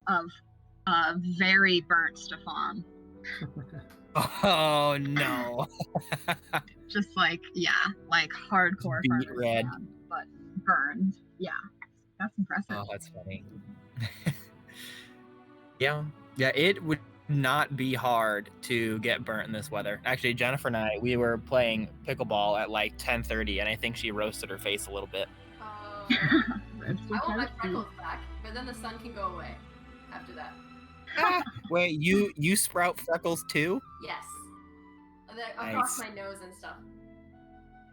of very burnt Stefan. Oh no. Just like, like hardcore Beet farmer's red. man, but burned. Yeah, that's impressive. Oh, that's funny. Yeah, it would not be hard to get burnt in this weather. Actually, Jennifer and I, we were playing pickleball at like 10:30, and I think she roasted her face a little bit. I want my freckles back, but then the sun can go away after that. Wait, you sprout freckles too? Yes. Across my nose and stuff.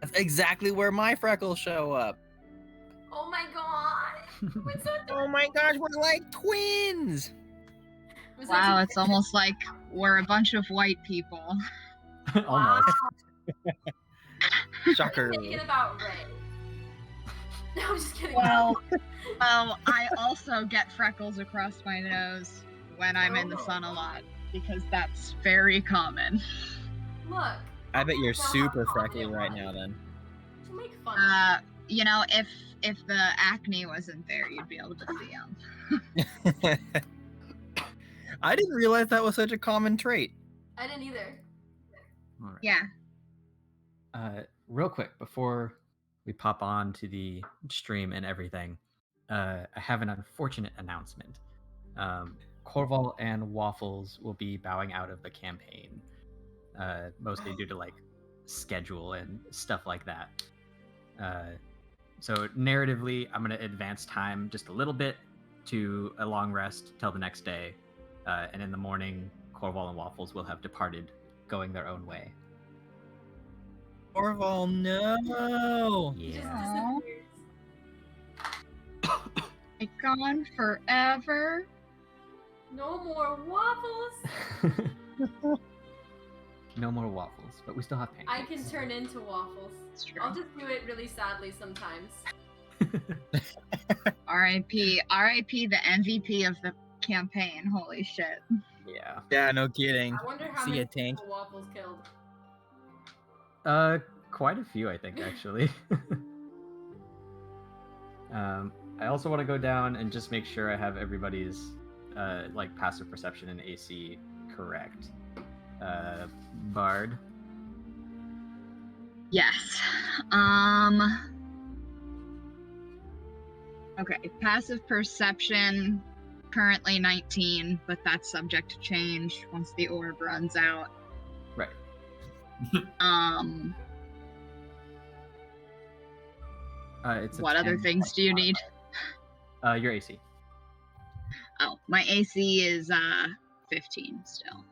That's exactly where my freckles show up. Oh my god! Oh my gosh, we're like twins! Wow, it's almost like we're a bunch of white people. Almost. Shocker. I'm thinking about Ray. No, I'm just kidding. Well, I also get freckles across my nose when I'm in the sun a lot, because that's very common. Look. I bet you're super freckly right now then. To make fun. You know, if the acne wasn't there, you'd be able to see them. I didn't realize that was such a common trait. I didn't either. All right. Yeah. Real quick, before we pop on to the stream and everything, I have an unfortunate announcement. Korval and Waffles will be bowing out of the campaign, mostly due to like schedule and stuff like that. So narratively, I'm going to advance time just a little bit to a long rest till the next day. And in the morning, Korval and Waffles will have departed, going their own way. Korval, no! Yeah. Be gone forever. No more waffles. No more Waffles, but we still have pancakes. I can turn into waffles. It's true. I'll just do it really sadly sometimes. R.I.P. the MVP of the campaign. Holy shit. Yeah. Yeah, no kidding. I wonder how See many a tank. people waffles killed. Quite a few, I think, actually. I also want to go down and just make sure I have everybody's like passive perception and AC correct. Bard. Yes. Okay, passive perception, currently 19, but that's subject to change once the orb runs out. Right. It's What other 10 things do you need? Your AC. Oh, my AC is 15 still.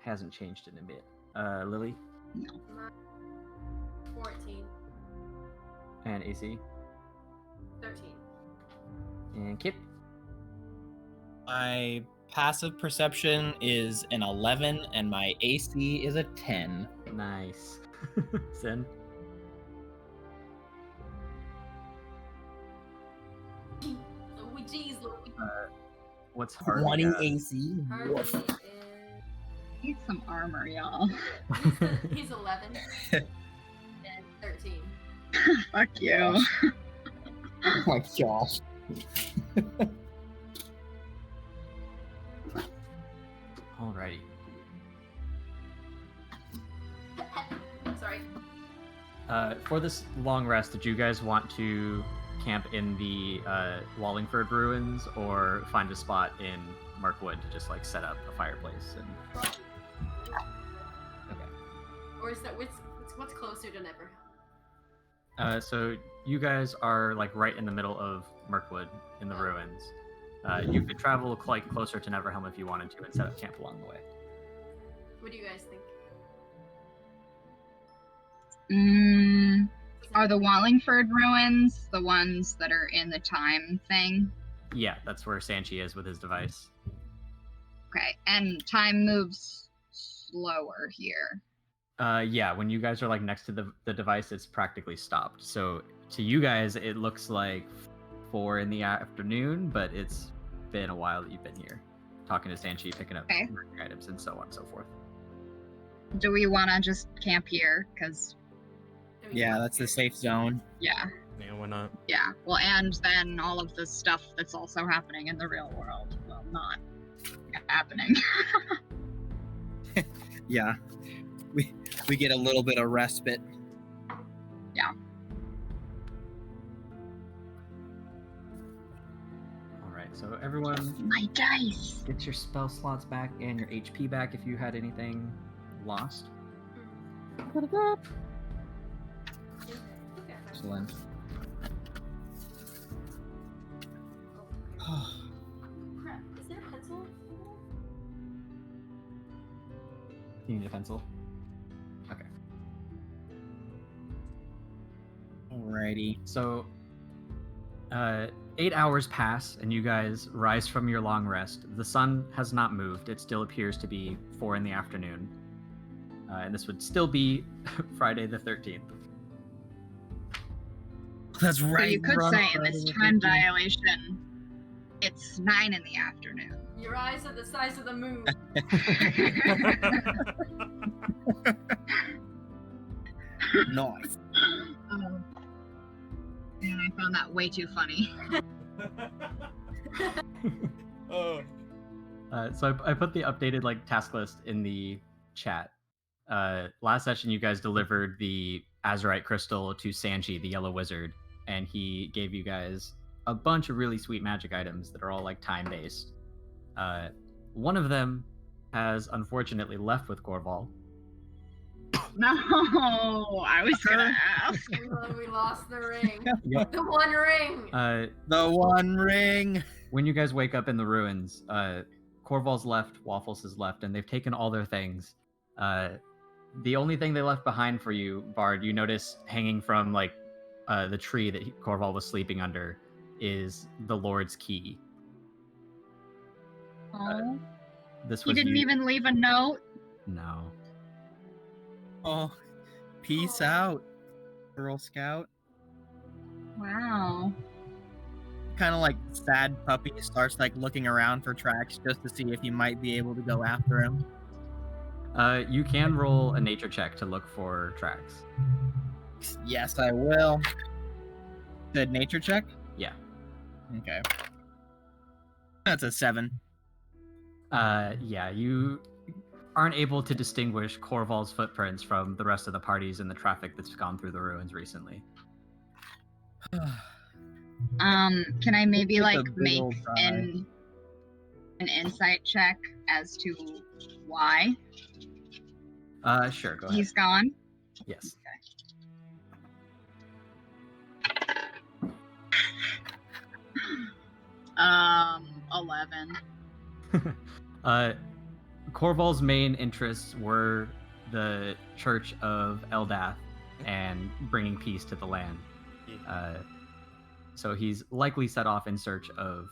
Hasn't changed in a bit. Lily. No. 14. And AC. 13. And Kip. My passive perception is an 11, and my AC is a 10. Nice. Sin. Luigi's Luigi. What's Harvey? 20 got? AC. Harvey Woof. is... Need some armor, y'all. He's 11. And 13. Fuck you. Oh my gosh. Alrighty. Sorry. For this long rest, did you guys want to camp in the Wallingford ruins or find a spot in Markwood to just like set up a fireplace? And okay. Or is that what's closer to Neverhelm? So you guys are like right in the middle of Mirkwood in the ruins. You could travel quite closer to Neverhelm if you wanted to and set up camp along the way. What do you guys think? Are the Wallingford ruins the ones that are in the time thing? Yeah, that's where Sanchi is with his device. Okay, and time moves slower here. Yeah, when you guys are like next to the device, it's practically stopped. So to you guys, it looks like 4 in the afternoon, but it's been a while that you've been here, talking to Sanchi, picking up items, and so on and so forth. Do we want to just camp here? Because Yeah, that's the safe zone. yeah, Yeah, why not? Yeah, well, and then all of the stuff that's also happening in the real world. Well, not happening. Yeah, we get a little bit of respite. Yeah. All right, so everyone My dice. get your spell slots back and your HP back if you had anything lost. Excellent. Crap, is there a pencil? You need a pencil? Okay. Alrighty. So, 8 hours pass, and you guys rise from your long rest. The sun has not moved. It still appears to be 4 in the afternoon. And this would still be Friday the 13th. That's So right. you could we're on say in Friday this the time 13th. dilation, it's 9 in the afternoon. Your eyes are the size of the moon. Nice. And I found that way too funny. Oh. So I put the updated task list in the chat. Last session, you guys delivered the Azurite crystal to Sanji, the Yellow Wizard, and he gave you guys a bunch of really sweet magic items that are all time-based. One of them has unfortunately left with Korval. No, I was gonna ask. We lost the ring. Yep. The one ring. The One Ring. When you guys wake up in the ruins, Korval's left, Waffles is left, and they've taken all their things. The only thing they left behind for you, Bard, you notice hanging from the tree that Korval was sleeping under, is the Lord's key. Oh, This he was didn't you- even leave a note. No. Oh, peace out, Girl Scout. Wow. Kind of like sad puppy starts looking around for tracks just to see if you might be able to go after him. You can roll a nature check to look for tracks. Yes, I will. Good nature check? Yeah. Okay. That's a 7. Yeah, you aren't able to distinguish Korval's footprints from the rest of the parties and the traffic that's gone through the ruins recently. Can I maybe Take a like big make old try. an insight check as to why Sure, go ahead. he's gone? Yes. 11. Korval's main interests were the Church of Eldath and bringing peace to the land. So he's likely set off in search of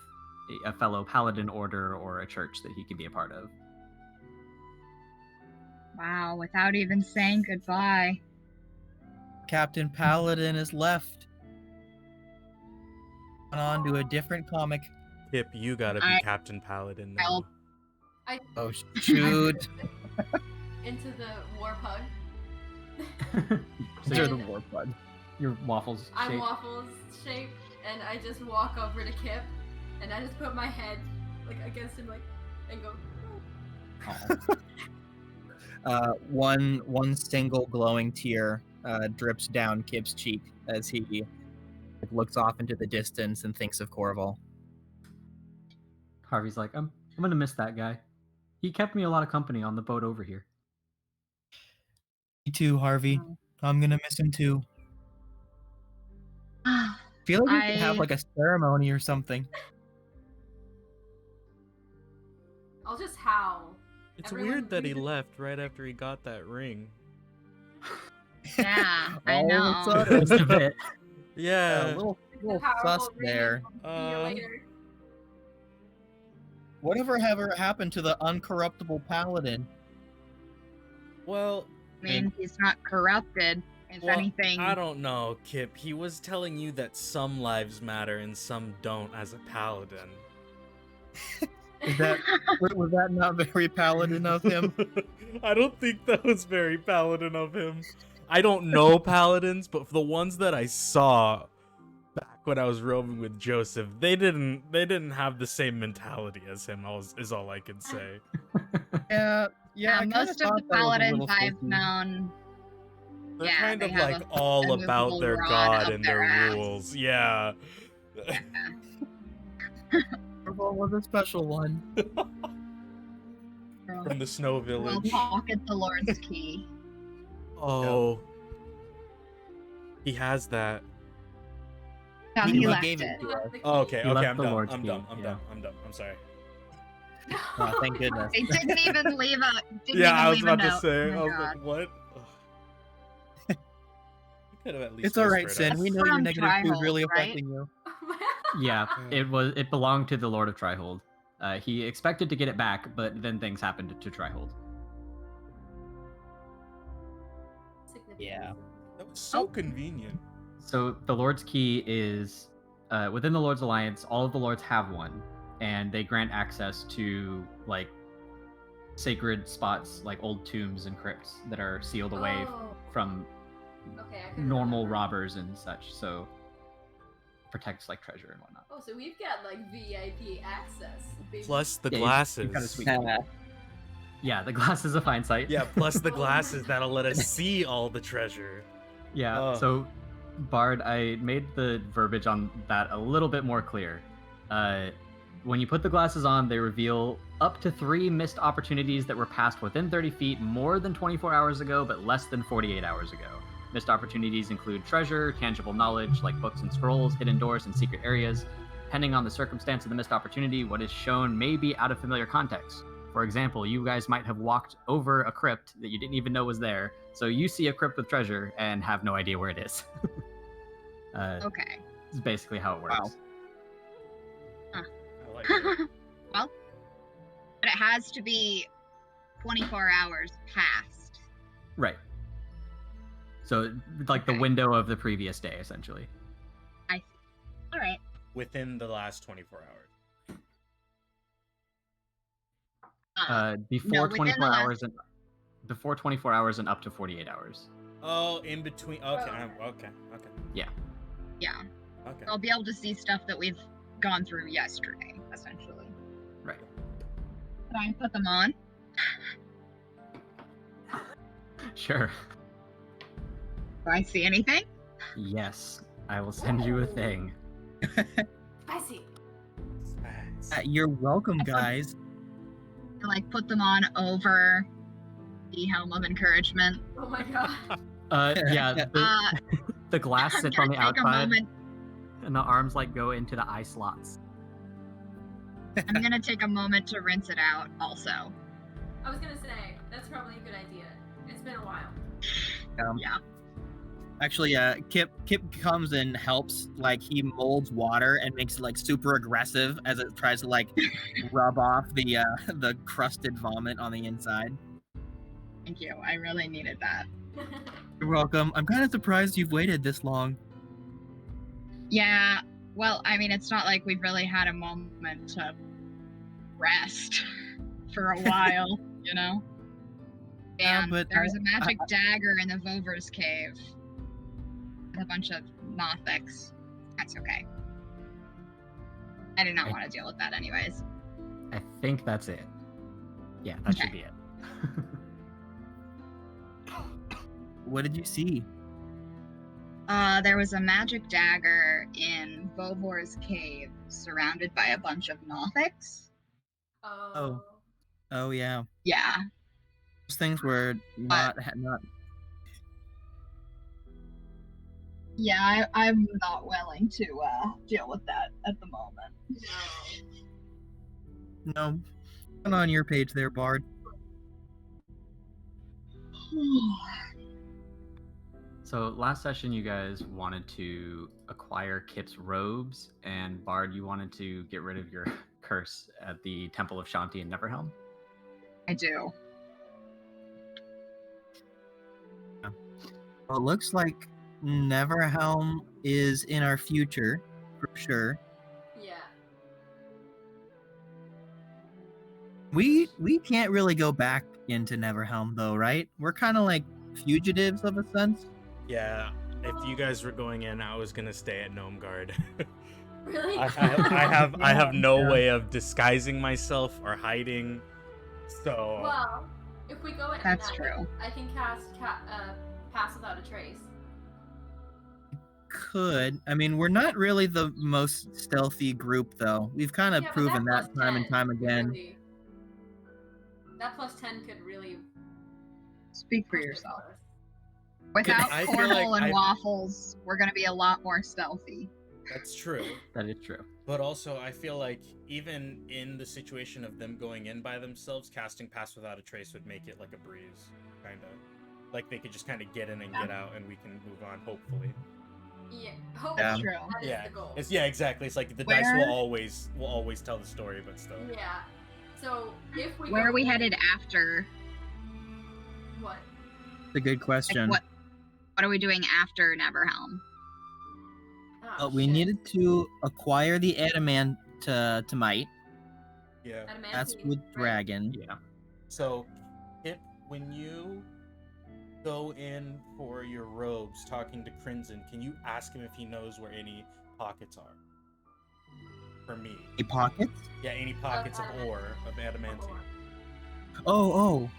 a fellow paladin order or a church that he could be a part of. Wow, without even saying goodbye. Captain Paladin is left. On to a different comic. Kip, you gotta be I- Captain Paladin now. I'll- Oh, shoot. Into the war pug. So You're you're, the warp bud. your waffles I'm shape. Waffles shape, and I just walk over to Kip, and I just put my head against him, and go. "Oh." One single glowing tear drips down Kip's cheek as he looks off into the distance and thinks of Korval. Harvey's like, I'm gonna miss that guy. He kept me a lot of company on the boat over here. Me too, Harvey. I'm gonna miss him too. I feel like we should have I- a ceremony or something. I'll just howl. It's Everyone weird that he breathe. left right after he got that ring. Yeah, I All of a know. sudden. Just a bit. Yeah. A little The powerful sus ring there. will see you later. Whatever ever happened to the uncorruptible paladin? Well, I mean, he's not corrupted. If well, anything, I don't know, Kip. He was telling you that some lives matter and some don't as a paladin. Was that not very paladin of him? I don't think that was very paladin of him. I don't know paladins, but the ones that I saw when I was roaming with Joseph, they didn't have the same mentality as him. Is all I can say. Yeah, I kinda most of thought the that was a paladins little I've fishy. known, They're yeah, kind they of have like a all about immovable their rod god up and their their ass. rules. Yeah. Korval was a special one. From the Snow We'll Village. pocket the Lord's key. Oh. He has that. No, He he will left gave it. it to us. Oh, okay, He okay, left I'm the dumb. Lord's I'm key, dumb. I'm yeah. dumb. I'm dumb. I'm sorry. Oh, thank goodness. They didn't even leave a. Didn't Yeah, even I was leave a about to note. say. Oh I my was God. like, what? Ugh. You could have at least. It's all right, whispered Sin. us. We know From your negative food Dryhold, really right? affecting you. Yeah, it belonged to the Lord of Trihold. He expected to get it back, but then things happened to Trihold. Yeah. That was so convenient. So the Lord's Key is within the Lord's Alliance. All of the lords have one, and they grant access to like sacred spots, like old tombs and crypts that are sealed away Oh. from Okay, I couldn't normal remember. robbers and such. So protects like treasure and whatnot. Oh, so we've got like VIP access. baby. Plus the Yeah, glasses. you're kinda sweet. Yeah. Yeah, the glasses of hindsight. Yeah, plus the glasses that'll let us see all the treasure. Yeah, Oh. so Bard, I made the verbiage on that a little bit more clear. When you put the glasses on, they reveal up to 3 missed opportunities that were passed within 30 feet more than 24 hours ago, but less than 48 hours ago. Missed opportunities include treasure, tangible knowledge, like books and scrolls, hidden doors, and secret areas. Depending on the circumstance of the missed opportunity, what is shown may be out of familiar context. For example, you guys might have walked over a crypt that you didn't even know was there, so you see a crypt with treasure and have no idea where it is. Okay. This is basically how it works. Wow. I like it. Well, but it has to be 24 hours past. Right. So, like the Okay. window of the previous day, essentially. All right. Within the last 24 hours. Before within 24 the last- hours and before 24 hours and up to 48 hours. Oh, in between. Okay, Oh. okay. Yeah. Okay. I'll be able to see stuff that we've gone through yesterday, essentially. Right. Can I put them on? Sure. Do I see anything? Yes. I will send you a thing. Spicy. You're welcome, guys. To, like, put them on over the Helm of Encouragement. Oh my god. Yeah, the glass I'm sits on gonna the take a outside, moment. and the arms like go into the eye slots. I'm gonna take a moment to rinse it out. Also, I was gonna say that's probably a good idea. It's been a while. yeah. Actually, Kip comes and helps. Like he molds water and makes it like super aggressive as it tries to like rub off the crusted vomit on the inside. Thank you. I really needed that. You're welcome. I'm kind of surprised you've waited this long. Yeah. Well, I mean, it's not like we've really had a moment to rest for a while, you know. Yeah, Damn, but there's a magic dagger in the Vover's cave. With a bunch of Nothics. That's okay. I did not want to deal with that anyways. I think that's it. Yeah, that should Okay. be it. What did you see? There was a magic dagger in Vovor's cave, surrounded by a bunch of Nothics. Oh. Oh yeah, Yeah. those things were not. Yeah, I'm not willing to deal with that at the moment. No. No, not on your page there, Bard. So last session, you guys wanted to acquire Kip's robes, and Bard, you wanted to get rid of your curse at the Temple of Shanti in Neverhelm. I do. Well, it looks like Neverhelm is in our future for sure. Yeah. We can't really go back into Neverhelm though, right? We're kind of like fugitives of a sense. Yeah, if you guys were going in, I was gonna stay at Gnome Guard. Really? I have no Yeah. way of disguising myself or hiding. So Well, if we go at That's night, true. I can cast Pass Without a Trace. Could. I mean, we're not really the most stealthy group, though. We've kind of Yeah, but proven that plus time and 10 time could again. really- that plus 10 could really Speak for push it yourself. us. Without I feel Korval like and I- Waffles, we're gonna be a lot more stealthy. that's true. That is true. But also, I feel like even in the situation of them going in by themselves, casting Pass Without a Trace would make it like a breeze, kind of. Like they could just kind of get in and get out, and we can move on, hopefully. Yeah, Yeah. hopefully True. that is Yeah, the goal. yeah, exactly. It's like the dice Where- will always tell the story, but still. Yeah. So if we Where go are we in- headed after? What? It's a good Like, question. what are we doing after Neverhelm? Oh, We shit. needed to acquire the adamant to might. Yeah. That's Adamantine, with right? Dragon. Yeah. So, Kip, when you go in for your robes talking to Crimson, can you ask him if he knows where any pockets are? For me. Any pockets? Yeah, any pockets of adamant- ore, of adamantine. Oh.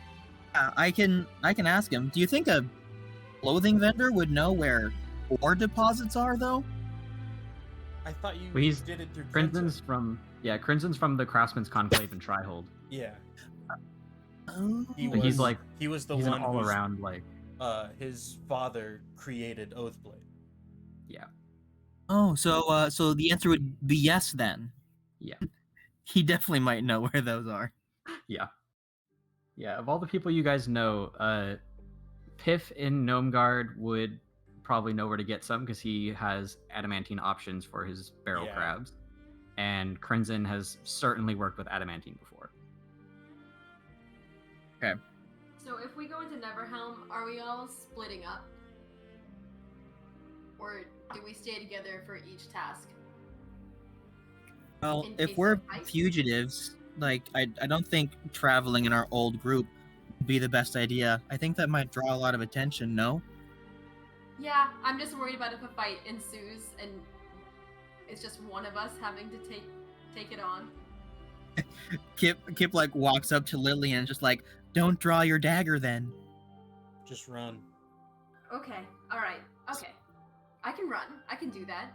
I can ask him. Do you think a clothing vendor would know where ore deposits are, though? I thought you Well, he's- did it through Crimson's from the Craftsman's Conclave and Trihold. Yeah. Oh. But he's like he was the he's one an all who's, around like his father created Oathblade. Oh, so the answer would be yes then. Yeah. He definitely might know where those are. yeah. Of all the people you guys know, Piff in Gnome Guard would probably know where to get some because he has adamantine options for his barrel Yeah. crabs, and Crimson has certainly worked with adamantine before. So if we go into Neverhelm, are we all splitting up? Or do we stay together for each task? Well, In if case we're of fight? fugitives, like I don't think traveling in our old group would be the best idea. I think that might draw a lot of attention, no? Yeah, I'm just worried about if a fight ensues and it's just one of us having to take it on. Kip like walks up to Lily and just like, don't draw your dagger then. Just run. Okay, alright, okay. I can run. I can do that.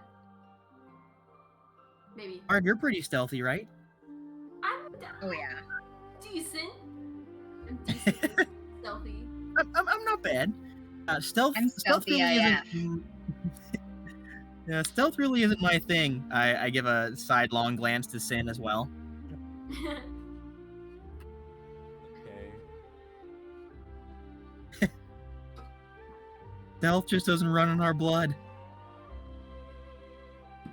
Maybe. Ard, you're pretty stealthy, right? I'm Oh yeah. decent. I'm decent. Stealthy. I'm not bad. Stealth I'm stealth stealthy really AF. isn't. Yeah, stealth really isn't my thing. I give a sidelong glance to Sin as well. Okay. Stealth just doesn't run in our blood.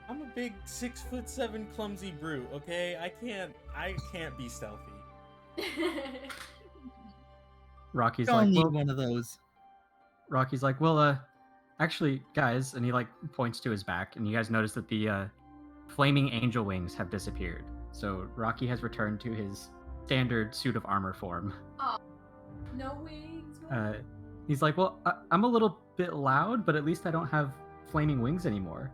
I'm a big 6'7" clumsy brute, okay? I can't be stealthy. Rocky's Don't like, need well, one of those. actually, guys, and he like points to his back, and you guys notice that the flaming angel wings have disappeared. So Rocky has returned to his standard suit of armor form. No wings. He's like, well, I'm a little bit loud, but at least I don't have flaming wings anymore.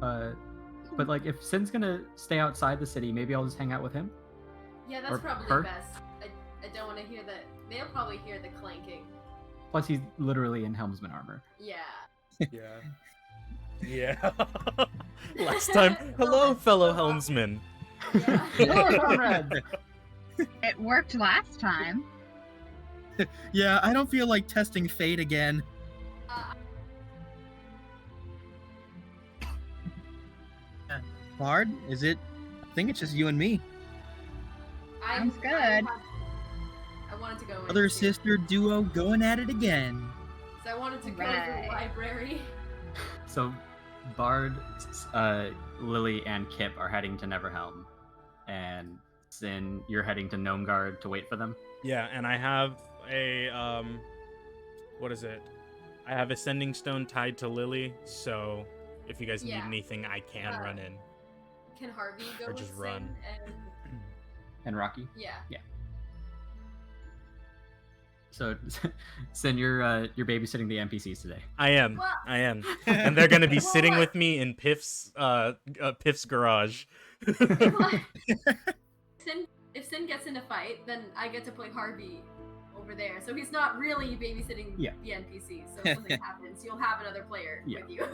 But like, if Sin's gonna stay outside the city, maybe I'll just hang out with him. Yeah, that's or probably her? best. I don't want to hear that. They'll probably hear the clanking. Plus, he's literally in helmsman armor. Yeah. Yeah. Yeah. Last time, hello, fellow helmsman. Yeah. It worked last time. Yeah, I don't feel like testing fate again. Uh, Bard, is it? I think it's just you and me. Sounds good. I wanted to go in Brother too. sister duo going at it again. So I wanted to go to Right. the library. So, Bard, Lily, and Kip are heading to Neverhelm, and Sin, you're heading to Gnome Guard to wait for them. Yeah, and I have a what is it? I have a sending stone tied to Lily, so if you guys need Yeah. anything, I can run in. Can Harvey go Or with just Sin run. And And Rocky. yeah. So, Sin, you're babysitting the NPCs today. I am. What? I am. And they're gonna be Well, sitting what? with me in Piff's garage. If Sin gets in a fight, then I get to play Harvey over there. So he's not really babysitting Yeah. the NPC. So if something happens, you'll have another player Yeah. with you.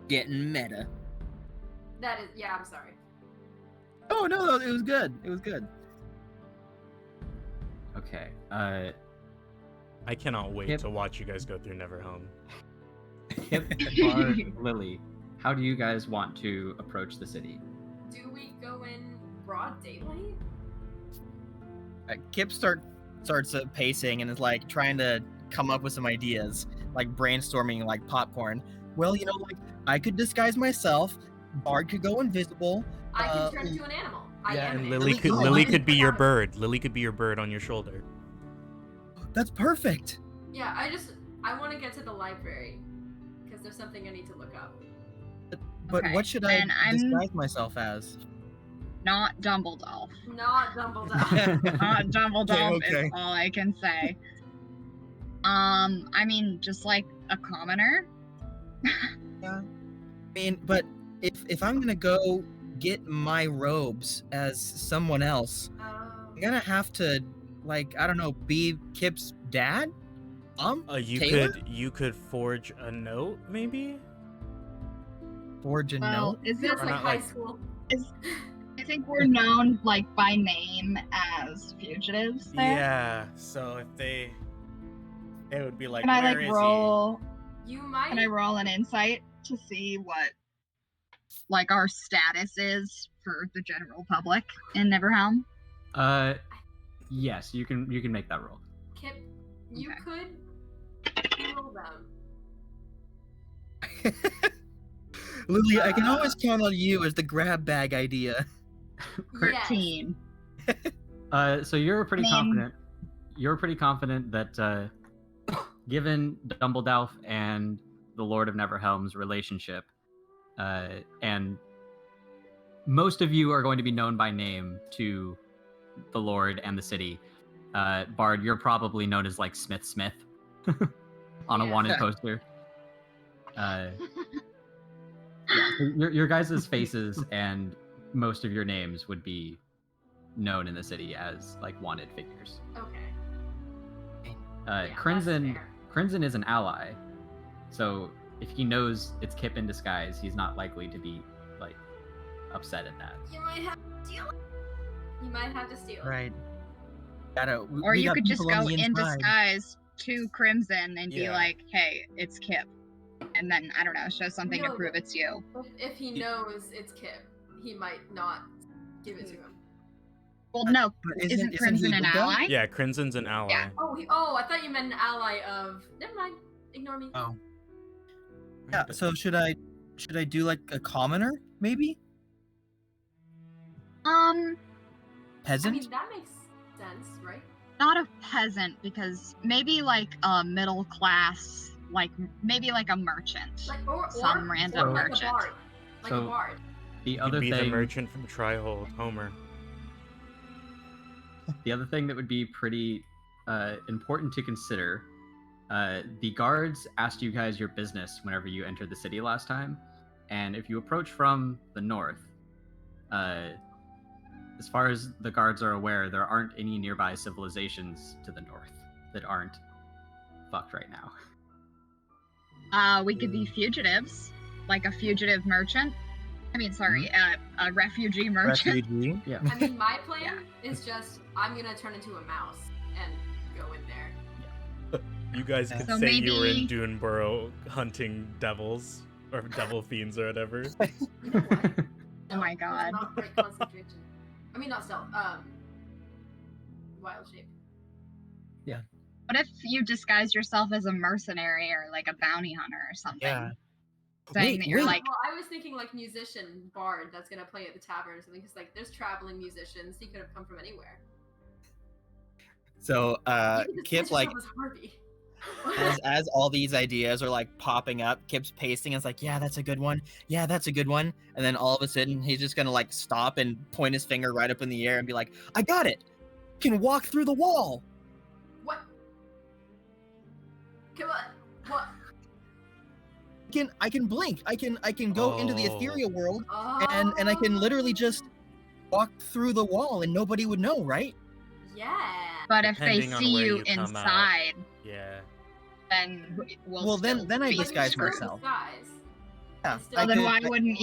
Getting meta. That is, yeah. I'm sorry. Oh no, it was good. It was good. Okay. I cannot wait Yep. to watch you guys go through Neverhelm. Kip, Bard, Lily, how do you guys want to approach the city? Do we go in broad daylight? Kip starts pacing and is like trying to come up with some ideas, like brainstorming like popcorn. Well, like I could disguise myself. Bard could go invisible. I can turn into an animal. I am and an Lily animal. could be your bird. Lily could be your bird on your shoulder. That's perfect. Yeah, I want to get to the library because there's something I need to look up. But Okay, what should I then I'm- disguise myself as? Not Dumbledore. Not Dumbledore. Not Dumbledore Okay. is all I can say. I mean, just like a commoner. I mean, but if I'm gonna go get my robes as someone else, I'm gonna have to, like, I don't know, be Kip's dad? Taylor? You could forge a note, maybe. Forge a Well, note? is it Feels Or like not high like- school. I think we're known like by name as fugitives there. Yeah. So if they would be like, Can I where like is roll? You might. Can I roll an insight to see what like our status is for the general public in Neverhelm? Yes, you can make that roll. Kip, you Okay. could heal them. Lily, I can always count on you as the grab bag idea. Yes. 13. So you're pretty I mean- confident. You're pretty confident that, given Dumbledore and the Lord of Neverhelm's relationship, and most of you are going to be known by name to the Lord and the city. Bard, you're probably known as like Smith on a Yeah. wanted poster. Yeah, so your guys' faces and most of your names would be known in the city as like wanted figures. Okay. Uh, Yeah, Crimson that's fair. Crimson is an ally, so if he knows it's Kip in disguise, he's not likely to be like upset at that. You might have to steal it. You might have to steal it. Right. Gotta, Or we you got could just people on go the in inside. disguise to Crimson and be Yeah. like, "Hey, it's Kip," and then I don't know, show something to No. prove it's you. If he knows it's Kip, he might not give it to him. Well, no, But isn't he Crimson an the guy? ally? Yeah, Crimson's an ally. Yeah. Oh, I thought you meant an ally of. Never mind. Ignore me. Oh. Yeah, so should I do like a commoner, maybe? I Peasant? mean, that makes sense, right? Not a peasant, because maybe like a middle class, like maybe like a merchant. Like or Some random or like merchant. a bard. Like a So- bard. The You'd other be the thing, merchant from Trihold, Homer. the other thing that would be pretty important to consider, the guards asked you guys your business whenever you entered the city last time, and if you approach from the north, as far as the guards are aware, there aren't any nearby civilizations to the north that aren't fucked right now. We could be fugitives, like a fugitive merchant. I mean, sorry, a refugee merchant. Refugee. Yeah. I mean, my plan is just I'm gonna turn into a mouse and go in there. You guys could So say you were in maybe- Duneborough hunting devils or devil fiends or whatever. You know what? Oh my Stealth God. does not break concentration. I mean, not stealth. Wild shape. What if you disguise yourself as a mercenary or like a bounty hunter or something? Yeah. Saying that you're wait. like, Well, I was thinking like musician bard that's gonna play at the tavern or something. Because like there's traveling musicians. He could have come from anywhere. So You could Kip disguise like yourself as Harvey. as all these ideas are like popping up, Kip's pacing and it's like, yeah, that's a good one. Yeah, that's a good one. And then all of a sudden he's just gonna like stop and point his finger right up in the air and be like, I got it. Can walk through the wall. Come on. What? I can blink. I can go into the Oh. ethereal world Oh. and I can literally just walk through the wall and nobody would know, right? Yeah. But if they Depending on see where you you come out. inside, Yeah. then we'll Well, still then I be But you disguise can still myself. disguise. Yeah. Still- I So then could- why wouldn't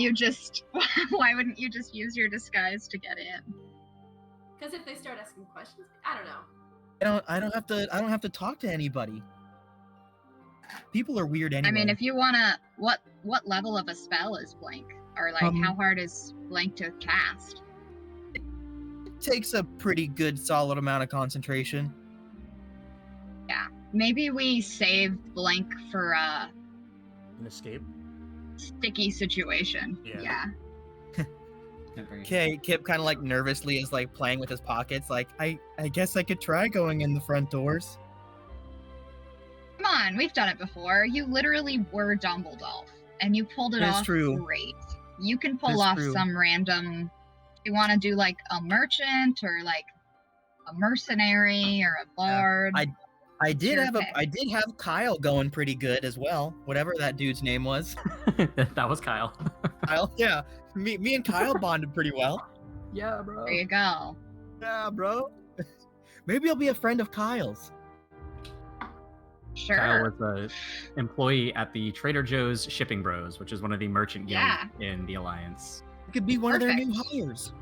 you just use your disguise to get in? Because if they start asking questions, I don't know. I don't have to talk to anybody. People are weird anyway. I mean, if you wanna, what level of a spell is Blink, or like how hard is Blink to cast? It takes a pretty good solid amount of concentration. Yeah, maybe we save Blink for a An escape. sticky situation. Yeah. Okay, Kip kind of like nervously is like playing with his pockets. Like, I guess I could try going in the front doors. Come on, we've done it before. You literally were Dumbledore, and you pulled it That's off true. great. You can pull That's off true. some random. You want to do like a merchant or like a mercenary or a bard? I did Sure have thing. I did have Kyle going pretty good as well. Whatever that dude's name was. That was Kyle. Kyle, yeah. Me and Kyle bonded pretty well. Yeah, bro. There you go. Yeah, bro. Maybe I'll be a friend of Kyle's. Sure. Kyle was an employee at the Trader Joe's Shipping Bros, which is one of the merchant guilds Yeah. in the Alliance. It could be one of their new Perfect. hires.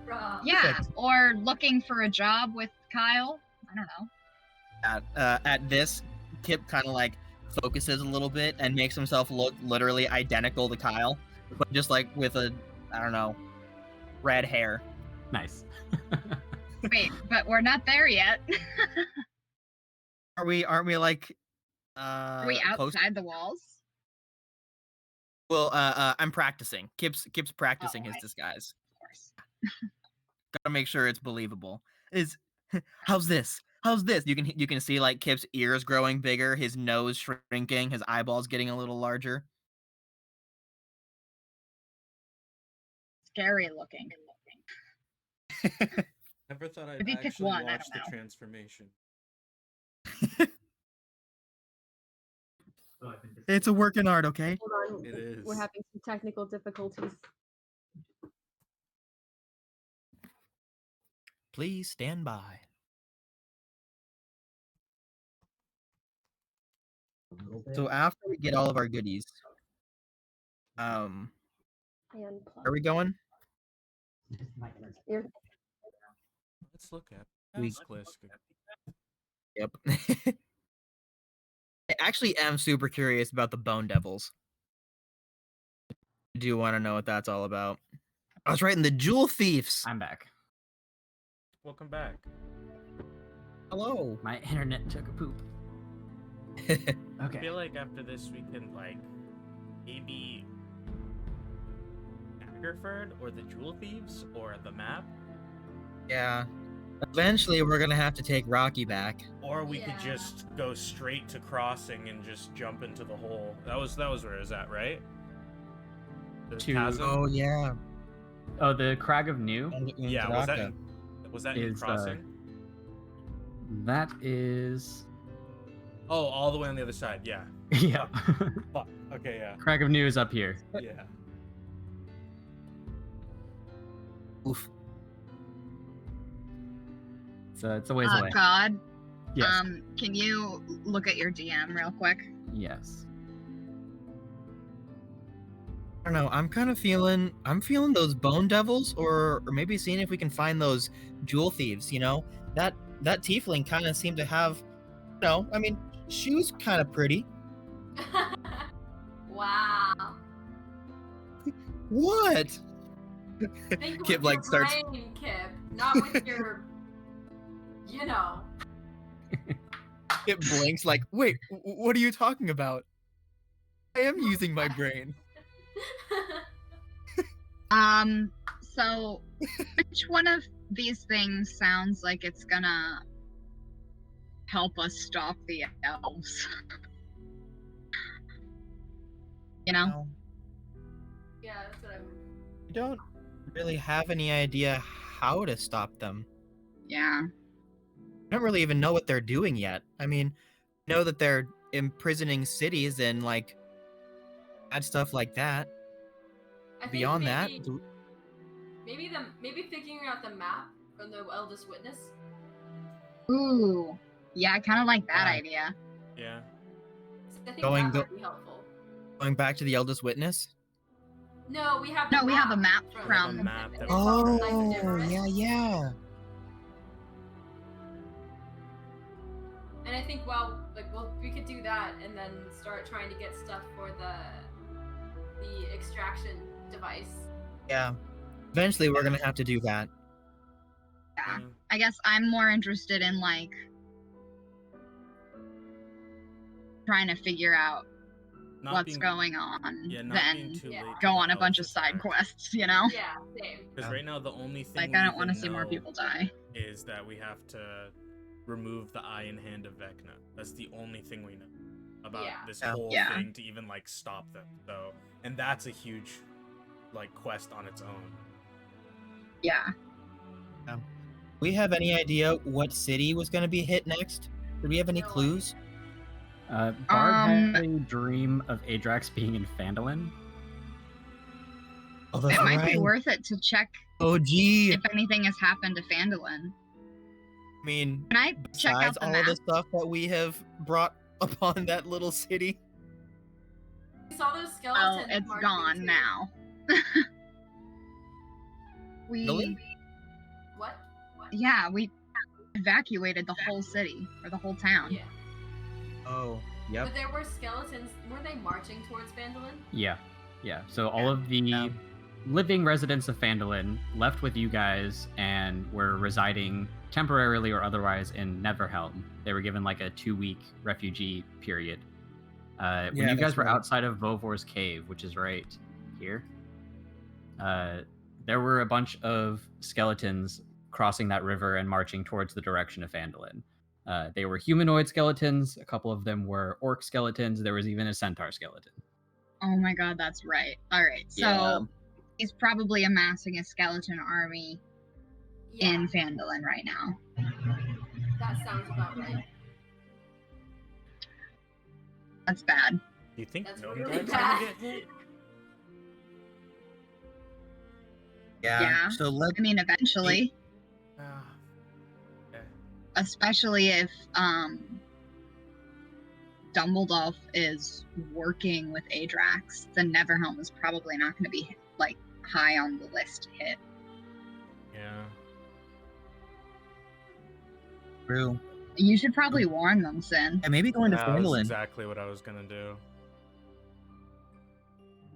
Bruh. Yeah, Perfect. or looking for a job with Kyle. I don't know. At this, Kip kind of like focuses a little bit and makes himself look literally identical to Kyle, but just like with a, I don't know, red hair. Nice. Wait, but we're not there yet. Aren't we like Are we close? outside the walls? Well, I'm practicing. Kip's practicing his right. disguise. Of course. Gotta make sure it's believable. How's this? You can see like Kip's ears growing bigger, his nose shrinking, his eyeballs getting a little larger. Scary looking. Never thought I'd Maybe pick actually one, I watch don't the know. transformation. It's a work in art, okay? Hold on. It is. We're having some technical difficulties. Please stand by. So after we get all of our goodies, And are we going? You're- Let's look at We- Basilisk. Yep. I actually am super curious about the Bone Devils. I do want to know what that's all about. I was writing the Jewel Thieves. I'm back. Welcome back. Hello. My internet took a poop. I Okay. feel like after this we can like maybe Daggerford or the Jewel Thieves or the map, Yeah. Eventually, we're gonna have to take Rocky back. or we could Yeah. just go straight to crossing and just jump into the hole. That was where it was at, right? The To- chasm? Oh yeah. Oh, the Crag of New? Yeah, was that in Is, crossing? That is. Oh, all the way on the other side. Yeah. Yeah. Fuck. Okay. Yeah. Crag of New is up here. Yeah. Oof. So it's a ways away. God. Yes. Can you look at your DM real quick? Yes. I don't know. I'm feeling those Bone Devils, or maybe seeing if we can find those Jewel Thieves. You know, that tiefling kind of seemed to have. You know, I mean, she was kind of pretty. Wow. What? Think Kip, with like, your starts- brain, Kip, not with your, you know. It blinks like, wait, what are you talking about? I am using my brain. So which one of these things sounds like it's gonna help us stop the elves? You know? No, Yeah, that's what I'm. I don't really have any idea how to stop them. Yeah. I don't really even know what they're doing yet. I mean, I know that they're imprisoning cities and like bad stuff like that. I think Beyond that, maybe figuring out the map from the eldest witness. Ooh. Yeah, I kind of like that Yeah. idea. Yeah. I think Going that go- might be helpful. going back to the eldest witness. No, we have. No, we have a map We have a from. map that It's all nice and Oh, different. yeah. And I think we could do that and then start trying to get stuff for the extraction device. Yeah. Eventually, we're gonna have to do that. Yeah. Yeah. I guess I'm more interested in like trying to figure out Not what's being- going on Yeah, not being than too Yeah. late. to go on a develop bunch of this side map. quests, you know? Yeah, same. Because right now the only thing Like, we I don't want to even see more know people die. is that we have to remove the eye and hand of Vecna. That's the only thing we know about Yeah. this Yeah. whole Yeah. thing to even like stop them. So, and that's a huge like quest on its own. Yeah. We have any idea what city was gonna be hit next? Do we have any No clues? Bard Um, had a dream of Adrax being in Phandalin. Oh, that's It might right. be worth it to check Oh, gee. if anything has happened to Phandalin. I mean, Can I check besides out the all map? the stuff that we have brought upon that little city. We saw those Oh, skeletons. it's marching gone too. now. Really? What? Yeah, we evacuated the whole city or the whole town. Yeah. Oh, yep. But there were skeletons. Were they marching towards Phandalin? Yeah. So all of the Yeah. living residents of Phandalin left with you guys and were residing temporarily or otherwise in Neverhelm. They were given like a 2-week refugee period. When Yeah, you guys that's were right. outside of Vovor's cave, which is right here, there were a bunch of skeletons crossing that river and marching towards the direction of Phandalin. They were humanoid skeletons. A couple of them were orc skeletons. There was even a centaur skeleton. Oh my god, that's right. Alright, so Yeah. he's probably amassing a skeleton army Yeah, in Phandalin right now. that sounds about right. That's bad. Do you think That's Gnome really Guard's bad. gonna get hit? Yeah. So let I mean, eventually, Ah, especially if Dumbledore is working with Adrax, then Neverhelm is probably not going to be like high on the list to hit. yeah. through. You should probably warn them, Sin. And maybe going to That was Phandalin. exactly what I was gonna do.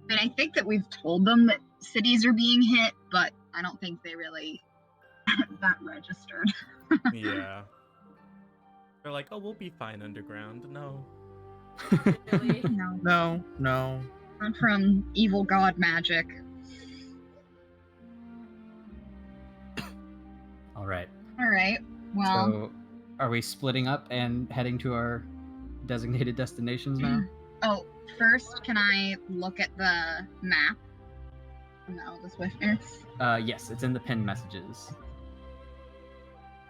I mean, I think that we've told them that cities are being hit, but I don't think they really that registered. Yeah. They're like, oh, we'll be fine underground. No. Really? No, No. not from evil god magic. All right. All right. Well, So, are we splitting up and heading to our designated destinations now? oh, first, can I look at the map from the Eldest Witness? Yes, it's in the pinned messages.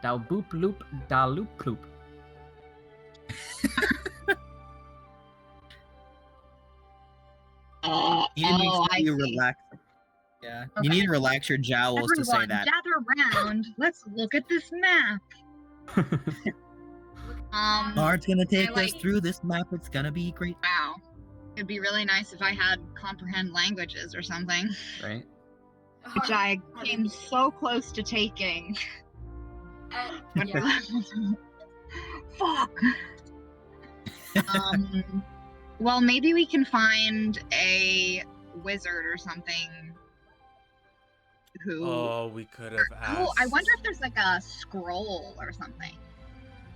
Dal boop loop, dal loop cloop. Oh, You need to make sure I you see. relax. Yeah. You Okay. need to relax your jowls to say Everyone, that. gather around. Let's look at this map. Bard's gonna take us like- through this map. It's gonna be great. Wow. It'd be really nice if I had comprehend languages or something, Right? which I came so close to taking. When Yeah. Fuck. Well, maybe we can find a wizard or something who. Oh, we could have asked. Oh, I wonder if there's like a scroll or something.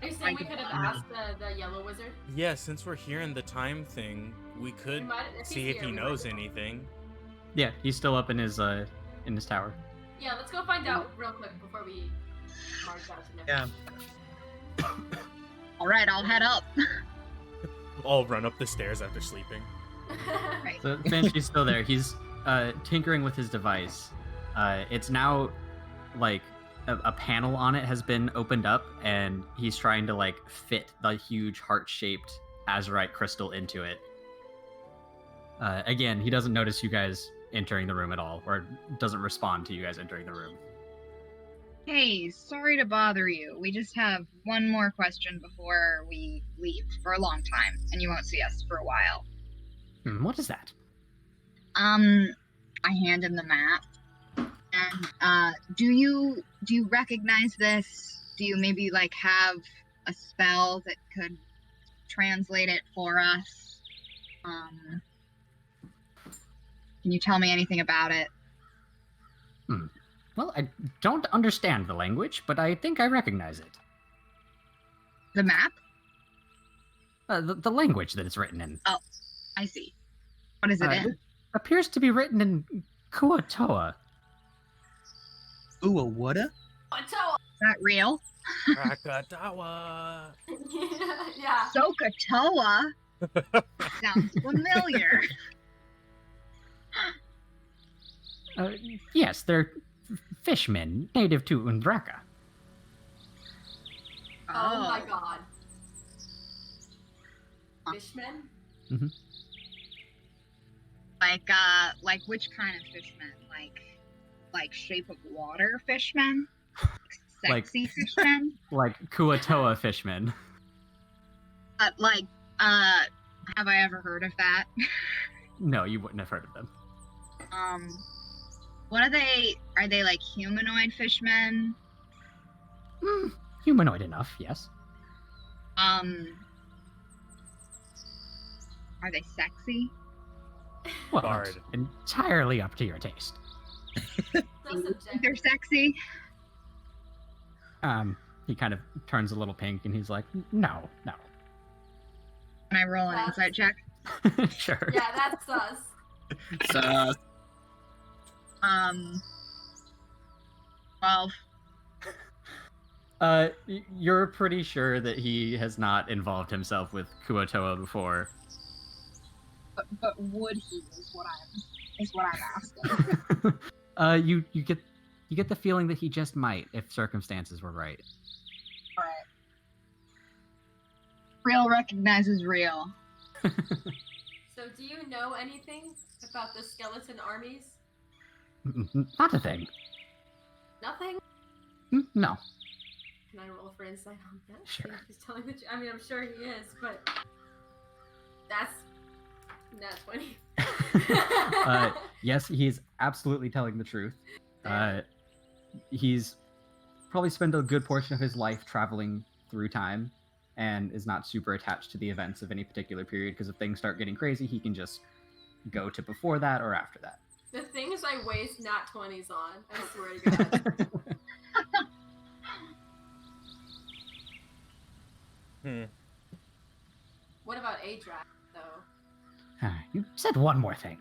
Are you saying we could have asked the yellow wizard? Yeah, since we're here in the time thing, we could If he's see if here, he we knows might know. anything. Yeah, he's still up in his tower. Yeah, let's go find out real quick before we march out to Yeah. Neverhelm. All right, I'll head up. All run up the stairs after sleeping. Right. So Banshee's still there. He's tinkering with his device. It's now like a panel on it has been opened up, and he's trying to like fit the huge heart-shaped azurite crystal into it. Again, he doesn't notice you guys entering the room at all, or doesn't respond to you guys entering the room. Hey, sorry to bother you. We just have one more question before we leave for a long time, and you won't see us for a while. What is that? I hand him the map. And do you recognize this? Do you maybe like have a spell that could translate it for us? Can you tell me anything about it? Well, I don't understand the language, but I think I recognize it. The map? The language that it's written in. Oh, I see. What is it in? It appears to be written in Kuatoa. Ooh, a woulda? Is that real? Krakatawa. Yeah. Sokotoa? Sounds familiar. Yes, they're fishmen native to Undraka. Oh my god. Fishmen? Like which kind of fishmen? Like shape of water fishmen? Sexy fishmen? Like Kuatoa fishmen. Have I ever heard of that? No, you wouldn't have heard of them. What are they? Are they like humanoid fishmen? Humanoid enough, yes. Are they sexy? Well, Bard. entirely up to your taste. So Think subjective. they're sexy? He kind of turns a little pink and he's like, no. Can I roll an insight check? Sure. Yeah, that's us. So, 12. You're pretty sure that he has not involved himself with Kuatoa before. But would he is what I'm asking. You get the feeling that he just might if circumstances were right. Alright. Real recognizes real. So do you know anything about the skeleton armies? Not a thing. Nothing? No. Can I roll for insight on that? Sure. See if he's telling the truth. I mean, I'm sure he is, but that's not 20. Yes, he's absolutely telling the truth. He's probably spent a good portion of his life traveling through time and is not super attached to the events of any particular period, because if things start getting crazy, he can just go to before that or after that. The things I waste not 20s on, I swear to God. What about A-Drac, though? You said one more thing.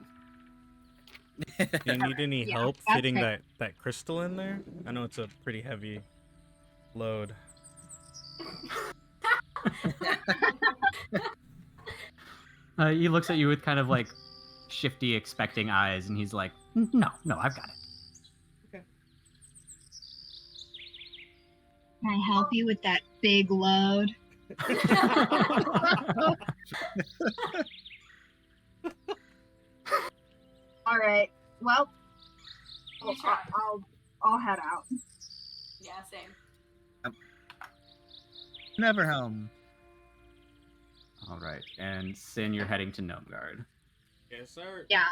Do you need any Yeah, help that's fitting it. that crystal in there? I know it's a pretty heavy load. He looks at you with kind of like shifty, expecting eyes, and he's like, no, I've got it. Can I help you with that big load? All right. Well, You try. I'll head out. Yeah, same. Neverhelm. All right, and Sin, you're heading to Gnomeguard. Yes, sir. Yeah.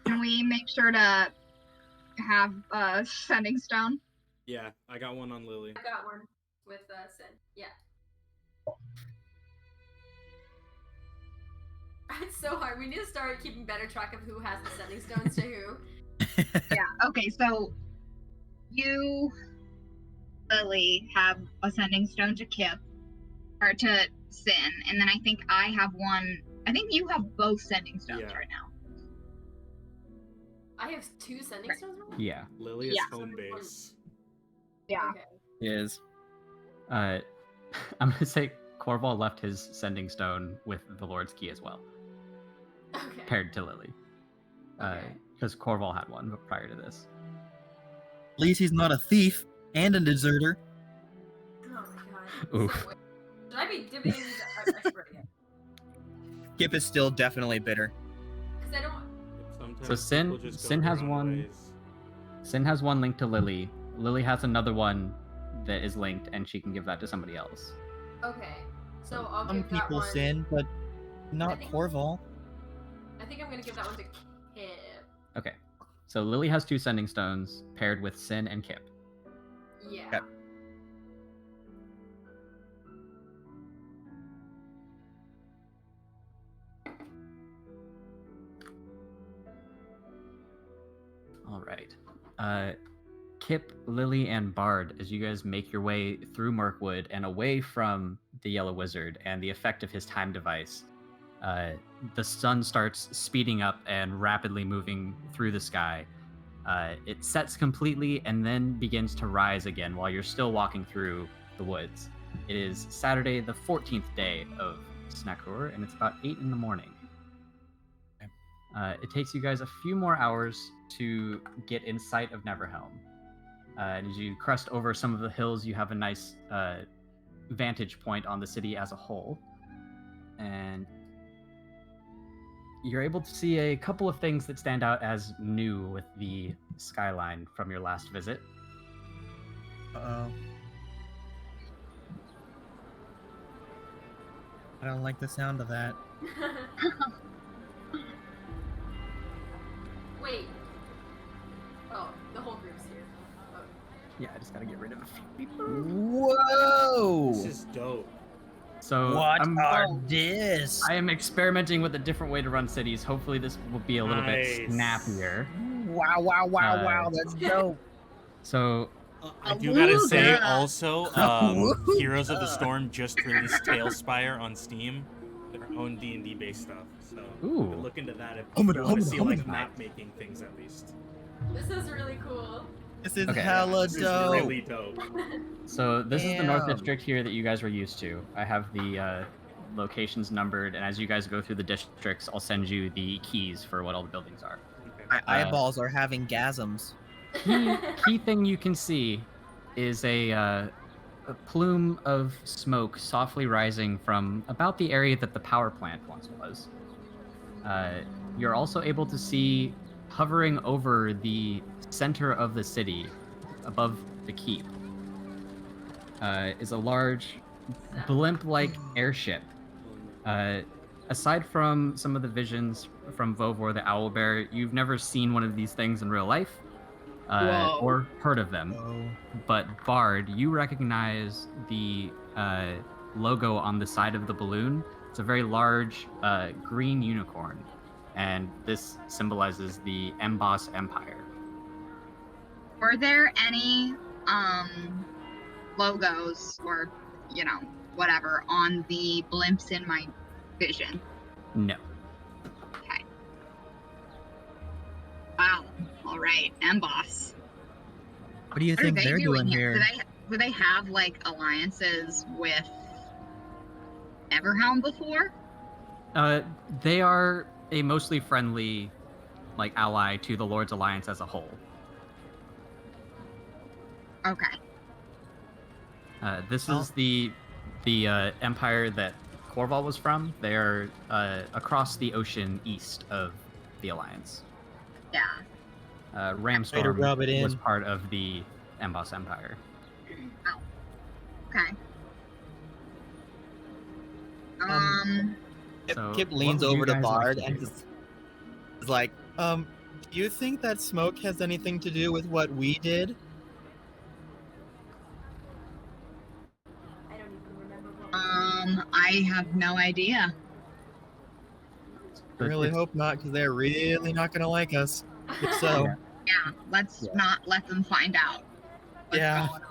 Can we make sure to have a sending stone? Yeah, I got one on Lily. I got one with Sin. Yeah. It's so hard. We need to start keeping better track of who has the sending stones to who. Yeah. Okay. So you, Lily, have a sending stone to Kip or to Sin, and then I think I have one. I think you have both sending stones Yeah. right now. I have 2 sending Right. stones right now? Yeah. Lily is Yeah. home base. Yeah. Okay. Is. I'm gonna say Korval left his sending stone with the Lord's Key as well, Okay. paired to Lily. Okay. Because Korval had one prior to this. At least he's not a thief and a deserter. Oh my god. Oof. So, should I be divvying these up? I swear to God. Kip is still definitely bitter. Because I don't. Sometimes So Sin- people just go Sin their has own one- ways. Sin has one linked to Lily. Lily has another one that is linked, and she can give that to somebody else. Okay. So I'll Some give that people one. sin, but not think- Korval. I think I'm gonna give that one to Kip. Okay. So Lily has 2 sending stones paired with Sin and Kip. Yeah. Yep. All right. Kip, Lily, and Bard, as you guys make your way through Mirkwood and away from the Yellow Wizard and the effect of his time device, the sun starts speeding up and rapidly moving through the sky. It sets completely and then begins to rise again while you're still walking through the woods. It is Saturday, the 14th day of Snakur, and it's about 8 in the morning. It takes you guys a few more hours to get in sight of Neverhelm. And as you crest over some of the hills, you have a nice vantage point on the city as a whole. And you're able to see a couple of things that stand out as new with the skyline from your last visit. Uh-oh. I don't like the sound of that. Wait. Oh, the whole group's here. Oh. Yeah, I just gotta get rid of a few people. Whoa! This is dope. So What I'm, are this? I am experimenting with a different way to run cities. Hopefully this will be a little bit Nice. snappier. Wow, wow, that's dope. So I do gotta say, Awooga. also, Awooga. Heroes of the Storm just released Tailspire on Steam, their own D&D based stuff. So Ooh. look into that if Humana, you want to see humana, like humana. map making things at least. This is really cool. This is Okay. hella This is dope. really dope. So this is the North Damn. District here that you guys were used to. I have the locations numbered, and as you guys go through the districts, I'll send you the keys for what all the buildings are. Okay. My eyeballs are having gasms. Key thing you can see is a plume of smoke softly rising from about the area that the power plant once was. You're also able to see, hovering over the center of the city, above the keep, is a large blimp-like airship. Aside from some of the visions from Vovor the Owlbear, you've never seen one of these things in real life, Whoa. or heard of them. Oh. But Bard, you recognize the logo on the side of the balloon. It's a very large green unicorn, and this symbolizes the Emboss Empire. Were there any logos or whatever on the blimps in my vision? No. Okay. Wow. All right. Emboss. What do you What are think they they're doing here? Do they have like alliances with Neverhelm before? They are a mostly friendly, like, ally to the Lord's Alliance as a whole. Okay. This Oh. is the empire that Korval was from. They are across the ocean east of the Alliance. Yeah. Ramstorm rub it was in. part of the Emboss Empire. Okay. Kip, So, Kip what leans would you over to guys like Bard to and do? is like, do you think that smoke has anything to do with what we did? I don't even remember what. I have no idea. I But really it's- hope not, because they're really not gonna like us. If so, Yeah. Yeah. Let's Yeah. not let them find out what's Yeah. going on.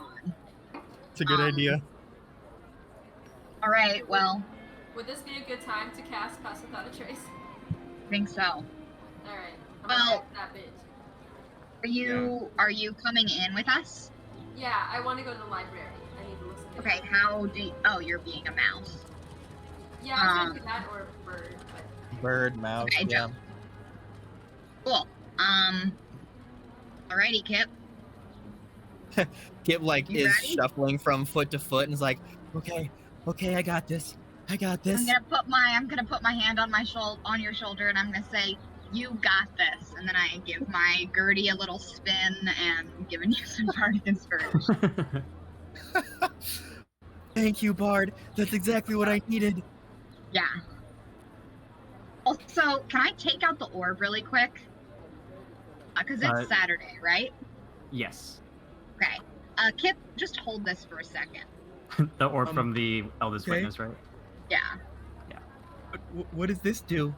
it's a good idea. All right. Well, Would this be a good time to cast Pass Without a Trace? I think so. Alright. I'm Well- gonna cast that bitch. Are you coming in with us? Yeah, I want to go to the library. I need to listen to Okay. it. How do you, oh, you're being a mouse. Yeah, I was gonna do that or a bird, but Bird, mouse, Okay, yeah. Cool. Alrighty, Kip. Kip like You is ready? shuffling from foot to foot and is like, okay, I got this. I got this. I'm gonna put my hand on on your shoulder, and I'm gonna say, "You got this." And then I give my Gertie a little spin, and I'm giving you some bardic inspiration. Thank you, Bard. That's exactly what I needed. Yeah. Also, can I take out the orb really quick? Because it's Saturday, right? Yes. Okay. Kip, just hold this for a second. The orb from the Eldest Witness, right? Yeah. What does this do?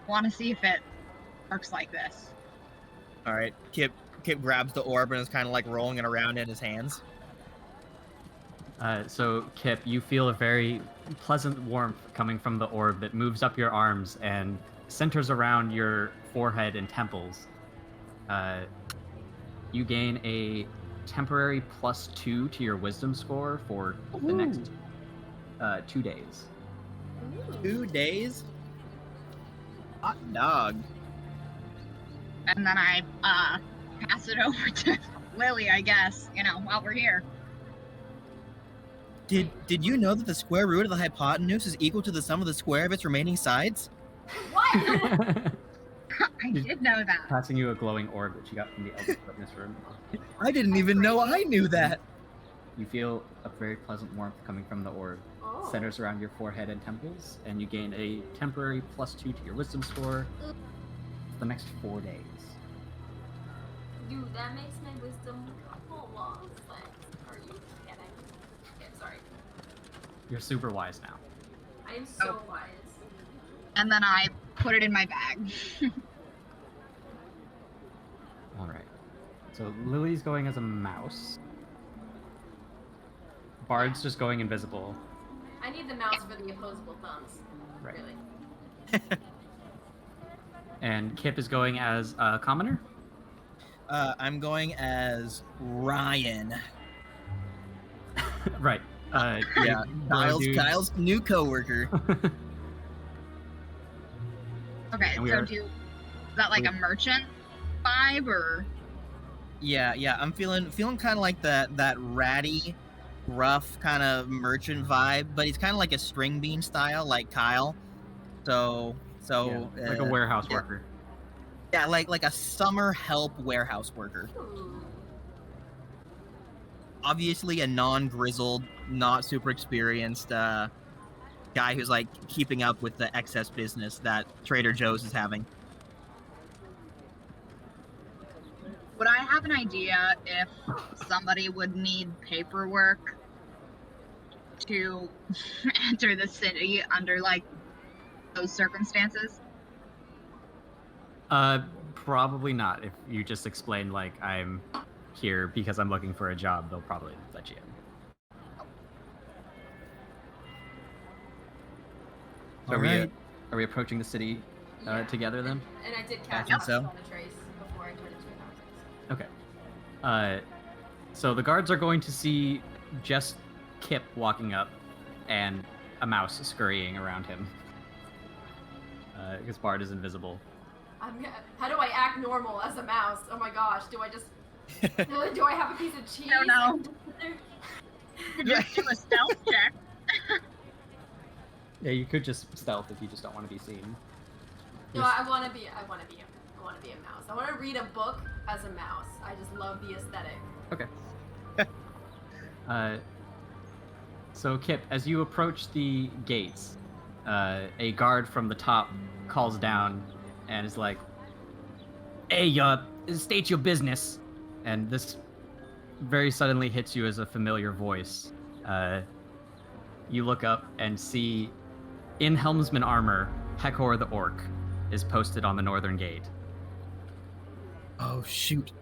Want to see if it works like this. All right. Kip grabs the orb and is kind of like rolling it around in his hands. So, Kip, you feel a very pleasant warmth coming from the orb that moves up your arms and centers around your forehead and temples. You gain a temporary +2 to your wisdom score for the next 2 days. 2 days? Hot dog. And then I pass it over to Lily, I guess, while we're here. Did you know that the square root of the hypotenuse is equal to the sum of the square of its remaining sides? What? I did know that. Passing you a glowing orb that you got from the Eldest Witness room. I didn't even know I knew that. You feel a very pleasant warmth coming from the orb. Centers around your forehead and temples, and you gain a temporary +2 to your wisdom score for the next 4 days. Dude, that makes my wisdom couple lost. Are you kidding? Okay, sorry. You're super wise now. I am so wise. And then I put it in my bag. All right. So Lily's going as a mouse. Bard's just going invisible. I need the mouse for the opposable thumbs. Right. Really. And Kip is going as a commoner. I'm going as Ryan. Right. Yeah. Kyle's new coworker. Okay, And so is that like a merchant vibe, or? Yeah. I'm feeling kind of like that ratty, rough kind of merchant vibe, but he's kind of like a string bean style, like Kyle. So like a warehouse worker. Yeah, like a summer help warehouse worker. Obviously a non-grizzled, not super experienced guy who's like keeping up with the excess business that Trader Joe's is having. Would I have an idea if somebody would need paperwork to enter the city under like those circumstances? Probably not. If you just explain like I'm here because I'm looking for a job, they'll probably let you in. So are we approaching the city together then? And I did catch up on the trace before I turned into a Okay. So the guards are going to see just Kip walking up and a mouse scurrying around him. Because Bard is invisible. How do I act normal as a mouse? Oh my gosh, do I just... do I have a piece of cheese? I don't know. Just do a stealth check. Yeah, you could just stealth if you just don't want to be seen. No, I want to be a mouse. I want to read a book as a mouse. I just love the aesthetic. Okay. So Kip, as you approach the gates, a guard from the top calls down and is like, "Hey, state your business." And this very suddenly hits you as a familiar voice. You look up and see, in helmsman armor, Hecor the Orc is posted on the northern gate. Oh shoot!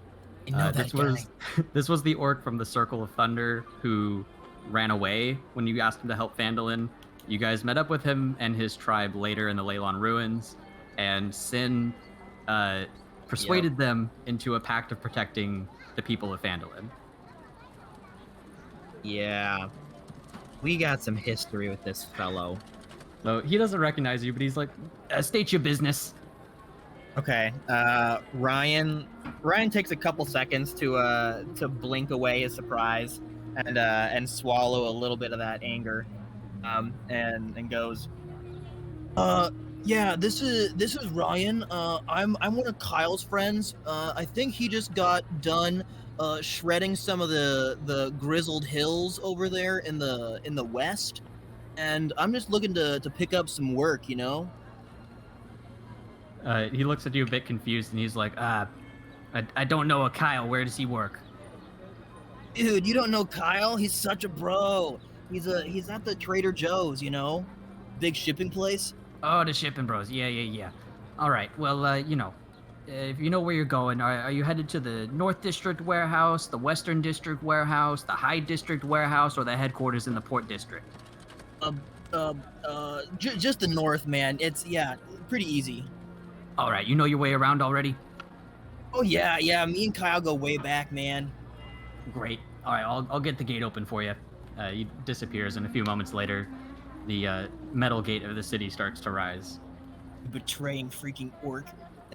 I know that guy. This was the orc from the Circle of Thunder who ran away when you asked him to help Phandalin. You guys met up with him and his tribe later in the Leylon Ruins, and Sin persuaded them into a pact of protecting the people of Phandalin. Yeah. We got some history with this fellow. So he doesn't recognize you, but he's like, state your business. Okay. Ryan takes a couple seconds to blink away his surprise and swallow a little bit of that anger. and goes, Yeah, this is Ryan. I'm one of Kyle's friends. I think he just got done shredding some of the grizzled hills over there in the west, and I'm just looking to pick up some work, you know. He looks at you a bit confused, and he's like, I don't know a Kyle. Where does he work? Dude, you don't know Kyle? He's such a bro. He's at the Trader Joe's, you know, big shipping place. Oh, the shipping bros. Yeah. All right. Well, if you know where you're going, are you headed to the North District warehouse, the Western District warehouse, the High District warehouse, or the headquarters in the Port District? Just the North, man. It's pretty easy. All right. You know your way around already? Oh yeah. Me and Kyle go way back, man. Great. All right. I'll get the gate open for you. He disappears, and a few moments later, the metal gate of the city starts to rise. Betraying freaking orc.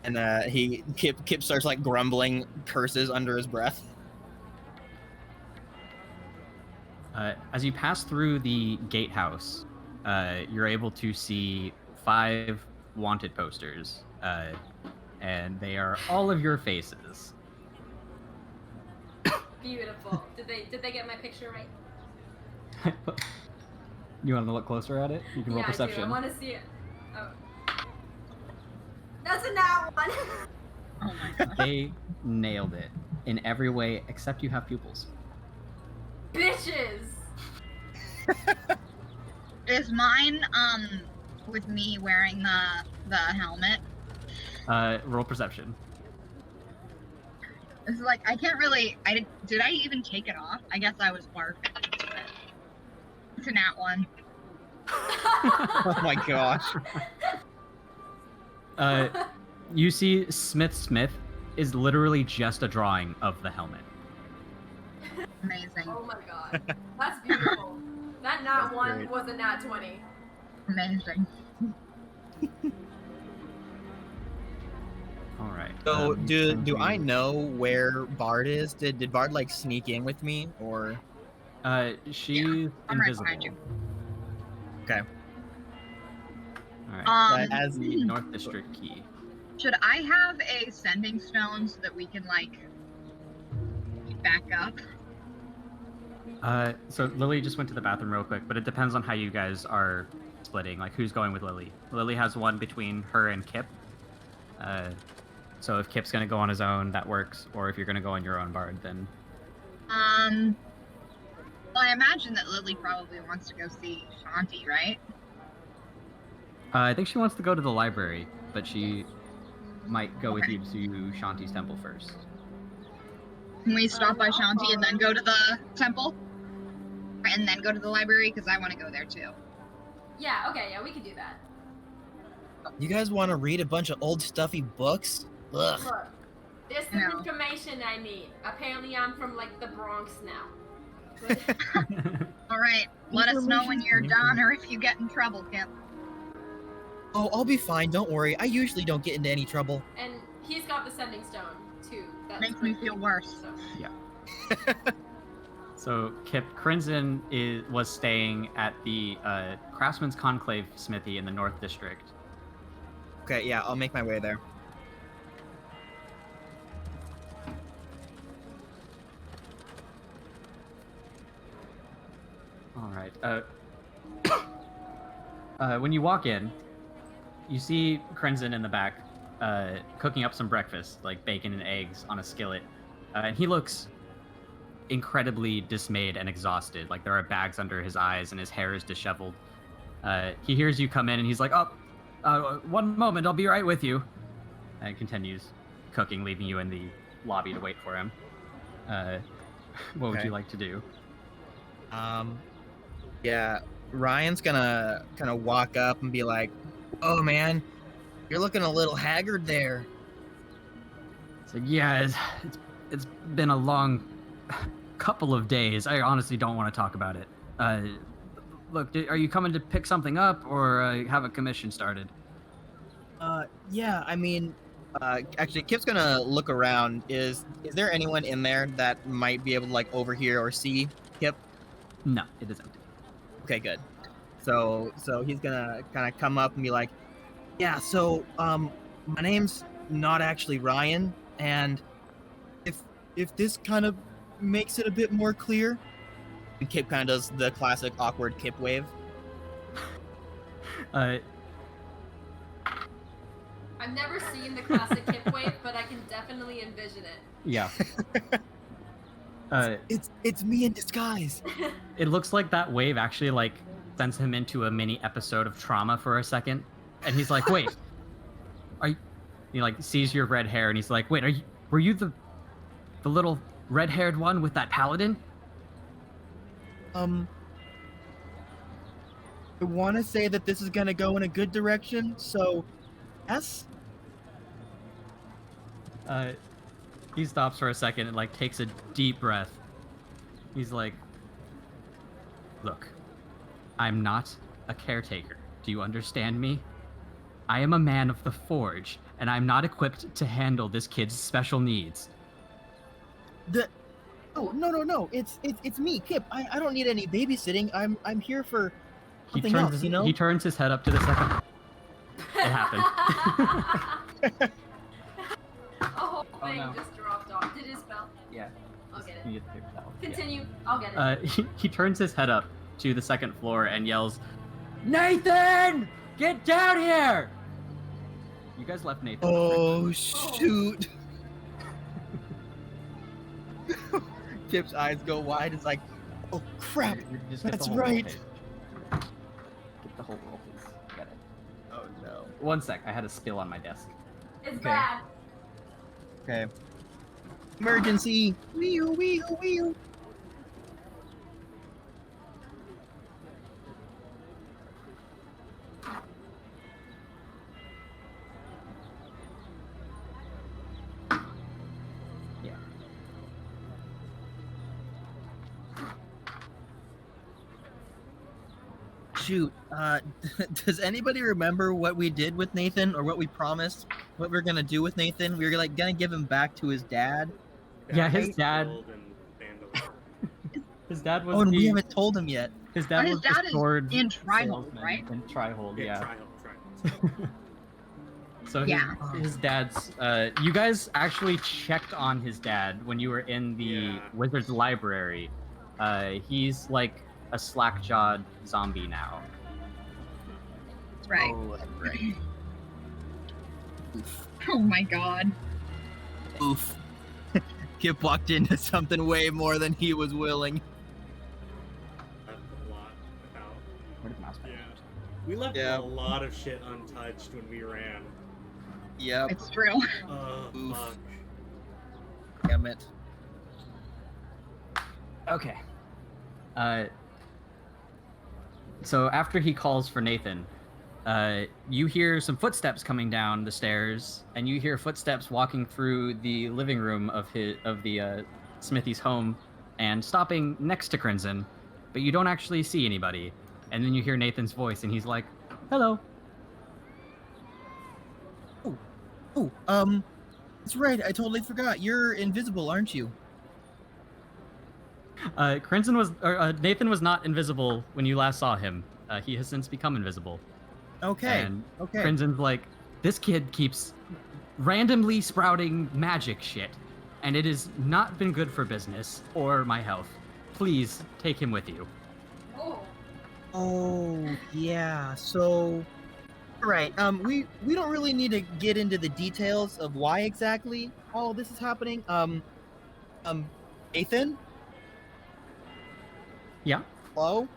and Kip starts like grumbling curses under his breath. As you pass through the gatehouse, you're able to see 5 wanted posters, and they are all of your faces. Beautiful. Did they get my picture right? You want to look closer at it? You can roll perception. I want to see it. Oh. That's a nat one. Oh my god. They nailed it in every way except you have pupils. Bitches. Is mine with me wearing the helmet? Roll perception. It's like I can't really. Did I even take it off? I guess I was barking. It's a nat one. Oh my gosh. You see Smith is literally just a drawing of the helmet. Amazing. Oh my god. That's beautiful. That nat That's one great. was a nat 20. Amazing. All right. So do I know where Bard is? Did Bard like sneak in with me or? She's I'm right invisible. behind you. Okay. All right. As The North District key. Should I have a sending stone so that we can like back up? So Lily just went to the bathroom real quick, but it depends on how you guys are splitting. Like who's going with Lily. Lily has one between her and Kip. So if Kip's gonna go on his own, that works. Or if you're gonna go on your own, Bard, then. Well, I imagine that Lily probably wants to go see Shanti, right? I think she wants to go to the library, but she might go with Okay. you to Shanti's temple first. Can we stop by Shanti and then go to the temple? And then go to the library? Because I want to go there too. Yeah, okay, yeah, we can do that. You guys want to read a bunch of old stuffy books? Ugh. Look, there's some No. information I need. Apparently I'm from like the Bronx now. All right, let us know when you're done or if you get in trouble, Kip. Oh, I'll be fine. Don't worry. I usually don't get into any trouble. And he's got the sending stone too. That's Makes me pretty feel cool, worse. so. So Kip Crimson was staying at the Craftsman's Conclave Smithy in the North District. Okay, yeah, I'll make my way there. All right. When you walk in, you see Crimson in the back, cooking up some breakfast, like bacon and eggs on a skillet, and he looks incredibly dismayed and exhausted. Like there are bags under his eyes and his hair is disheveled. He hears you come in and he's like, "Oh, one moment, I'll be right with you," and continues cooking, leaving you in the lobby to wait for him. What would Okay. you like to do? Yeah, Ryan's gonna kind of walk up and be like, Oh man, you're looking a little haggard there. So yeah, it's been a long couple of days. I honestly don't want to talk about it. Look, are you coming to pick something up or have a commission started? yeah, I mean, actually, Kip's gonna look around. Is there anyone in there that might be able to like overhear or see Kip? No, it is empty. Okay, good. So he's gonna kind of come up and be like, yeah, so my name's not actually Ryan, and if this kind of makes it a bit more clear, and Kip kind of does the classic awkward Kip wave. I've never seen the classic Kip wave, but I can definitely envision it. Yeah. It's me in disguise. It looks like that wave actually like sends him into a mini episode of trauma for a second, and he's like, "Wait, are you?" He like sees your red hair, and he's like, "Wait, were you the little red-haired one with that paladin?" I want to say that this is gonna go in a good direction, so yes. He stops for a second and like takes a deep breath. He's like, "Look, I'm not a caretaker. Do you understand me? I am a man of the forge, and I'm not equipped to handle this kid's special needs." Oh no! It's me, Kip. I don't need any babysitting. I'm here for something else. You know. He turns his head up to the second. It happened. A whole thing no. just dropped off. Did it spell? Yeah. I'll get You it. get to pick that one. Continue. I'll get it. He turns his head up to the second floor and yells, "Nathan, get down here!" You guys left Nathan. Oh shoot! Kip's eyes go wide. It's like, oh crap! Just get That's the whole roll right. page. Get the whole roll, please. Get it. Oh no. One sec. I had a spill on my desk. It's okay. bad. Okay. Emergency! Wee-oo. Yeah. Shoot. Does anybody remember what we did with Nathan, or what we promised? What we were gonna do with Nathan? We were like gonna give him back to his dad. Yeah, his dad. Gold and vandalism. His dad was. Oh, and the, we haven't told him yet. His dad His was dad the is sword in Trihold, salesman right? In Trihold, yeah. Try. So Yeah. his dad's. You guys actually checked on his dad when you were in the Yeah. wizard's library. He's like a slack-jawed zombie now. Right. Oh, that's right. Oh my god. Oof. Kip walked into something way more than he was willing. Left a lot out. Where did mouse pad? Yeah. We left Yeah. a lot of shit untouched when we ran. Yep. It's true. Oof. Fuck. Damn it. Okay. So after he calls for Nathan, you hear some footsteps coming down the stairs, and you hear footsteps walking through the living room of the Smithy's home, and stopping next to Crimson, but you don't actually see anybody. And then you hear Nathan's voice, and he's like, "Hello." Oh, that's right. I totally forgot. You're invisible, aren't you? Nathan was not invisible when you last saw him. He has since become invisible. Okay. And Okay. Crimson's like, "This kid keeps randomly sprouting magic shit, and it has not been good for business or my health. Please take him with you." Oh. Oh, yeah. So, right. We don't really need to get into the details of why exactly all of this is happening. Nathan? Yeah. Hello?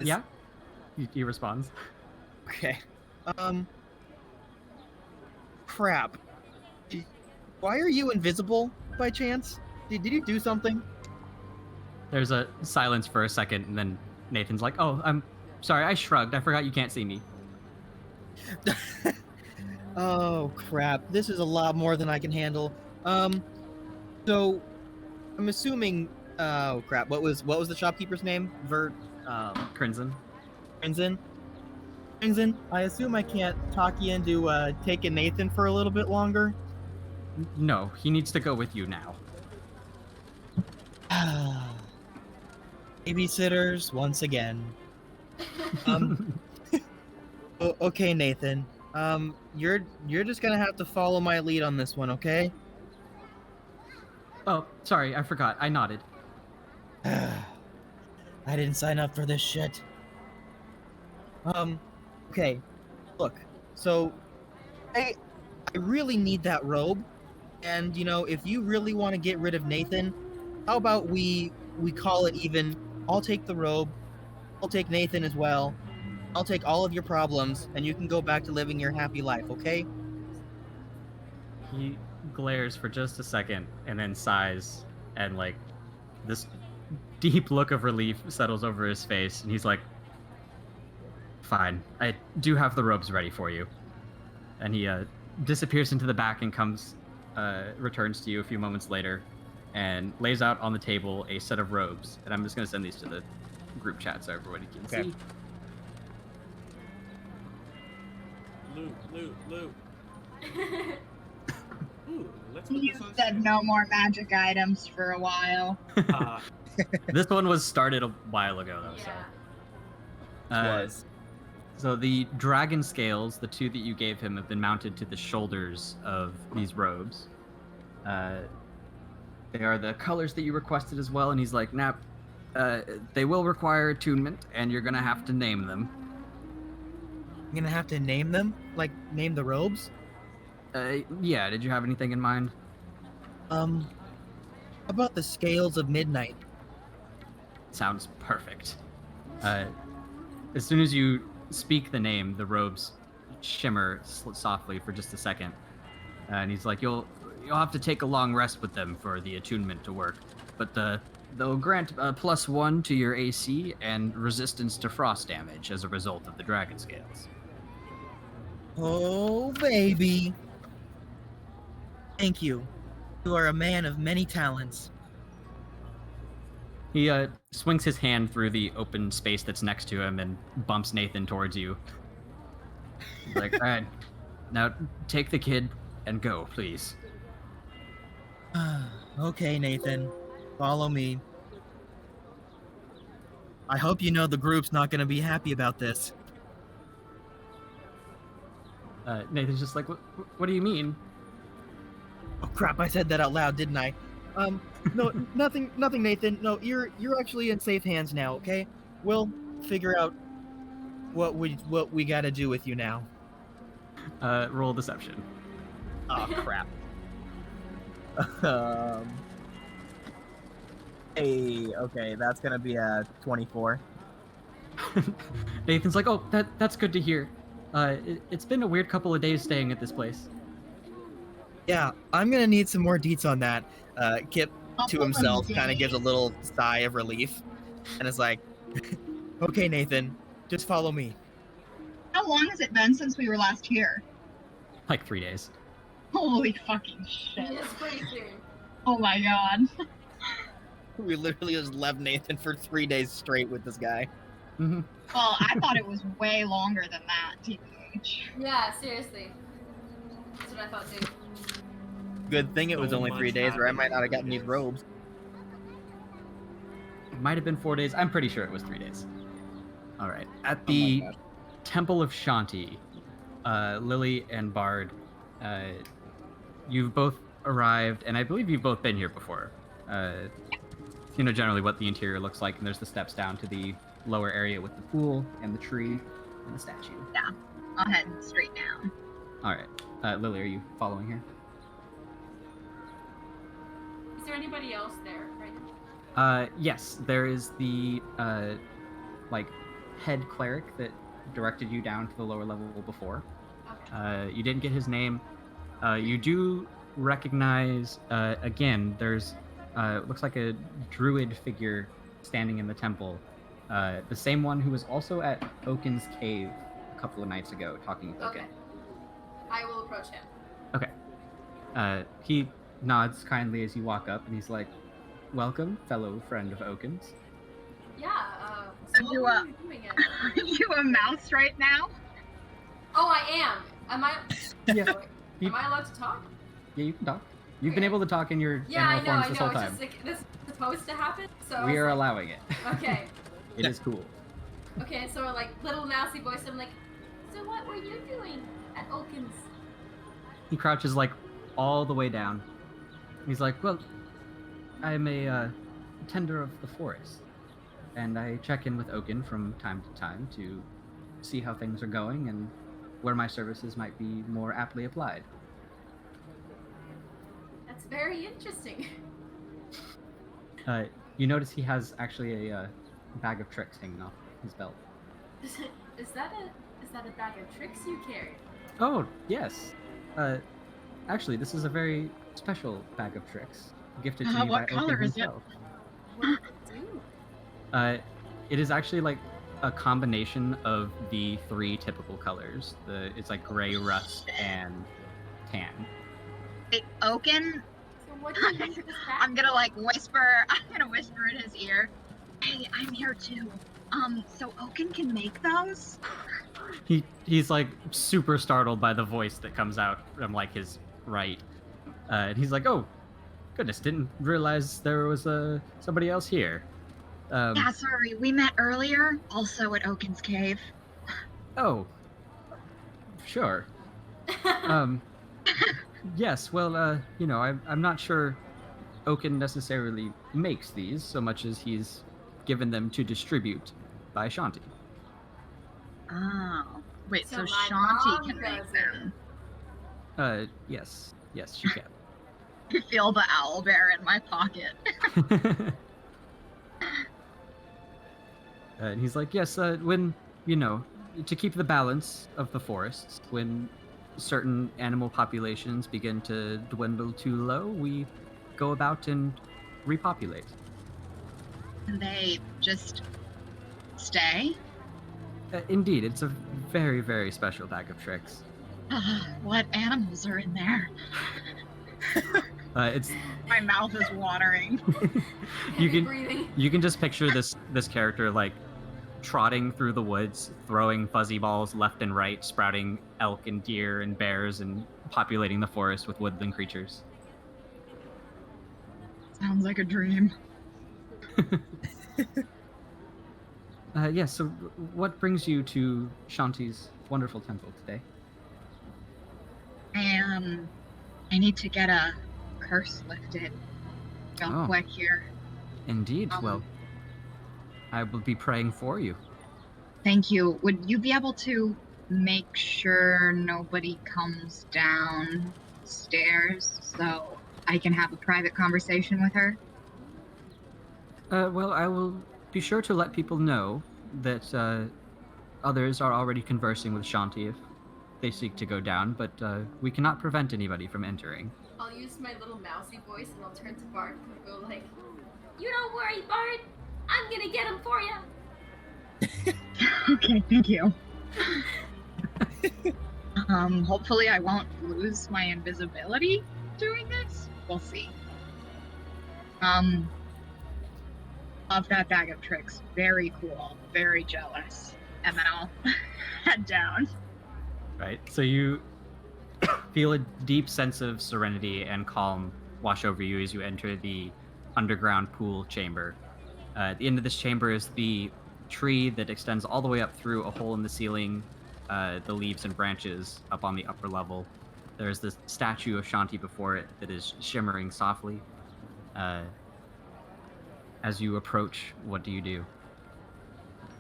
Yeah. He responds. Okay. Crap. Why are you invisible by chance? Did you do something? There's a silence for a second, and then Nathan's like, "Oh, I'm sorry. I shrugged. I forgot you can't see me." Oh crap! This is a lot more than I can handle. So I'm assuming. Oh crap! What was the shopkeeper's name? Crimson. Crimson. Crimson. I assume I can't talk you into taking Nathan for a little bit longer. No, he needs to go with you now. Babysitters once again. Okay, Nathan. You're just gonna have to follow my lead on this one, okay? Oh, sorry, I forgot. I nodded. I didn't sign up for this shit. Okay. Look, so I really need that robe, and if you really want to get rid of Nathan, how about we call it even? I'll take the robe. I'll take Nathan as well. I'll take all of your problems, and you can go back to living your happy life, okay? He glares for just a second and then sighs, and like this deep look of relief settles over his face, and he's like, fine, I do have the robes ready for you. And he disappears into the back and returns to you a few moments later and lays out on the table a set of robes. And I'm just going to send these to the group chat so everybody can see. Loot. Ooh, let's put You this on said stream. no more magic items for a while. This one was started a while ago, though. Yeah. So. So the dragon scales, the two that you gave him, have been mounted to the shoulders of these robes. They are the colors that you requested as well, and he's like, nah, they will require attunement, and you're gonna have to name them. I'm gonna have to name them? Like, name the robes? Yeah, did you have anything in mind? About the Scales of Midnight. Sounds perfect. As soon as you speak the name, the robes shimmer softly for just a second, and he's like, "You'll have to take a long rest with them for the attunement to work, but they'll grant +1 to your AC and resistance to frost damage as a result of the dragon scales." Oh, baby. Thank you. You are a man of many talents. He swings his hand through the open space that's next to him and bumps Nathan towards you. He's like, all right, now take the kid and go, please. Okay, Nathan. Follow me. I hope you know the group's not going to be happy about this. Nathan's just like, what do you mean? Oh crap, I said that out loud, didn't I? No, nothing, Nathan. No, you're actually in safe hands now, okay? We'll figure out what we got to do with you now. Roll deception. Oh crap. Hey, okay, that's gonna be a 24. Nathan's like, oh, that's good to hear. It's been a weird couple of days staying at this place. Yeah, I'm gonna need some more deets on that. Kip, to himself, kind of gives a little sigh of relief, and is like, "Okay, Nathan, just follow me." How long has it been since we were last here? Like 3 days. Holy fucking shit. It's pretty soon. Oh my god. We literally just left Nathan for 3 days straight with this guy. Mm-hmm. Well, I thought it was way longer than that, TBH. Yeah, seriously. That's what I thought too. Good thing it was So only 3 much days, or I might happened not have in gotten 3 these days. robes. It might have been 4 days. I'm pretty sure it was 3 days. All right. At Oh my the gosh. Temple of Shanti, Lily and Bard, you've both arrived, and I believe you've both been here before. You know generally what the interior looks like, and there's the steps down to the lower area with the pool and the tree and the statue. I'll head straight down. All right. Lily, are you following here? Is there anybody else there right now? Yes, there is the head cleric that directed you down to the lower level before. Okay. You didn't get his name. You do recognize, again, there's, looks like a druid figure standing in the temple. The same one who was also at Oaken's cave a couple of nights ago talking with Oaken. Okay. I will approach him. Okay. He nods kindly as you walk up, and he's like, welcome, fellow friend of Oaken's. Yeah, Are you, what are you doing at? Are you a mouse right now? Oh, I am. Am I? Yeah. Am I allowed to talk? Yeah, you can talk. You've been able to talk in your Yeah, I animal know, forms I this know. whole It's time. just like this supposed to happen. So I We was are like, allowing it. Okay. It is cool. Okay, so like little mousy voice, I'm like, so what were you doing at Oaken's? He crouches like all the way down. He's like, well, I'm a tender of the forest, and I check in with Oaken from time to time to see how things are going and where my services might be more aptly applied. That's very interesting. You notice he has actually a bag of tricks hanging off his belt. Is that a bag of tricks you carry? Oh, yes. Actually, this is a very special bag of tricks, gifted to me by What color Oaken is it? himself. What does it do? It is actually like a combination of the 3 typical colors. It's like gray, rust, and tan. Hey, Oaken, So what do you use this bag? I'm gonna like whisper. I'm gonna whisper in his ear. Hey, I'm here too. So Oaken can make those? He's like super startled by the voice that comes out from like his right, and he's like, "Oh, goodness, didn't realize there was somebody else here." Yeah, sorry, we met earlier, also at Oaken's cave. Oh, sure. Yes. Well, I'm not sure Oaken necessarily makes these so much as he's given them to distribute by Shanti. Oh, wait, So so my Shanti mom can make does them. Yes, she can. I feel the owl bear in my pocket. And he's like, yes, when, to keep the balance of the forests, when certain animal populations begin to dwindle too low, we go about and repopulate. And they just stay? Indeed, it's a very, very special bag of tricks. What animals are in there? It's My mouth is watering. Heavy breathing. you can just picture this character like trotting through the woods, throwing fuzzy balls left and right, sprouting elk and deer and bears, and populating the forest with woodland creatures. Sounds like a dream. Yes, so what brings you to Shanti's wonderful temple today? I need to get a curse lifted real Oh. quick here. Indeed, well, I will be praying for you. Thank you. Would you be able to make sure nobody comes downstairs so I can have a private conversation with her? Well, I will be sure to let people know that others are already conversing with Shanti if they seek to go down, but we cannot prevent anybody from entering. I'll use my little mousy voice and I'll turn to Bart and go like, "You don't worry, Bart. I'm gonna get him for you." Okay, thank you. Hopefully I won't lose my invisibility doing this. We'll see. Love that bag of tricks. Very cool. Very jealous. And then I'll head down. Right? So you feel a deep sense of serenity and calm wash over you as you enter the underground pool chamber. At the end of this chamber is the tree that extends all the way up through a hole in the ceiling, the leaves and branches up on the upper level. There's this statue of Shanti before it that is shimmering softly. As you approach, what do you do?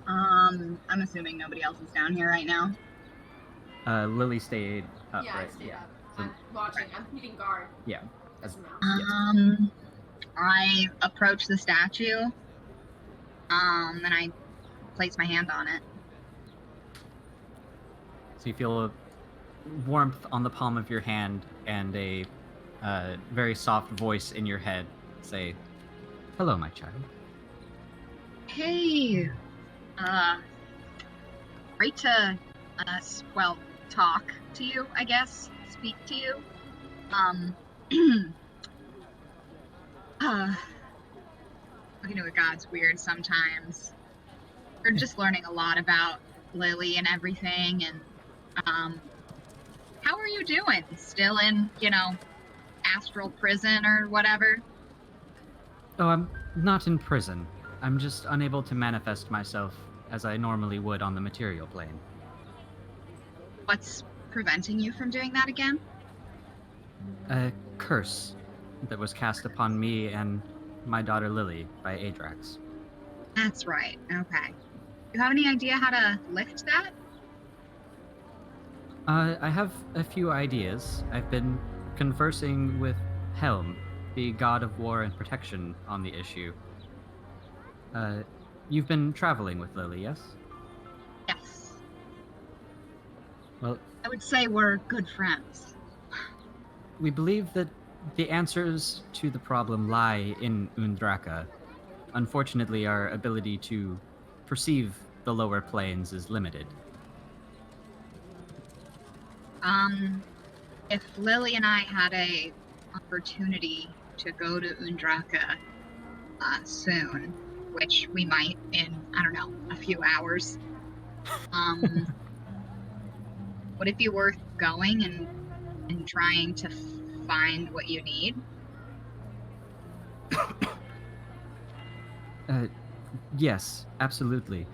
I'm assuming nobody else is down here right now. Lily stayed up, Yeah, right? I stayed up. So- I'm watching. I'm keeping guard. Yeah. As a mouse. Yes. I approach the statue. Then I place my hand on it. So you feel a warmth on the palm of your hand and a very soft voice in your head say, "Hello, my child." Hey, great to, talk to you, I guess, speak to you. Working with God's weird sometimes. We're just learning a lot about Lily and everything, and, how are you doing? Still in, astral prison or whatever? Oh, I'm not in prison. I'm just unable to manifest myself as I normally would on the material plane. What's preventing you from doing that again? A curse that was cast upon me and my daughter Lily by Adrax. That's right. Okay. Do you have any idea how to lift that? I have a few ideas. I've been conversing with Helm, the god of war and protection, on the issue. You've been traveling with Lily, yes? Yes. Well, I would say we're good friends. we believe that the answers to the problem lie in Undraka. Unfortunately, our ability to perceive the lower planes is limited. If Lily and I had a opportunity to go to Undraka soon, which we might in, I don't know, a few hours, would it be worth going and trying to find what you need? Yes, absolutely.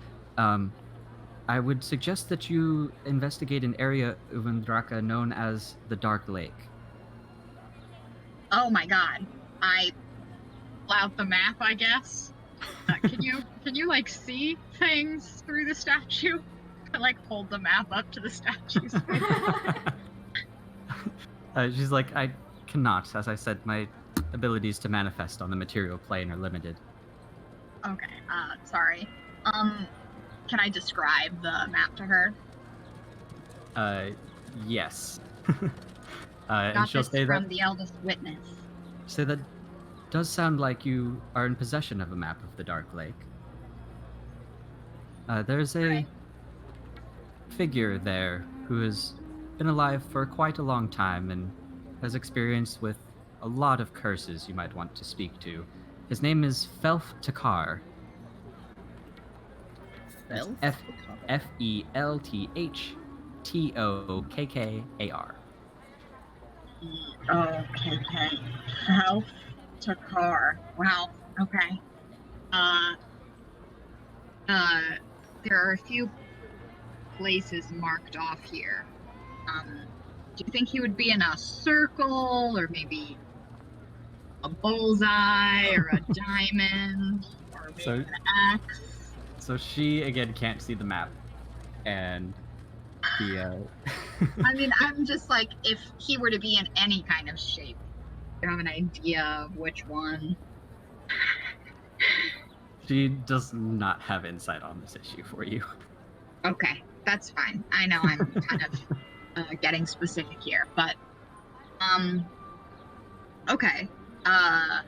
I would suggest that you investigate an area of Undraka known as the Dark Lake. Oh my god. I pull out the map, I guess. Can you like see things through the statue? I like hold the map up to the statue's face. She's like, I cannot. As I said, my abilities to manifest on the material plane are limited. Okay, sorry. Can I describe the map to her? Yes. Got and she'll this say from that. the eldest witness. Say that does sound like you are in possession of a map of the Dark Lake. There's a Right. figure there who has been alive for quite a long time and has experienced with a lot of curses you might want to speak to. His name is Felf Takar. That's Felthtokar. Okay. How to car. Wow. Okay. There are a few places marked off here. Do you think he would be in a circle, or maybe a bullseye, or a diamond, or maybe So- an X? So she again can't see the map, and the I mean, I'm just like, if he were to be in any kind of shape, you have an idea of which one. she does not have insight on this issue for you. Okay, that's fine. I know I'm kind of getting specific here, but okay. Oh,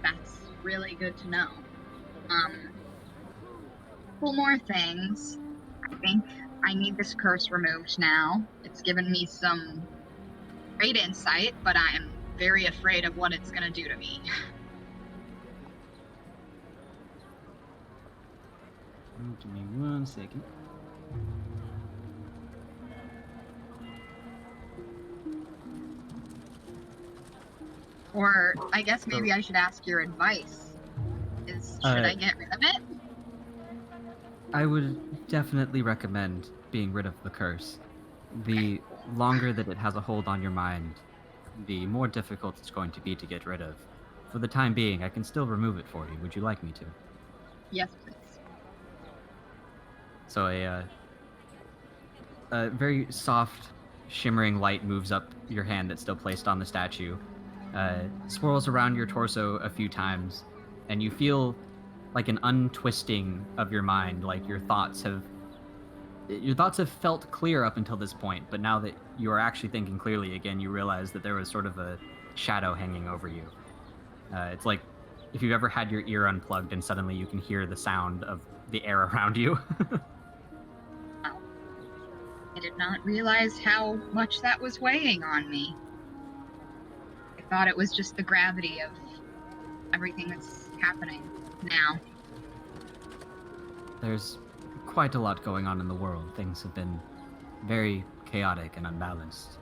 that's really good to know. Couple more things. I think I need this curse removed now. It's given me some great insight, but I'm very afraid of what it's gonna do to me. Give me 1 second. Or I guess maybe I should ask your advice. Should I get rid of it? I would definitely recommend being rid of the curse. The longer that it has a hold on your mind, the more difficult it's going to be to get rid of. For the time being, I can still remove it for you. Would you like me to? Yes, please. So a very soft, shimmering light moves up your hand that's still placed on the statue, swirls around your torso a few times, and you feel like an untwisting of your mind, like your thoughts have felt clear up until this point, but now that you are actually thinking clearly again, you realize that there was sort of a shadow hanging over you. It's like if you've ever had your ear unplugged and suddenly you can hear the sound of the air around you. I did not realize how much that was weighing on me. I thought it was just the gravity of everything that's happening now. There's quite a lot going on in the world. Things have been very chaotic and unbalanced.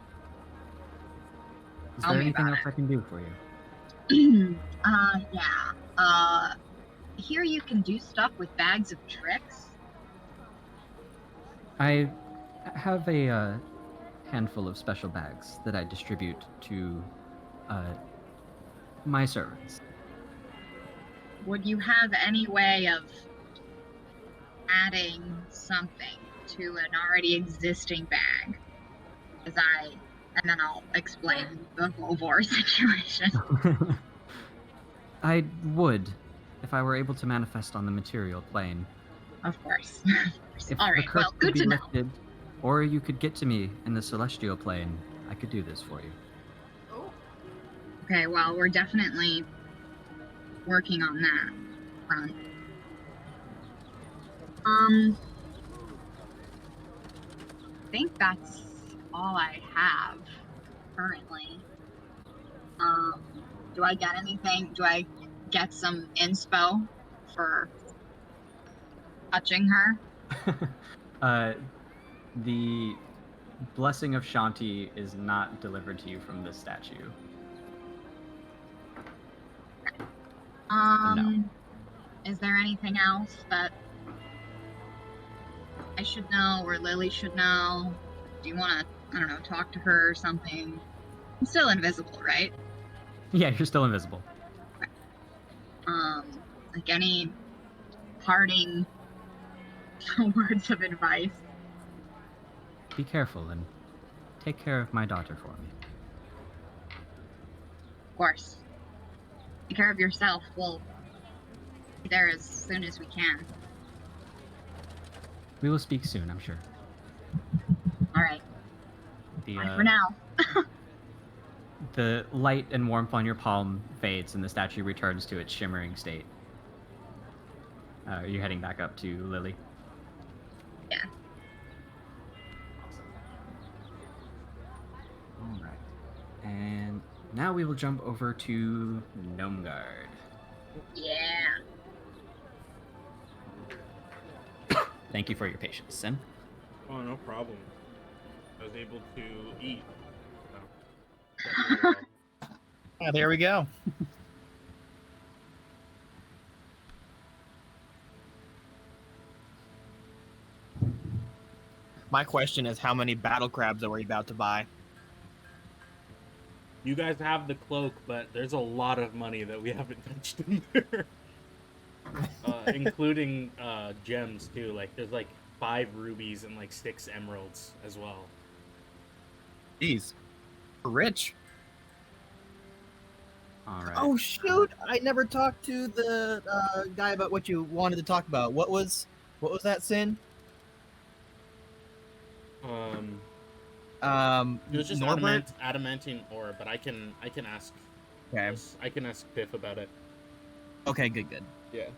Is Tell there me anything about else I can do for you? Yeah. Here you can do stuff with bags of tricks. I have a handful of special bags that I distribute to my servants. Would you have any way of adding something to an already existing bag? And then I'll explain the whole vor situation. I would, if I were able to manifest on the material plane. Of course. If All the right, curse well, could good be to know. lifted, or you could get to me in the celestial plane, I could do this for you. Oh, Okay, well, we're definitely working on that front. I think that's all I have currently. Do I get anything? Do I get some inspo for touching her? The blessing of Shanti is not delivered to you from this statue. No. Is there anything else that I should know or Lily should know? Do you want to, I don't know, talk to her or something? I'm still invisible, right? Yeah, you're still invisible. Like any parting words of advice? Be careful and take care of my daughter for me. Of course. Take care of yourself. We'll be there as soon as we can. We will speak soon, I'm sure. All right. Bye for now. The light and warmth on your palm fades and the statue returns to its shimmering state. Are you heading back up to Lily? Yeah. All right. And now we will jump over to Gnomeguard. Yeah. Thank you for your patience, Sin. Oh, no problem. I was able to eat. Oh, there we go. My question is, how many battle crabs are we about to buy? You guys have the cloak, but there's a lot of money that we haven't touched in there. Including gems, too. Like, there's like 5 rubies and like 6 emeralds as well. Jeez. We're rich. All right. Oh shoot! I never talked to the guy about what you wanted to talk about. What was that, Sin? It was just Norbert? adamantine ore, but I can ask. Okay. I can ask Piff about it. Okay, good. Yeah.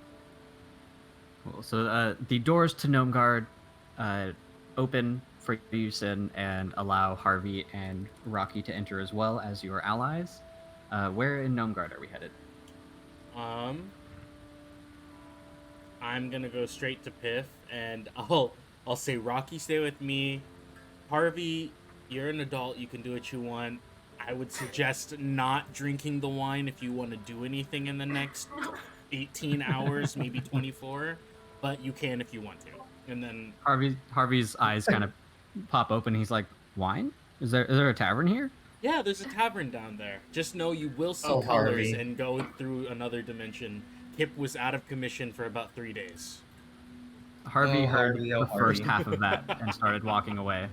Cool. So the doors to Gnomeguard open for you, Sin, and allow Harvey and Rocky to enter as well as your allies. Where in Gnomeguard are we headed? I'm gonna go straight to Piff, and I'll say, Rocky, stay with me. Harvey, you're an adult. You can do what you want. I would suggest not drinking the wine if you want to do anything in the next 18 hours, maybe 24. But you can if you want to. And then Harvey's eyes kind of pop open. He's like, "Wine? Is there a tavern here?" yeah, there's a tavern down there. Just know you will see Oh, colors Harvey. and go through another dimension. Kip was out of commission for about 3 days. Harvey Oh, heard Harvey, oh, the first Harvey. half of that and started walking away.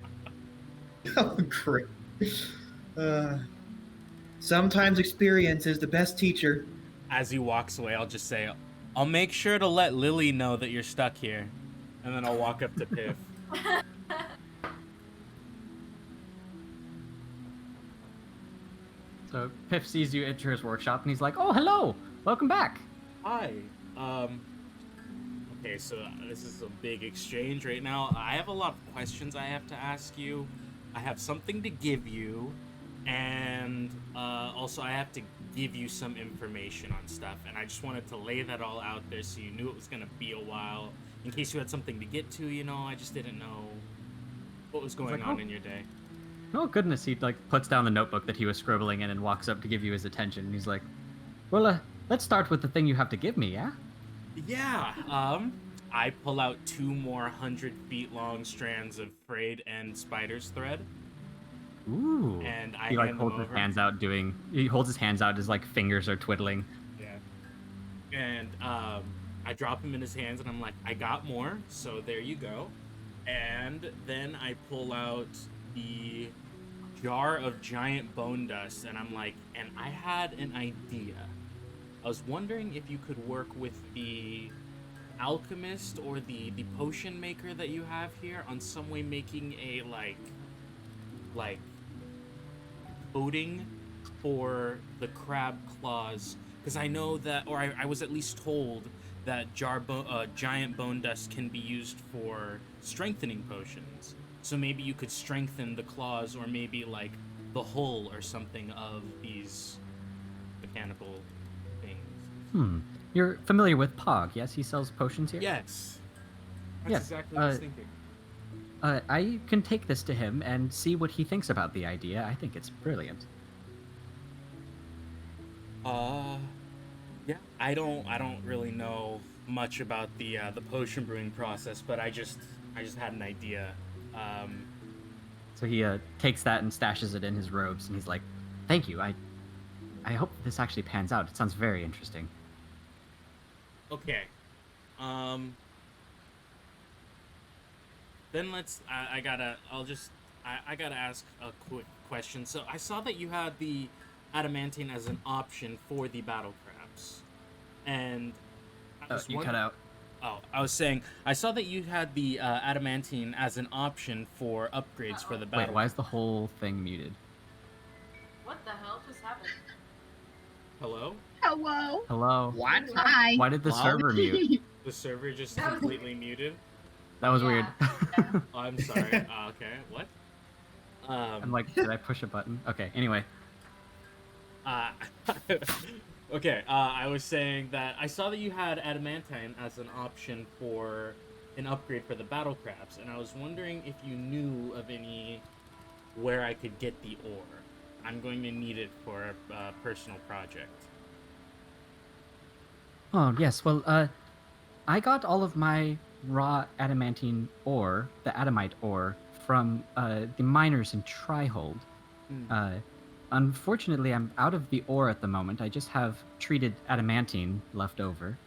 Oh, great. Sometimes experience is the best teacher. As he walks away, I'll just say, I'll make sure to let Lily know that you're stuck here. And then I'll walk up to Piff. So Piff sees you enter his workshop and he's like, "Oh, hello! Welcome back." Hi. Okay, so this is a big exchange right now. I have a lot of questions I have to ask you. I have something to give you. And also I have to give you some information on stuff. And I just wanted to lay that all out there so you knew it was going to be a while. In case you had something to get to, you know, I just didn't know what was going like, on "Oh." in your day. Oh goodness! He like puts down the notebook that he was scribbling in and walks up to give you his attention. And he's like, Well, let's start with the thing you have to give me, yeah? Yeah. I pull out 2 more 100 feet long strands of frayed end spider's thread, Ooh. and I He like hand them holds his over. hands out he holds his hands out, his like fingers are twiddling. Yeah. And I drop them in his hands, and I'm like, I got more, so there you go. And then I pull out the jar of giant bone dust, and I'm like, and I had an idea. I was wondering if you could work with the alchemist or the potion maker that you have here on some way making a like coating for the crab claws, because I know that, or I was at least told that giant bone dust can be used for strengthening potions. So maybe you could strengthen the claws, or maybe like the hull or something of these mechanical things. You're familiar with Pog, yes? He sells potions here? Yes. That's Yes, exactly what I was thinking. I can take this to him and see what he thinks about the idea. I think it's brilliant. Yeah, I don't really know much about the potion brewing process, but I just had an idea. So he takes that and stashes it in his robes, and he's like, "Thank you. I hope this actually pans out. It sounds very interesting." Okay. Then I gotta ask a quick question. So I saw that you had the adamantine as an option for the battle crabs, and You cut out. Oh, I was saying I saw that you had the adamantine as an option for upgrades for the battle. Wait, why is the whole thing muted? What the hell just happened? Hello? Hello. Hello? What? Hi. Why did the Hello? server mute? The server just That was- completely muted. That was weird. Oh, I'm sorry. Okay, what? I'm like, did I push a button? Okay, anyway. Okay, I was saying that I saw that you had adamantine as an option for an upgrade for the battle crabs, and I was wondering if you knew of any where I could get the ore. I'm going to need it for a personal project. Oh, yes. Well, I got all of my raw adamantine ore, the adamite ore, from the miners in Trihold. Unfortunately, I'm out of the ore at the moment. I just have treated adamantine left over.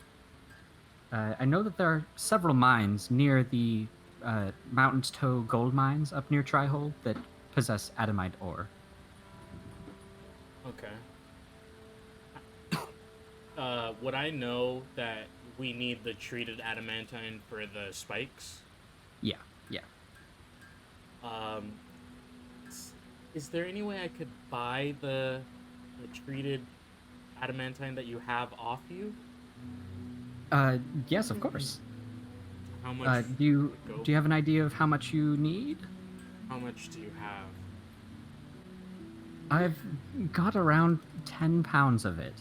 I know that there are several mines near the Mountain's Toe gold mines up near Trihold that possess adamite ore. Okay. Would I know that we need the treated adamantine for the spikes? Yeah. Is there any way I could buy the treated adamantine that you have off you? Yes, of course. How much? Do you have an idea of how much you need? How much do you have? I've got around 10 pounds of it.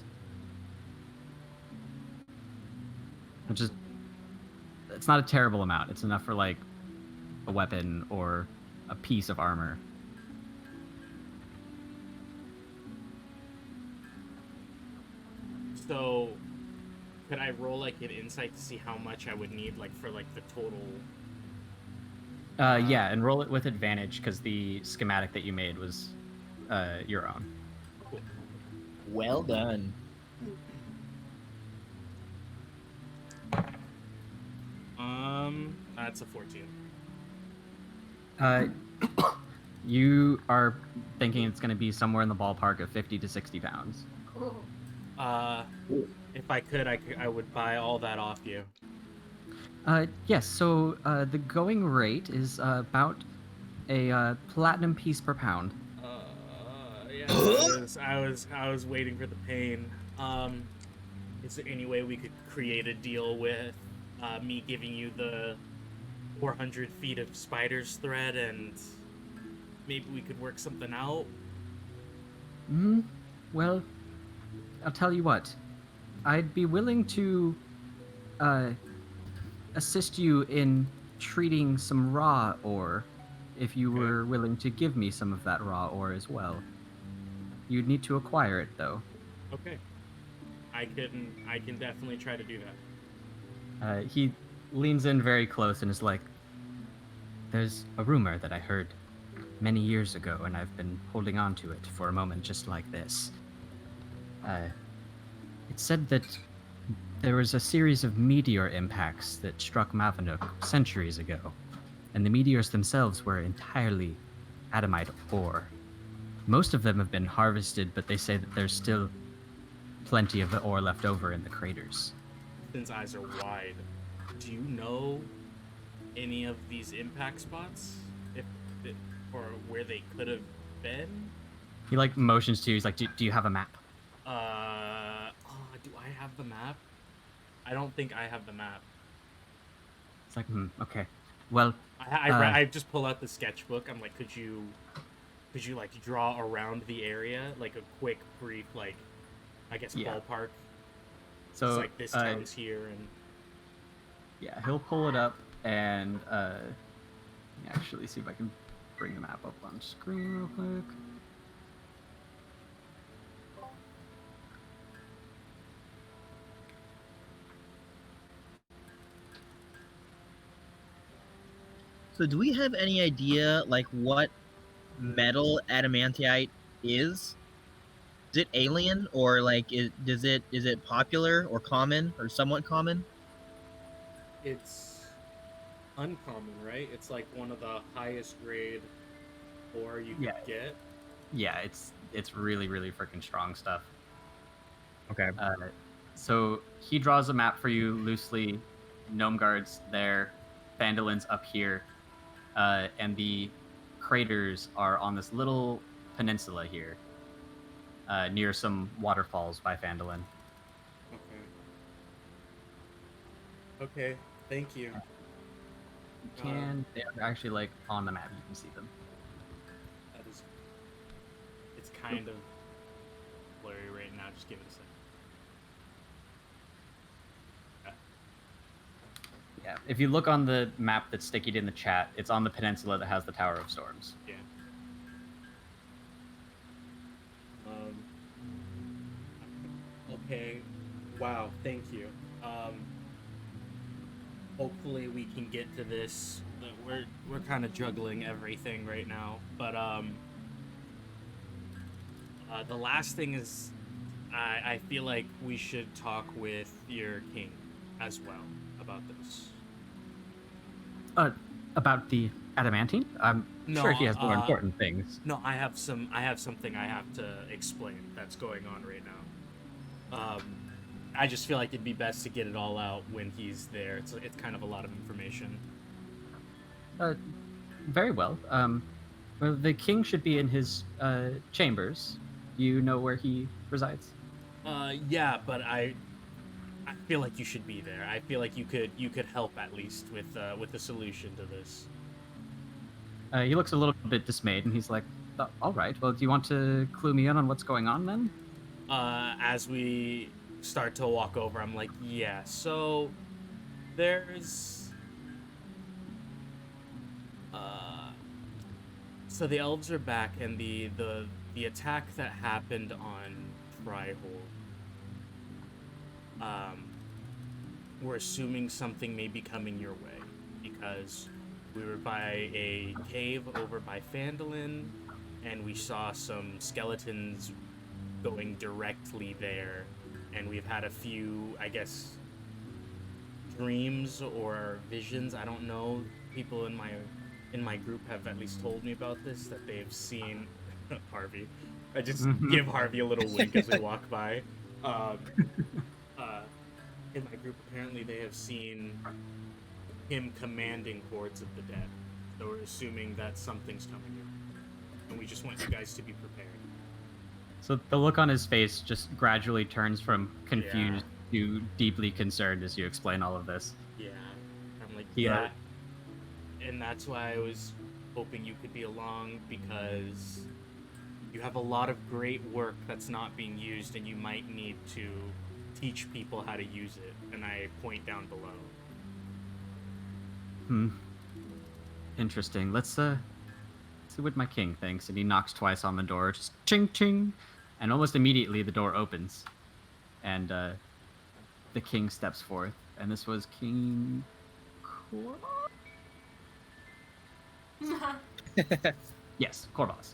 Which is... It's not a terrible amount. It's enough for, like, a weapon or a piece of armor. So, could I roll, like, an insight to see how much I would need, like, for, like, the total... Yeah, and roll it with advantage, because the schematic that you made was your own. Cool. Well done. That's a 14. You are thinking it's going to be somewhere in the ballpark of 50 to 60 pounds. Cool. If I could, I would buy all that off you. Yes, so the going rate is about a platinum piece per pound. Yeah, I was waiting for the pain. Is there any way we could create a deal with me giving you the 400 feet of spider's thread, and maybe we could work something out? Well, I'll tell you what. I'd be willing to assist you in treating some raw ore if you were willing to give me some of that raw ore as well. You'd need to acquire it, though. Okay. I can definitely try to do that. He leans in very close and is like, "There's a rumor that I heard many years ago, and I've been holding on to it for a moment just like this. It said that there was a series of meteor impacts that struck MAVANUK centuries ago, and the meteors themselves were entirely adamite ore. Most of them have been harvested, but they say that there's still plenty of the ore left over in the craters." Sin's eyes are wide. Do you know any of these impact spots? Or where they could have been? He like motions to you. He's like, do you have a map? Do I have the map? I don't think I have the map. It's like, okay. Well, I just pull out the sketchbook. I'm like, could you like draw around the area, like a quick, brief, like, I guess Yeah. ballpark. So it's like this town's here, and yeah, he'll pull it up and actually see if I can bring the map up on screen real quick. So do we have any idea, like, what metal adamantite is? Is it alien, or like, is it popular or common or somewhat common? it's uncommon, right? It's like one of the highest grade ore you could get. Yeah, it's really really freaking strong stuff. Okay. So he draws a map for you loosely. Gnome Guard's there, Phandolin's up here, and the craters are on this little peninsula here, near some waterfalls by Phandolin. Okay, thank you. They're actually like on the map. You can see them. It's kind of blurry right now. Just give it a second. Yeah, if you look on the map that's stickied in the chat, it's on the peninsula that has the Tower of Storms. Yeah. Okay. Wow. Thank you. Hopefully we can get to this. We're kind of juggling everything right now, but the last thing is, I feel like we should talk with your king as well about this. About the adamantine? I'm sure he has more important things. No, I have something I have to explain that's going on right now. I just feel like it'd be best to get it all out when he's there. It's kind of a lot of information. Very well. Well, the king should be in his chambers. Do you know where he resides? Yeah, but I feel like you should be there. I feel like you could help at least with the solution to this. He looks a little bit dismayed, and he's like, "All right. Well, do you want to clue me in on what's going on then?" As we start to walk over, I'm like, yeah. So there's so the elves are back, and the attack that happened on Tryhold. We're assuming something may be coming your way, because we were by a cave over by Phandolin, and we saw some skeletons going directly there, and we've had a few, I guess, dreams or visions. I don't know. People in my group have at least told me about this, that they've seen Harvey. I just give Harvey a little wink as we walk by. In my group, apparently they have seen him commanding hordes of the dead. So we're assuming that something's coming in. And we just want you guys to be prepared. So the look on his face just gradually turns from confused to deeply concerned as you explain all of this. Yeah. I'm like, Yeah. And that's why I was hoping you could be along, because you have a lot of great work that's not being used, and you might need to teach people how to use it. And I point down below. Interesting. Let's see what my king thinks. And he knocks twice on the door, just ching ching, and almost immediately the door opens. and the king steps forth, and this was King Korval? Yes, Korvas.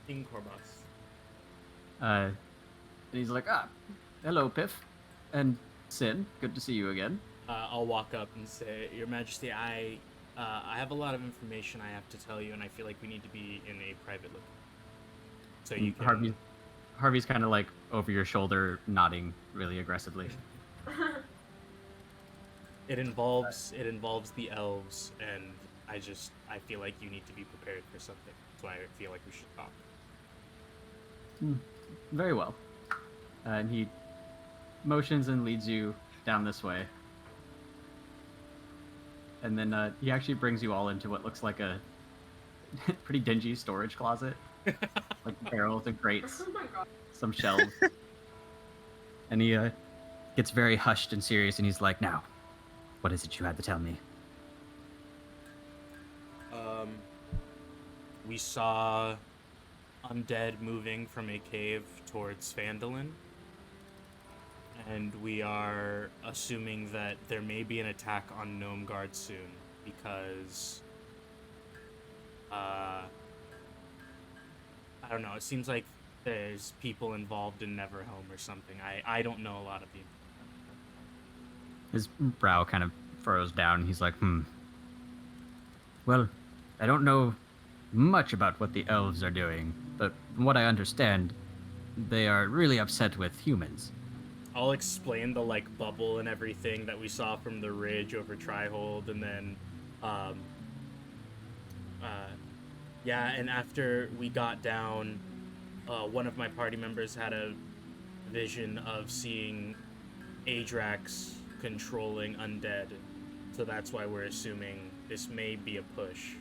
King Corbas. And he's like, hello, Piff, and Sin. Good to see you again. I'll walk up and say, Your Majesty, I have a lot of information I have to tell you, and I feel like we need to be in a private look. So you can... Harvey's kind of like over your shoulder, nodding really aggressively. It involves the elves, and I feel like you need to be prepared for something. That's why I feel like we should talk. Very well. And he motions and leads you down this way. And then he actually brings you all into what looks like a pretty dingy storage closet. Like barrels and crates, Oh my god. some shelves. And he gets very hushed and serious, and he's like, now, what is it you had to tell me? We saw undead moving from a cave towards Phandalin, and we are assuming that there may be an attack on Gnomeguard soon, because I don't know, it seems like there's people involved in Neverhelm or something. I don't know a lot of people. His brow kind of furrows down, and he's like, Well, I don't know much about what the elves are doing, but from what I understand, they are really upset with humans. I'll explain the bubble and everything that we saw from the ridge over Trihold, and then yeah, and after we got down, one of my party members had a vision of seeing Adrax controlling undead, so that's why we're assuming this may be a push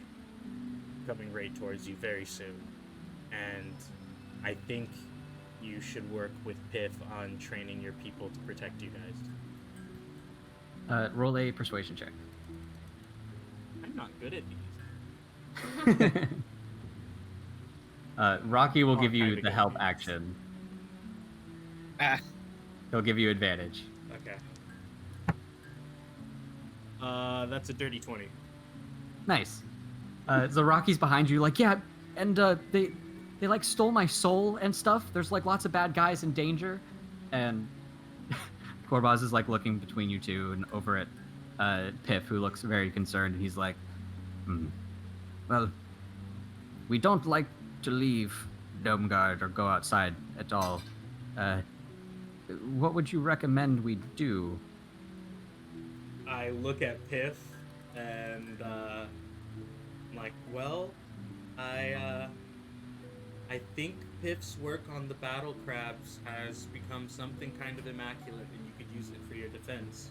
coming right towards you very soon. And I think you should work with Piff on training your people to protect you guys. Roll a persuasion check. I'm not good at these. Rocky will Oh, give you kinda the good help at these. action. Ah. He'll give you advantage. Okay. That's a dirty 20. Nice. The Rocky's behind you, like, yeah, and they stole my soul and stuff. There's lots of bad guys in danger, and Korbaz is looking between you two and over at Piff, who looks very concerned, and he's like, well, we don't like to leave Gnomeguard or go outside at all. What would you recommend we do? I look at Piff and I'm like, well, I think Piff's work on the battle crabs has become something kind of immaculate, and you could use it for your defense,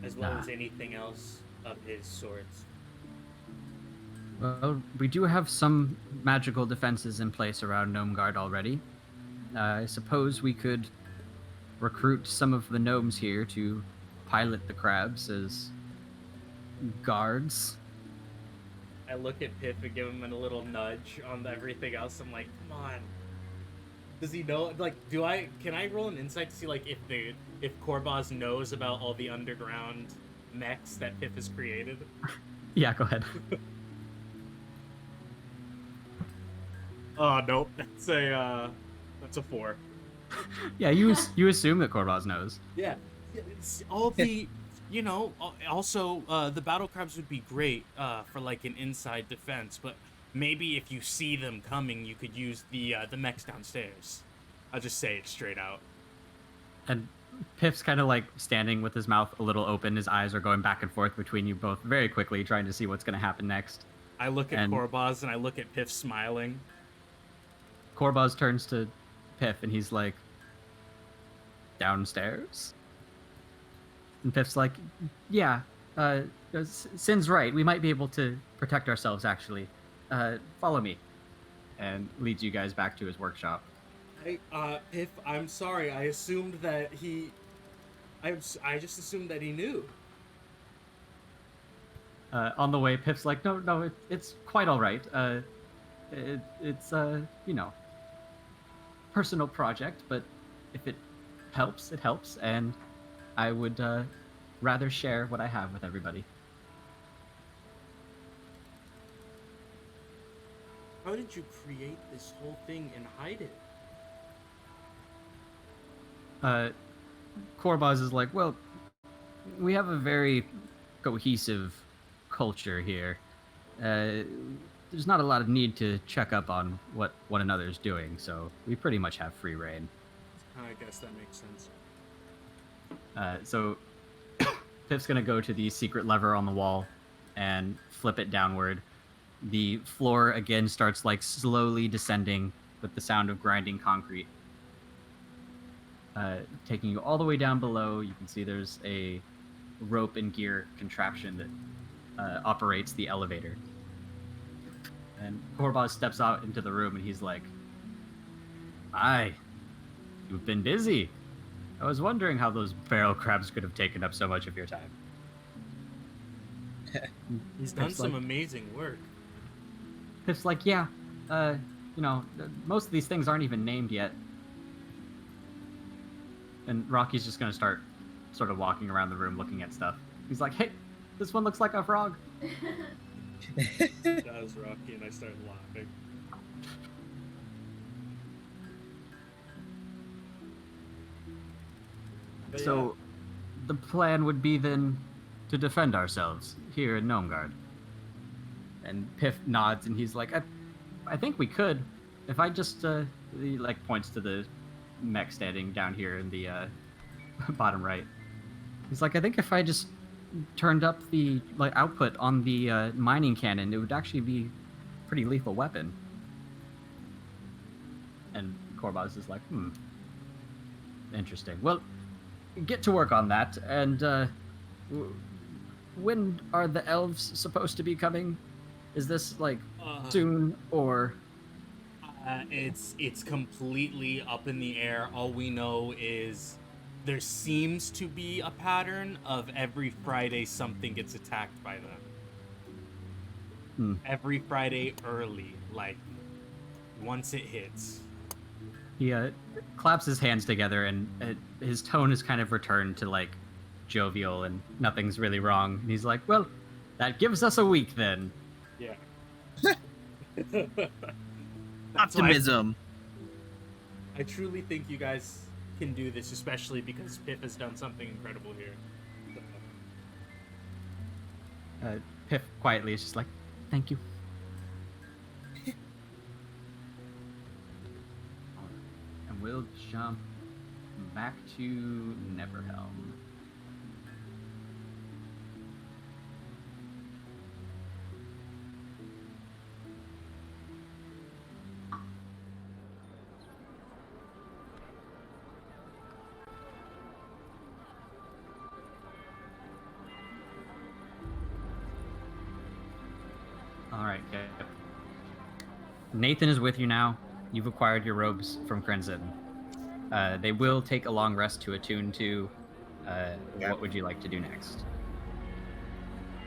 as well as anything else of his sorts. Well, we do have some magical defenses in place around Gnomeguard already. I suppose we could recruit some of the gnomes here to pilot the crabs as guards. I look at Piff and give him a little nudge on everything else. I'm like, come on. Does he know? Can I roll an insight to see if Korbaz knows about all the underground mechs that Piff has created? Yeah, go ahead. Oh nope, that's a 4. Yeah, you assume that Korbaz knows. Yeah, it's all the, also the battle crabs would be great for an inside defense, but maybe if you see them coming, you could use the mechs downstairs. I'll just say it straight out. And Piff's kind of standing with his mouth a little open. His eyes are going back and forth between you both very quickly, trying to see what's going to happen next. I look at Korbaz and I look at Piff smiling. Korbaz turns to Piff and he's like, downstairs? And Piff's like, yeah, Sin's right. We might be able to protect ourselves, actually. Follow me. And leads you guys back to his workshop. Piff, I'm sorry. I assumed that I just assumed that he knew. On the way, Piff's like, no, it's quite all right. It's personal project, but if it helps, it helps, and I would rather share what I have with everybody. How did you create this whole thing and hide it? Korbaz is like, well, we have a very cohesive culture here. There's not a lot of need to check up on what one another's doing, so we pretty much have free reign. I guess that makes sense. So Pip's gonna go to the secret lever on the wall and flip it downward. The floor again starts like slowly descending with the sound of grinding concrete. Taking you all the way down below, you can see there's a rope and gear contraption that operates the elevator. And Korbaz steps out into the room and he's like, "Hi, you've been busy. I was wondering how those barrel crabs could have taken up so much of your time." He's done Pip's some like- amazing work. Pip's like, "Yeah, most of these things aren't even named yet." And Rocky's just gonna start sort of walking around the room looking at stuff. He's like, "Hey, this one looks like a frog." That was Rocky, and I started laughing. But So the plan would be then to defend ourselves here in Gnomeguard. And Piff nods and he's like, I think we could. If I just he like points to the mech standing down here in the bottom right. He's like, I think if I just turned up the like output on the mining cannon, it would actually be a pretty lethal weapon. And Korbaz is like, interesting. Well, get to work on that. And when are the elves supposed to be coming? Is this like soon or? It's completely up in the air. All we know is there seems to be a pattern of every Friday something gets attacked by them. Every Friday early, like once it hits. He claps his hands together and his tone is kind of returned to like jovial and nothing's really wrong. And he's like, well, that gives us a week then. Yeah. Optimism. I truly think you guys can do this, especially because Piff has done something incredible here. Piff quietly is just like, thank you. And we'll jump back to Neverhelm. All right, okay. Nathan is with you now. You've acquired your robes from Crimson. They will take a long rest to attune to. What would you like to do next?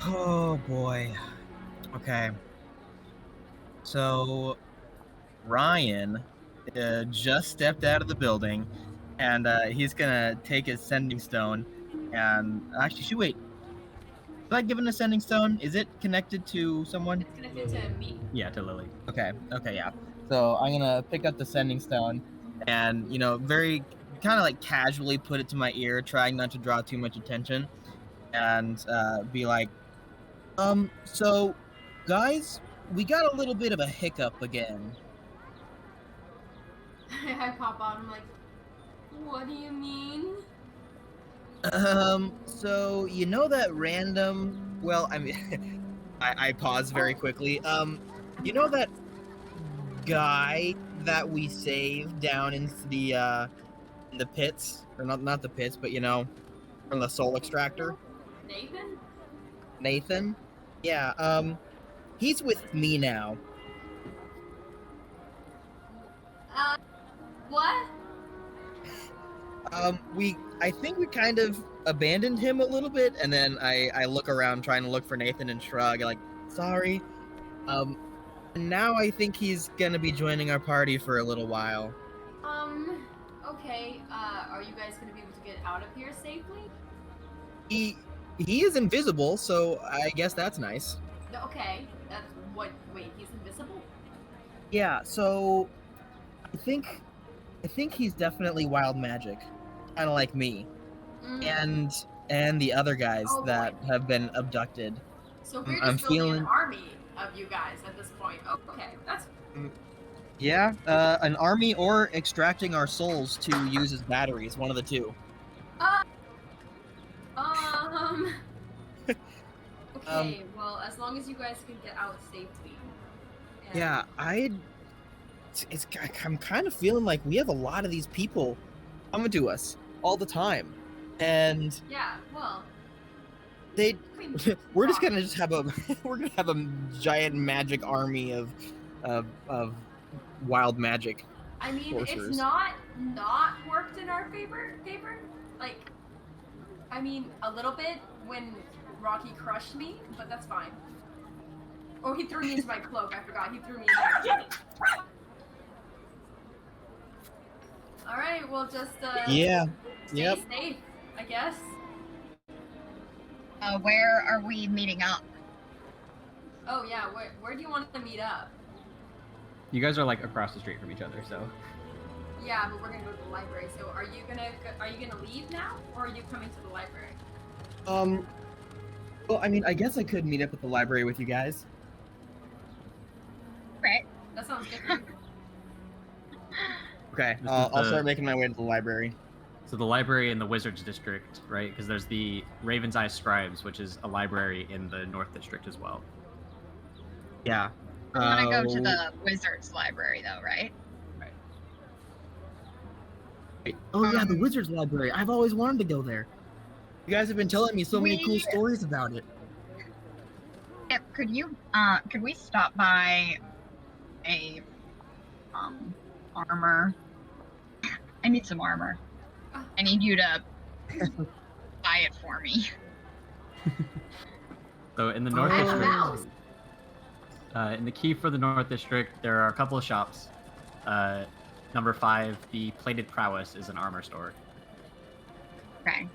Oh boy. Okay. So Ryan just stepped out of the building, and he's gonna take his sending stone. And actually, wait. Have I given a sending stone? Is it connected to someone? It's connected to me. Yeah, to Lily. Okay, yeah. So I'm gonna pick up the sending stone and, very kind of like casually put it to my ear, trying not to draw too much attention, and be like, so guys, we got a little bit of a hiccup again. I pop out. I'm like, what do you mean? So you know that random, well, I mean, I pause very quickly. You know that guy that we saved down into the pits, or not the pits, but from the soul extractor? Nathan? Nathan? Yeah, he's with me now. What? I think we kind of abandoned him a little bit, and then I look around trying to look for Nathan and shrug, like, sorry. And now I think he's gonna be joining our party for a little while. Okay. Okay, are you guys gonna be able to get out of here safely? He is invisible, so I guess that's nice. No, okay, that's what. Wait, he's invisible? Yeah, so I think he's definitely wild magic, kind of like me, Mm. and the other guys Oh, that boy. have been abducted. So we're I'm just building an feeling, army of you guys at this point. Oh, okay, that's. yeah, an army or extracting our souls to use as batteries, one of the two. Um. Um, Okay, well, as long as you guys can get out safely. And- Yeah, I'm kind of feeling like we have a lot of these people coming to us all the time, and Yeah, well. they I mean, we're just fuck. gonna have a we're gonna have a giant magic army of wild magic. I mean, sorcerers. it's not worked in our favor. Like, I mean, a little bit when Rocky crushed me, but that's fine. Oh, he threw me into my cloak. I forgot. He threw me into my cloak. All right, well, just Yeah. stay Yep. safe, I guess. Where are we meeting up? Oh yeah, where do you want to meet up? You guys are like across the street from each other, so Yeah, but we're gonna go to the library. So are you gonna leave now, or are you coming to the library? Well, I mean, I guess I could meet up at the library with you guys. Right. That sounds good. Okay, This is I'll the- start making my way to the library. So the library in the Wizards District, right? Because there's the Raven's Eye Scribes, which is a library in the North District as well. Yeah. We want to go to the Wizards library, though, right? Oh yeah, the Wizards library. I've always wanted to go there. You guys have been telling me so many cool We- stories about it. Yep. Could we stop by a armor? I need some armor. I need you to buy it for me. So in the North I have a District, mouse. in the key for the North District, there are a couple of shops. Number 5, the Plated Prowess is an armor store. Okay.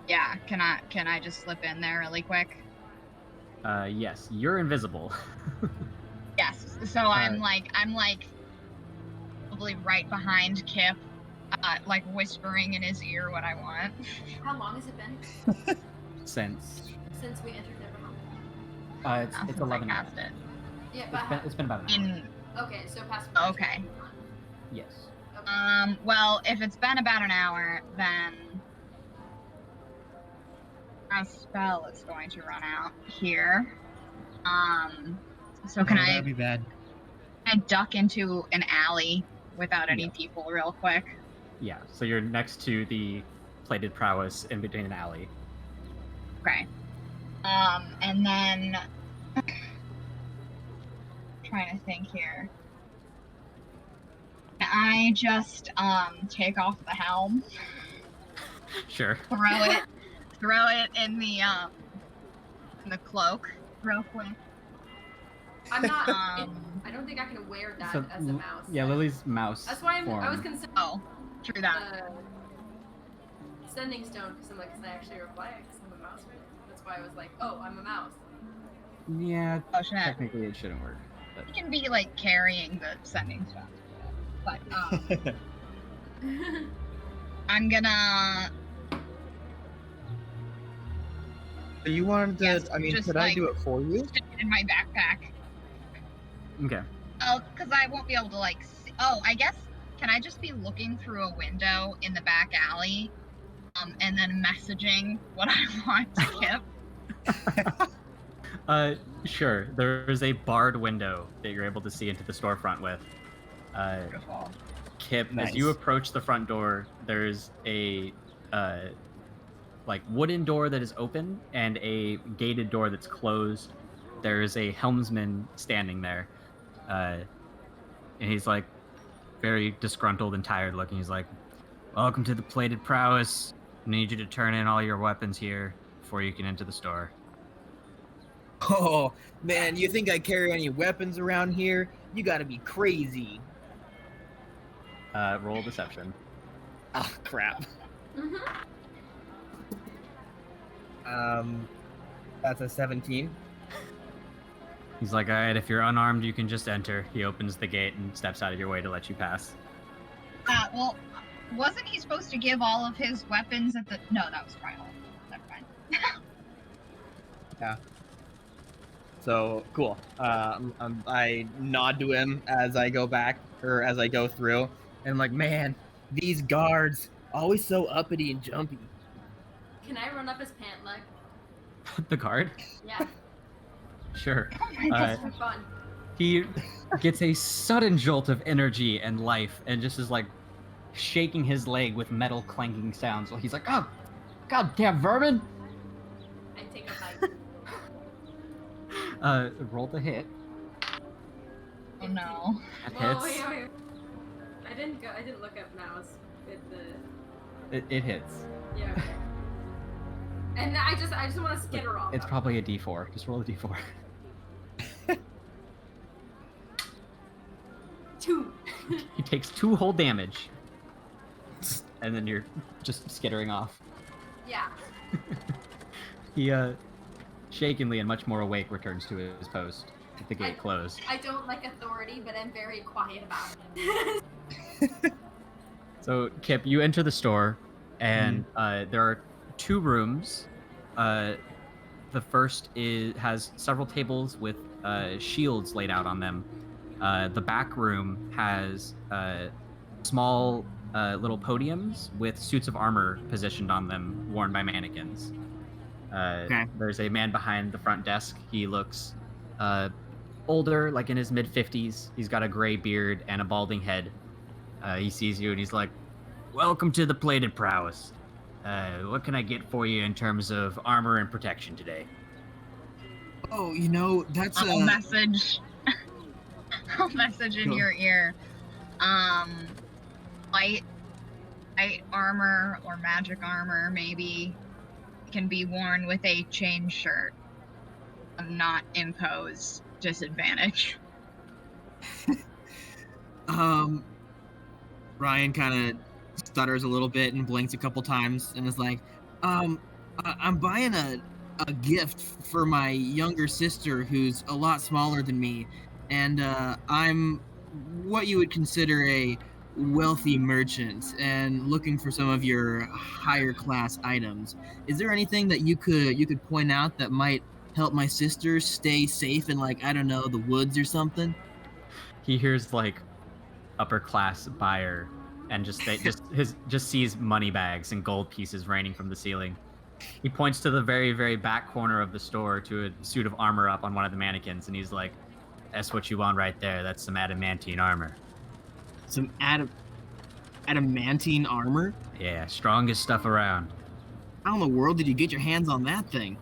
Yeah. Can I just slip in there really quick? Yes, you're invisible. Yes. So I'm like probably right behind Kip, like whispering in his ear what I want. How long has it been Since since we entered Neverhelm? it's Since 11 I hours. cast it. Yeah, It's been about an hour. okay, so past. Okay. Yes. Okay. Well, if it's been about an hour, then my spell is going to run out here. So can That'd be bad. I duck into an alley without any Yeah. people real quick? Yeah. So you're next to the Plated Prowess in between an alley. Okay. And then trying to think here. Can I just take off the helm, Sure. throw it in the cloak real quick? I'm not. Um, I don't think I can wear that So, as a mouse. Yeah, Lily's mouse. That's why I was form. considering Oh, true that. sending stone because I'm like, can I actually reply? Because I'm a mouse. Right? That's why I was like, oh, I'm a mouse. Yeah, Oh shit. technically it shouldn't work. But You can be like carrying the sending stuff. But I'm gonna So you wanted to? Yes, I mean, just could I like- do it for you? stick it in my backpack. okay. Oh, because I won't be able to like see. Oh, I guess can I just be looking through a window in the back alley, and then messaging what I want to Kip? Sure. There's a barred window that you're able to see into the storefront with. Beautiful. Kip, Nice. as you approach the front door, there's a like wooden door that is open and a gated door that's closed. There's a helmsman standing there, and he's like very disgruntled and tired looking. He's like, "Welcome to the Plated Prowess. I need you to turn in all your weapons here before you can enter the store." Oh man, you think I carry any weapons around here? You gotta be crazy. Roll deception. Oh crap. Mm-hmm. That's a 17. He's like, all right, if you're unarmed, you can just enter. He opens the gate and steps out of your way to let you pass. Well, wasn't he supposed to give all of his weapons at the... No, that was Primal. Never mind. Yeah. So cool. I nod to him as I go back, or as I go through, and I'm like, man, these guards always so uppity and jumpy. Can I run up his pant leg? The guard? Yeah, Sure. just for fun. He gets a sudden jolt of energy and life and just is like shaking his leg with metal clanking sounds. He's like, oh, goddamn vermin! I take a bite. Roll the hit. Oh no. That Whoa, hits. wait. I didn't look up mouse with the. It hits. Yeah. Okay. And I just want to skitter off. It's probably a D4. Just roll a D4. 2. He takes 2 whole damage. And then you're just skittering off. Yeah. He, shakenly and much more awake, returns to his post with the gate closed. I don't like authority, but I'm very quiet about it. So, Kip, you enter the store, and there are 2 rooms. The first has several tables with shields laid out on them. The back room has small little podiums with suits of armor positioned on them, worn by mannequins. Okay. There's a man behind the front desk. He looks older, like in his mid-50s. He's got a gray beard and a balding head. He sees you and he's like, "Welcome to the Plated Prowess. What can I get for you in terms of armor and protection today?" Oh, that's I'll message. I'll message in your ear. Light armor or magic armor maybe can be worn with a chain shirt and not impose disadvantage. Ryan kind of stutters a little bit and blinks a couple times and is like, I'm buying a gift for my younger sister who's a lot smaller than me, and I'm what you would consider a wealthy merchant and looking for some of your higher class items. Is there anything that you could point out that might help my sister stay safe in, like, I don't know, the woods or something? He hears like upper class buyer and just sees money bags and gold pieces raining from the ceiling. He points to the very, very back corner of the store to a suit of armor up on one of the mannequins, and he's like, "That's what you want right there. That's some adamantine armor." Some adamantine armor? Yeah, strongest stuff around. How in the world did you get your hands on that thing?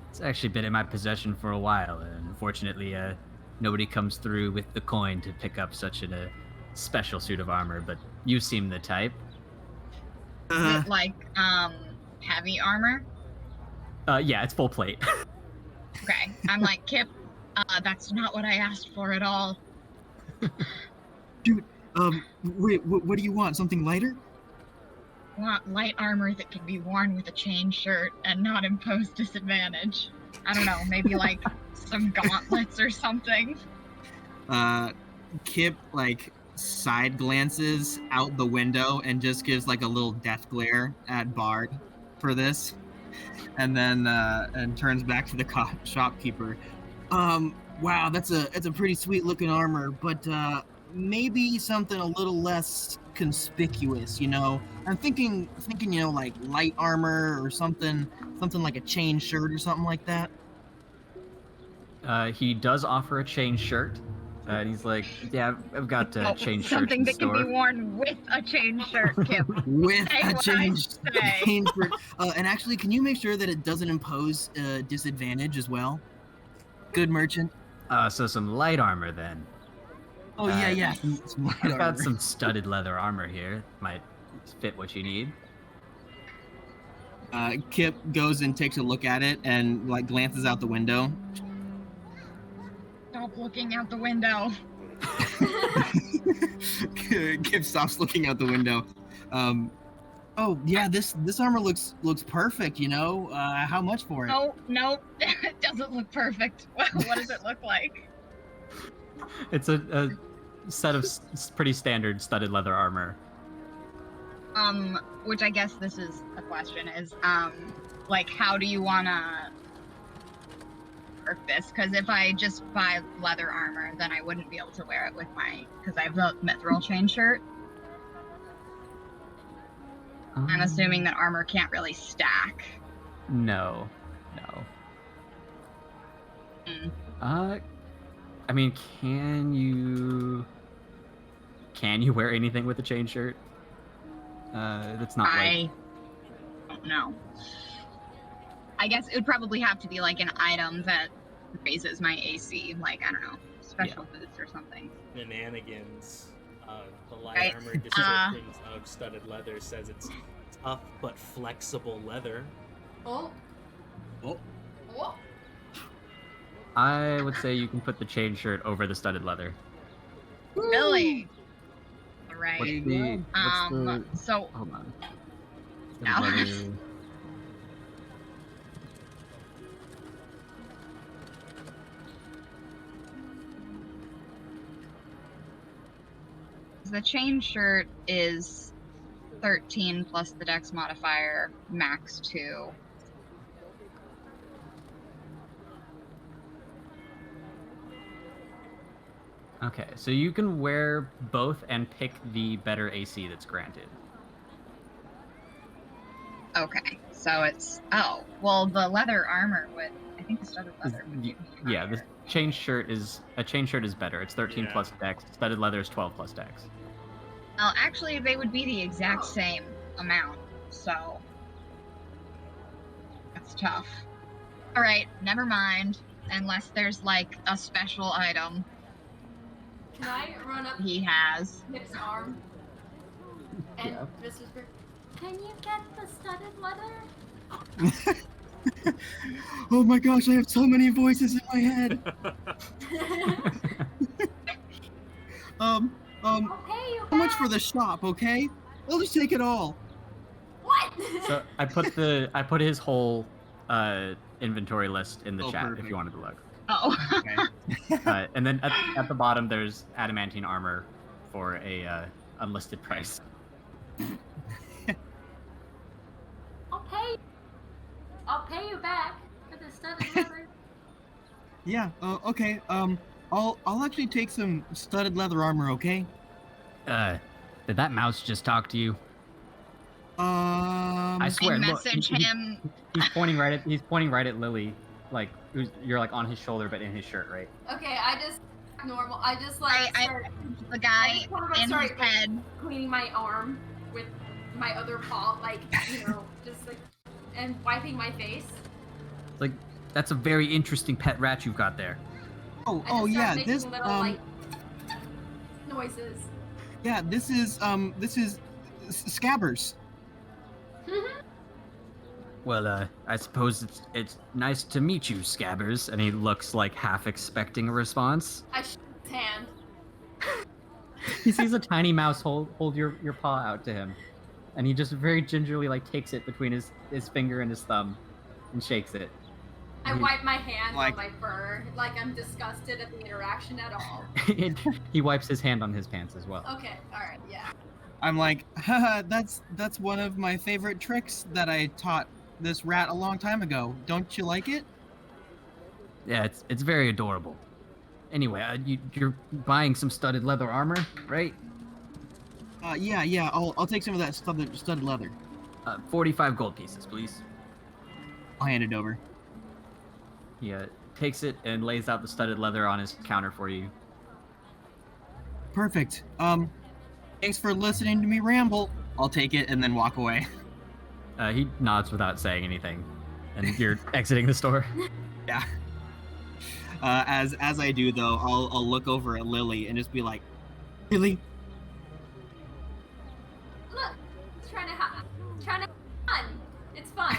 It's actually been in my possession for a while, and unfortunately, nobody comes through with the coin to pick up such a special suit of armor, but you seem the type. Is it like heavy armor? Yeah, it's full plate. Okay. I'm like, Kip, that's not what I asked for at all. Dude, wait, what do you want? Something lighter? I want light armor that can be worn with a chain shirt and not impose disadvantage. I don't know, maybe like some gauntlets or something. Kip, like, side glances out the window and just gives, like, a little death glare at Bard for this. And then, and turns back to the shopkeeper. Wow, that's a pretty sweet looking armor, but, maybe something a little less conspicuous, I'm thinking, like light armor or something like a chain shirt or something like that. He does offer a chain shirt, and he's like, "Yeah, I've got a chain shirt Something in the that store." can be worn with a chain shirt, Kip. With Say a what chain I say. shirt. And actually, can you make sure that it doesn't impose disadvantage as well? Good merchant. So some light armor then. Oh, yeah. Some light I've armor. got some studded leather armor here. Might fit what you need. Kip goes and takes a look at it and, like, glances out the window. Stop looking out the window. Kip stops looking out the window. Oh yeah, this armor looks perfect. You know, how much for it? No, it doesn't look perfect. What does it look like? It's a set of pretty standard studded leather armor. Which I guess this is a question is, like, how do you wanna work this? Because if I just buy leather armor, then I wouldn't be able to wear it with because I have the mithril chain shirt. I'm assuming that armor can't really stack. No. I mean, can you wear anything with a chain shirt? That's not I don't know. I guess it would probably have to be like an item that raises my AC, like, I don't know, special boots or something. Shenanigans. The light Right. armor descriptions of studded leather says it's tough but flexible leather. Oh. Oh. Oh. I would say you can put the chain shirt over the studded leather. Really? All right. So Hold on. Ow. Studded leather. the chain shirt is 13 plus the dex modifier, max 2. Okay, so you can wear both and pick the better AC that's granted. Okay, so it's well, the leather armor would, I think the studded leather would be Yeah, the higher. chain shirt is better. It's 13 Yeah. plus dex. Studded leather is 12 plus dex. Well, actually, they would be the exact same amount, so that's tough. All right, never mind. Unless there's like a special item Can I run up he has. Nip's arm and Yeah. just whisper, "Can you get the studded leather?" Oh my gosh, I have so many voices in my head. I'll pay you How much back. for the shop, okay? I'll just take it all. What? So I put his whole inventory list in the Oh, chat if perfect. you wanted to look. Oh. Okay. And then at the bottom there's adamantine armor for a unlisted price. I'll pay you back for the studded leather. Yeah. Okay. I'll actually take some studded leather armor, okay? Did that mouse just talk to you? I I swear. Look, message him. he's pointing right at Lily, like you're like on his shoulder but in his shirt, right? Okay, I just normal. I just like I start the guy I just wanna in start, his head. cleaning my arm with my other paw, like just like, and wiping my face. It's like, that's a very interesting pet rat you've got there. Oh, I just yeah. start making This little like noises. yeah. This is Scabbers. Well, I suppose it's nice to meet you, Scabbers. And he looks like half expecting a response. I shake his hand. He sees a tiny mouse hold your paw out to him, and he just very gingerly like takes it between his finger and his thumb, and shakes it. I wipe my hand Like- on my fur, like I'm disgusted at the interaction at all. He wipes his hand on his pants as well. Okay, alright, yeah. I'm like, haha, that's one of my favorite tricks that I taught this rat a long time ago. Don't you like it? Yeah, it's very adorable. Anyway, you're buying some studded leather armor, right? Yeah. I'll take some of that studded leather. 45 gold pieces, please. I'll hand it over. He takes it and lays out the studded leather on his counter for you. Perfect. Thanks for listening to me ramble. I'll take it and then walk away. He nods without saying anything, and you're exiting the store. Yeah. As I do though, I'll look over at Lily and just be like, Lily, Look, it's trying to have fun. It's fun.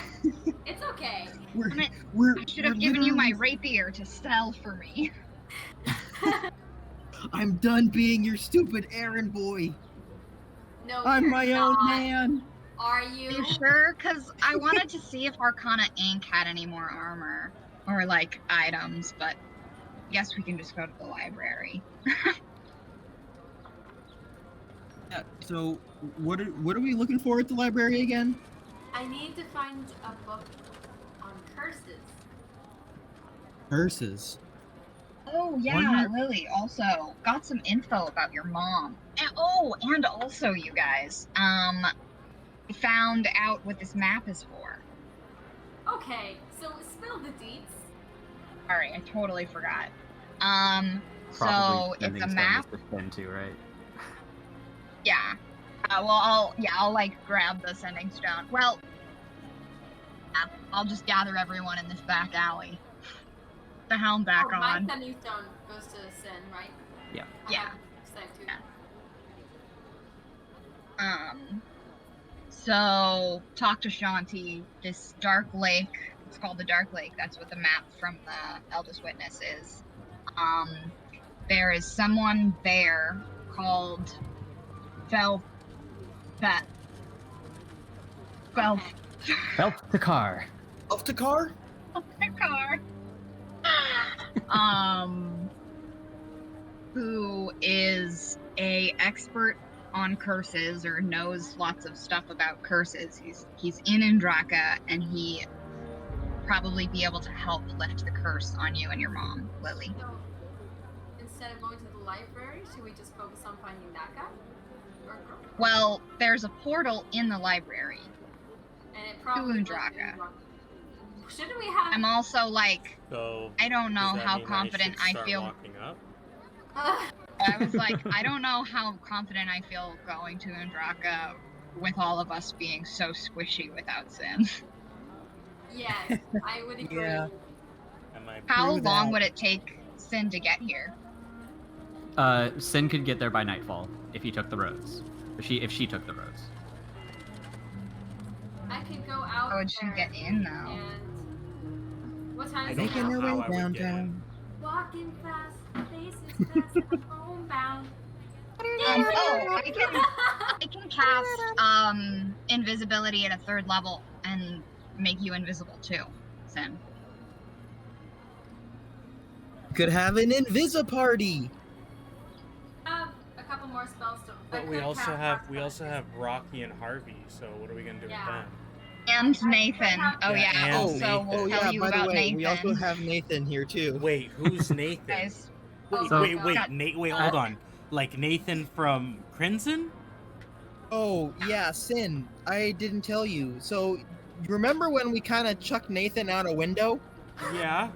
It's okay. we're I should have given you my rapier to sell for me. I'm done being your stupid errand boy. No, I'm you're my not. own man. Are you? Are you sure? Because I wanted to see if Arcana Inc. had any more armor or like items, but I guess we can just go to the library. Yeah, so what are we looking for at the library again? I need to find a book on curses. Curses. Oh yeah, Wonder- Lily also got some info about your mom. And also you guys, found out what this map is for. Okay, so spill the deets. Sorry, I totally forgot. So Probably it's sending a stones map. to spin to, right? Yeah. I'll like grab the sending stone. Well, yeah, I'll just gather everyone in this back alley. The helm back My on. sending stone goes to Sin, right? Yeah. I Yeah. have saved too. Yeah. So talk to Shanti. This dark lake. It's called the Dark Lake. That's what the map from the Eldest Witness is. There is someone there called Fel. Takar. Off to car? Car. Who is a expert on curses or knows lots of stuff about curses. He's in Andraka and he probably be able to help lift the curse on you and your mom, Lily. So, instead of going to the library, should we just focus on finding that guy? Or girl? Well, there's a portal in the library. And it probably was Andraka. Andraka. Shouldn't we have? I'm also like, So I don't know does that how mean confident I I should start feel. walking up? I was like, I don't know how confident I feel going to Andraka with all of us being so squishy without Sin. Yes, I would agree. Yeah. Am I How True long that. would it take Sin to get here? Sin could get there by nightfall if he took the roads. If she took the roads. I could go out. How would she there get in though? And what time I is don't it Making know now? their how way I would get in. downtown. Walking fast, faces fast, homebound. I can cast invisibility at a 3rd level and make you invisible too, Sin. Could have an Invisa party. Have a couple more spells to. But we also have Rocky and Harvey. So what are we gonna do Yeah. with them? And Nathan. Oh Yeah, yeah. and Also, Nathan. we'll Oh tell yeah, you by the about way, Nathan. we also have Nathan here too. Wait, who's Nathan? Guys, Wait, So- wait, hold on. Like Nathan from Crimson? Oh yeah, Sin. I didn't tell you. So you remember when we kind of chucked Nathan out a window? Yeah.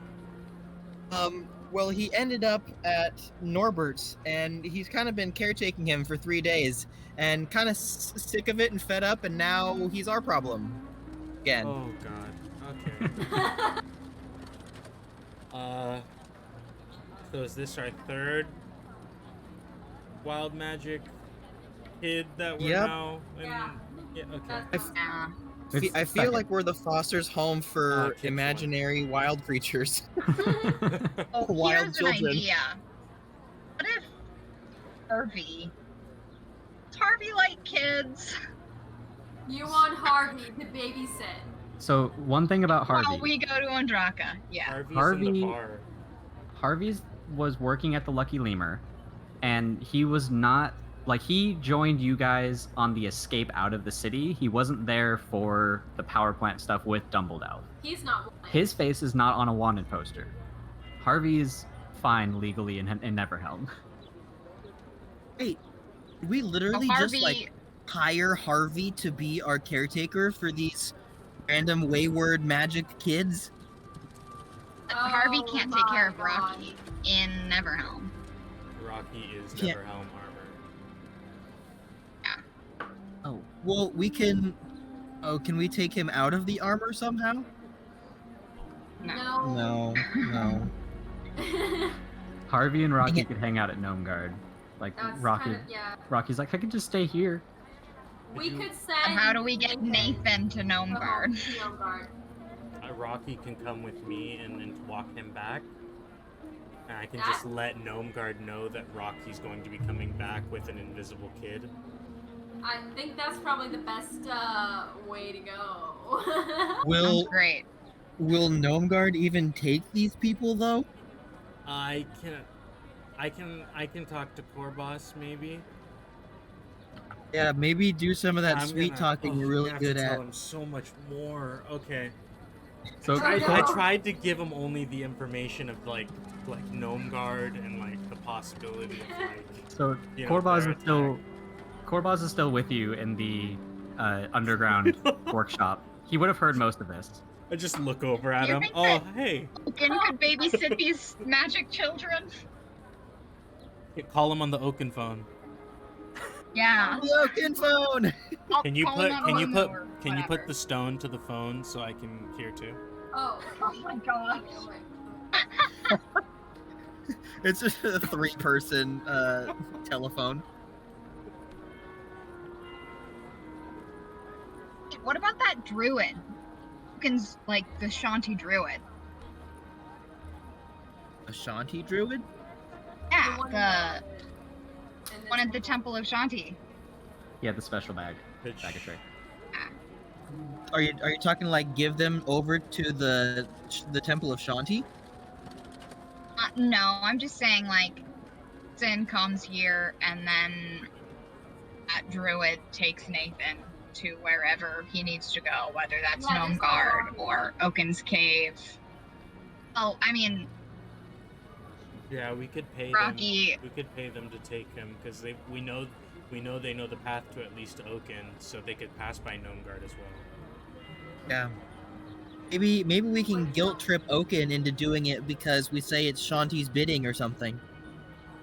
Well, he ended up at Norbert's, and he's kind of been caretaking him for 3 days, and kind of sick of it and fed up, and now he's our problem again. Oh god. Okay. So is this our 3rd wild magic kid that we're Yep. now in? Yeah. Yeah, okay. That's yeah. I feel like we're the foster's home for Kids imaginary wild creatures. Oh, Wild here's children. an idea. What if Harvey like kids? You want Harvey to babysit. So one thing about Harvey. While we go to Andraka. Yeah. Harvey's in Harvey- the bar. Harvey's was working at the Lucky Lemur, and he was not like he joined you guys on the escape out of the city. He wasn't there for the power plant stuff with Dumbledore. He's not wanted. His face is not on a wanted poster. Harvey's fine legally in Neverhelm. Wait, we literally Harvey, just like hire Harvey to be our caretaker for these random wayward magic kids? Harvey can't take care of my God. Rocky in Neverhelm. Rocky is Can't- Neverhelm armor. Oh, well, we can. Oh, can we take him out of the armor somehow? No. No. Harvey and Rocky Yeah. could hang out at Gnome Guard. Like That's Rocky. kind of, yeah. Rocky's like, I could just stay here. We could So send. how do we get Nathan to Gnome Guard? to Gnome Guard. Rocky can come with me and then walk him back. And I can just let Gnome Guard know that Rocky's going to be coming back with an invisible kid. I think that's probably the best way to go. Sounds great. Will Gnome Guard even take these people though? I can talk to Korboss maybe. Yeah, maybe do some of that I'm sweet gonna- talking you're really I have good to at. tell him so much more. Okay. So I tried to give him only the information of like Gnome Guard and like the possibility of like. So You know, Korboz their is still Korboz is still with you in the underground workshop. He would have heard most of this. I just look over at You him. think Oh, that- hey. Oaken could babysit these magic children. Call him on the Oaken phone. Yeah. Broken phone. I'll Can you call put him on can you Momo put or can you put whatever. the stone to the phone so I can hear too? Oh. Oh my gosh. Oh my. It's just a 3-person telephone. What about that druid? Oaken's like the Shanti druid. A Shanti druid? Yeah, one the in one at the Temple of Shanti. Yeah, the special bag of trick. Are you talking like give them over to the Temple of Shanti? No, I'm just saying like Sin comes here and then that druid takes Nathan to wherever he needs to go, whether that's Yeah, Gnome just Guard go or Oaken's Cave. Oh, I mean, Yeah, we could pay Rocky. them. We could pay them to take him because we know they know the path to at least Oaken, so they could pass by Gnome Guard as well. Yeah. Maybe we can guilt trip Oaken into doing it because we say it's Shanti's bidding or something.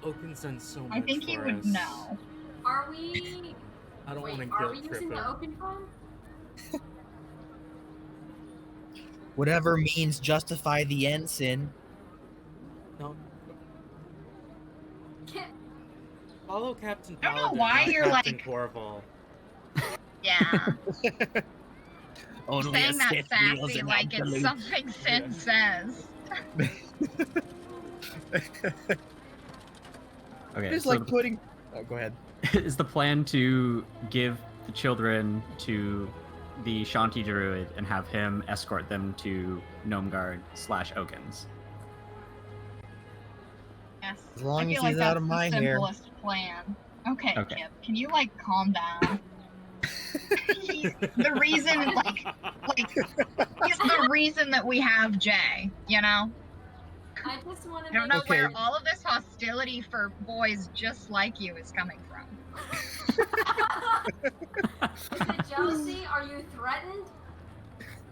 Oaken's done so much I think for he would us. know. Are we? I don't Wait, want to are we guilt trip using him. the open phone? Whatever means justify the end, Sin. No. Can't- Follow Captain I don't know Paladin, why not you're Captain like- Korval. Yeah. Only Saying a that Sith wields sassy an like it's absolute. something Sin says. Okay, It's so like putting. Oh, go ahead. is the plan to give the children to the Shanti druid and have him escort them to Gnome Guard / Oaken's? Yes. As long I as feel like he's out that's of the my hair. simplest plan. Okay, Okay. Kip, can you like calm down? He's the reason, like he's the reason that we have Jay. You know, I just want to. I don't know Okay. where all of this hostility for boys just like you is coming from. Is it jealousy? Are you threatened?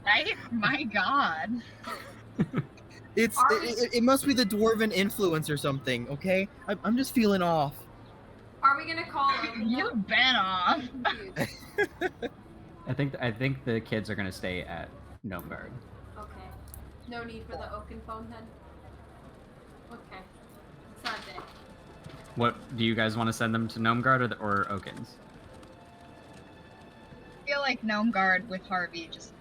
Right? My God. It must be the dwarven influence or something. Okay, I'm just feeling off. Are we gonna call him? You've been off. I think the kids are gonna stay at Gnome Guard. Okay. No need for the Oaken phone then. Okay. It's not there. What do you guys want to send them to Gnome Guard or Oaken's? I feel like Gnome Guard with Harvey just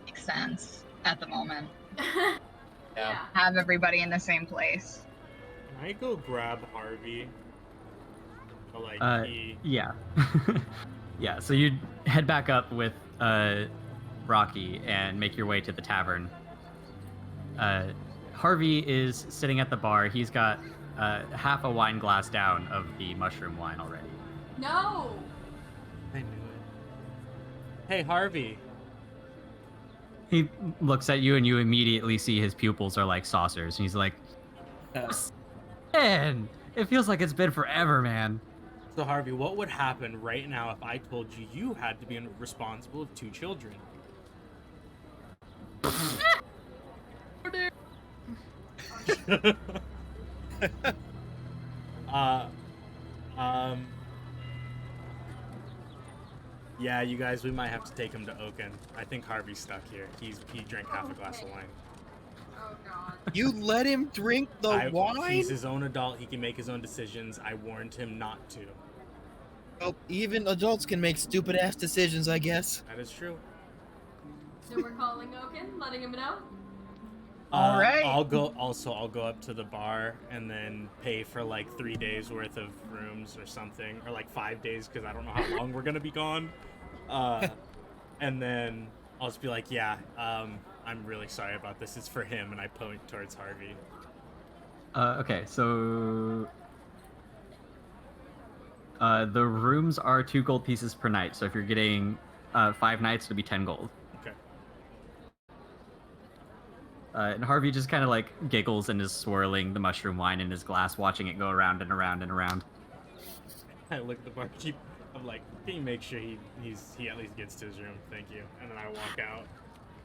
makes sense at the moment. Yeah. Have everybody in the same place. Can I go grab Harvey? But, like, Yeah. Yeah, so you head back up with Rocky and make your way to the tavern. Harvey is sitting at the bar. He's got half a wine glass down of the mushroom wine already. No. I knew it. Hey, Harvey. He looks at you and you immediately see his pupils are like saucers. And he's like, man, it feels like it's been forever, man. So, Harvey, what would happen right now if I told you you had to be responsible of 2 children? Yeah, you guys, we might have to take him to Oaken. I think Harvey's stuck here. He drank half a glass of wine. Oh God. You let him drink the wine? He's his own adult. He can make his own decisions. I warned him not to. Well, even adults can make stupid ass decisions, I guess. That is true. So we're calling Oaken, letting him know. All right. I'll go up to the bar and then pay for like 3 days worth of rooms or something, or like 5 days because I don't know how long we're gonna be gone. And then I'll just be like, yeah, I'm really sorry about this. It's for him, and I point towards Harvey. Okay, so the rooms are 2 gold pieces per night. So if you're getting 5 nights, it'll be 10 gold. Okay. And Harvey just kind of like giggles and is swirling the mushroom wine in his glass, watching it go around and around and around. I look at the barkeep. I'm like, can you make sure he at least gets to his room? Thank you. And then I walk out.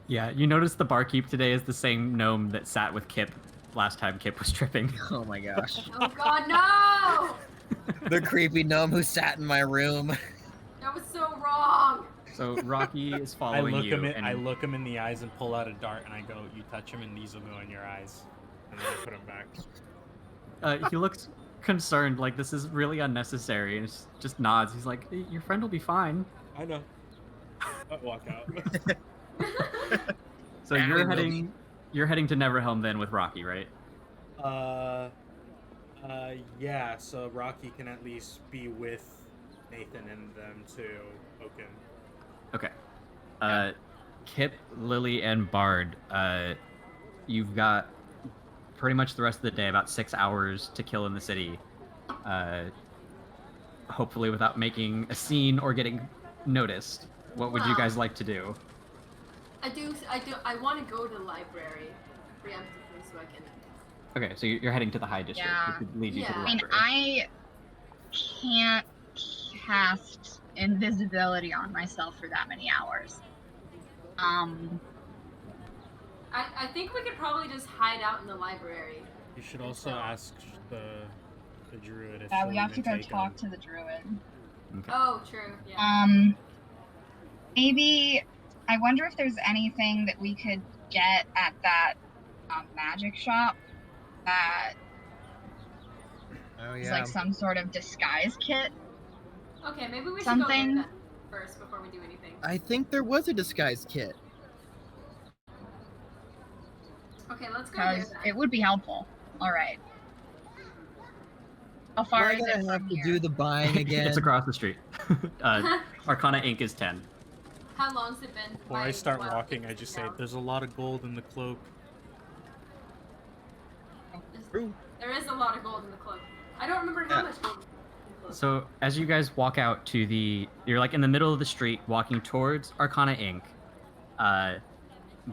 Yeah, you notice the barkeep today is the same gnome that sat with Kip last time Kip was tripping. Oh my gosh. Oh God, no! The creepy gnome who sat in my room. That was so wrong. So Rocky is I following look you. him in the eyes and pull out a dart, and I go, "You touch him, and these will go in your eyes." And then I put him back. He looks concerned, like this is really unnecessary, and just nods. He's like, "Your friend will be fine." I know. I walk out. So you're heading to Neverhelm then with Rocky, right? Yeah. So Rocky can at least be with Nathan and them to Oaken. Okay. Kip, Lily, and Bard, you've got pretty much the rest of the day, about 6 hours to kill in the city. Hopefully without making a scene or getting noticed. What would you guys like to do? I want to go to the library preemptively so I can. Okay, so you're heading to the High District, Yeah. which would lead you to the Yeah. I mean, library. I can't cast invisibility on myself for that many hours. I think we could probably just hide out in the library. You should also ask the druid if We she'll have to even go take talk him. to the druid. Okay. Oh, true. Yeah. Maybe I wonder if there's anything that we could get at that magic shop that Oh is yeah. like some sort of disguise kit. Okay, maybe we should Something- go there then first before we do anything. I think there was a disguise kit. Okay, let's go there Because then. it would be helpful. All right. How Am far I is it gonna have from to here? do the buying again? It's across the street. Arcana Inc. is 10. How long's it been? Before I My start wild walking, I things just say, down. "There's a lot of gold in the cloak." True. There is a lot of gold in the cloak. I don't remember how much gold in the cloak. So as you guys walk out to you're like in the middle of the street walking towards Arcana Inc.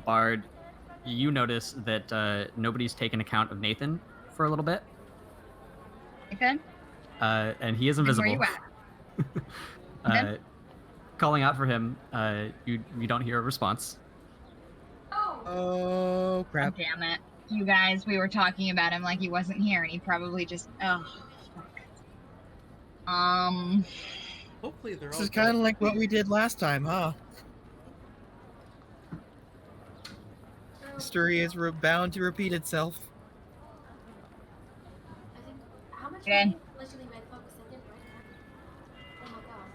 Bard, you notice that nobody's taken account of Nathan for a little bit. Okay. And he is And where invisible. you at? Okay. Calling out for him, you don't hear a response. Oh! Oh crap! Oh, damn it. You guys, we were talking about him like he wasn't here, and he probably just. Oh, fuck. Hopefully, they're This all is kind of good. like what we did last time, huh? History is bound to repeat itself. I think, how much Okay. money literally my cloak was sent in right now? Oh my god.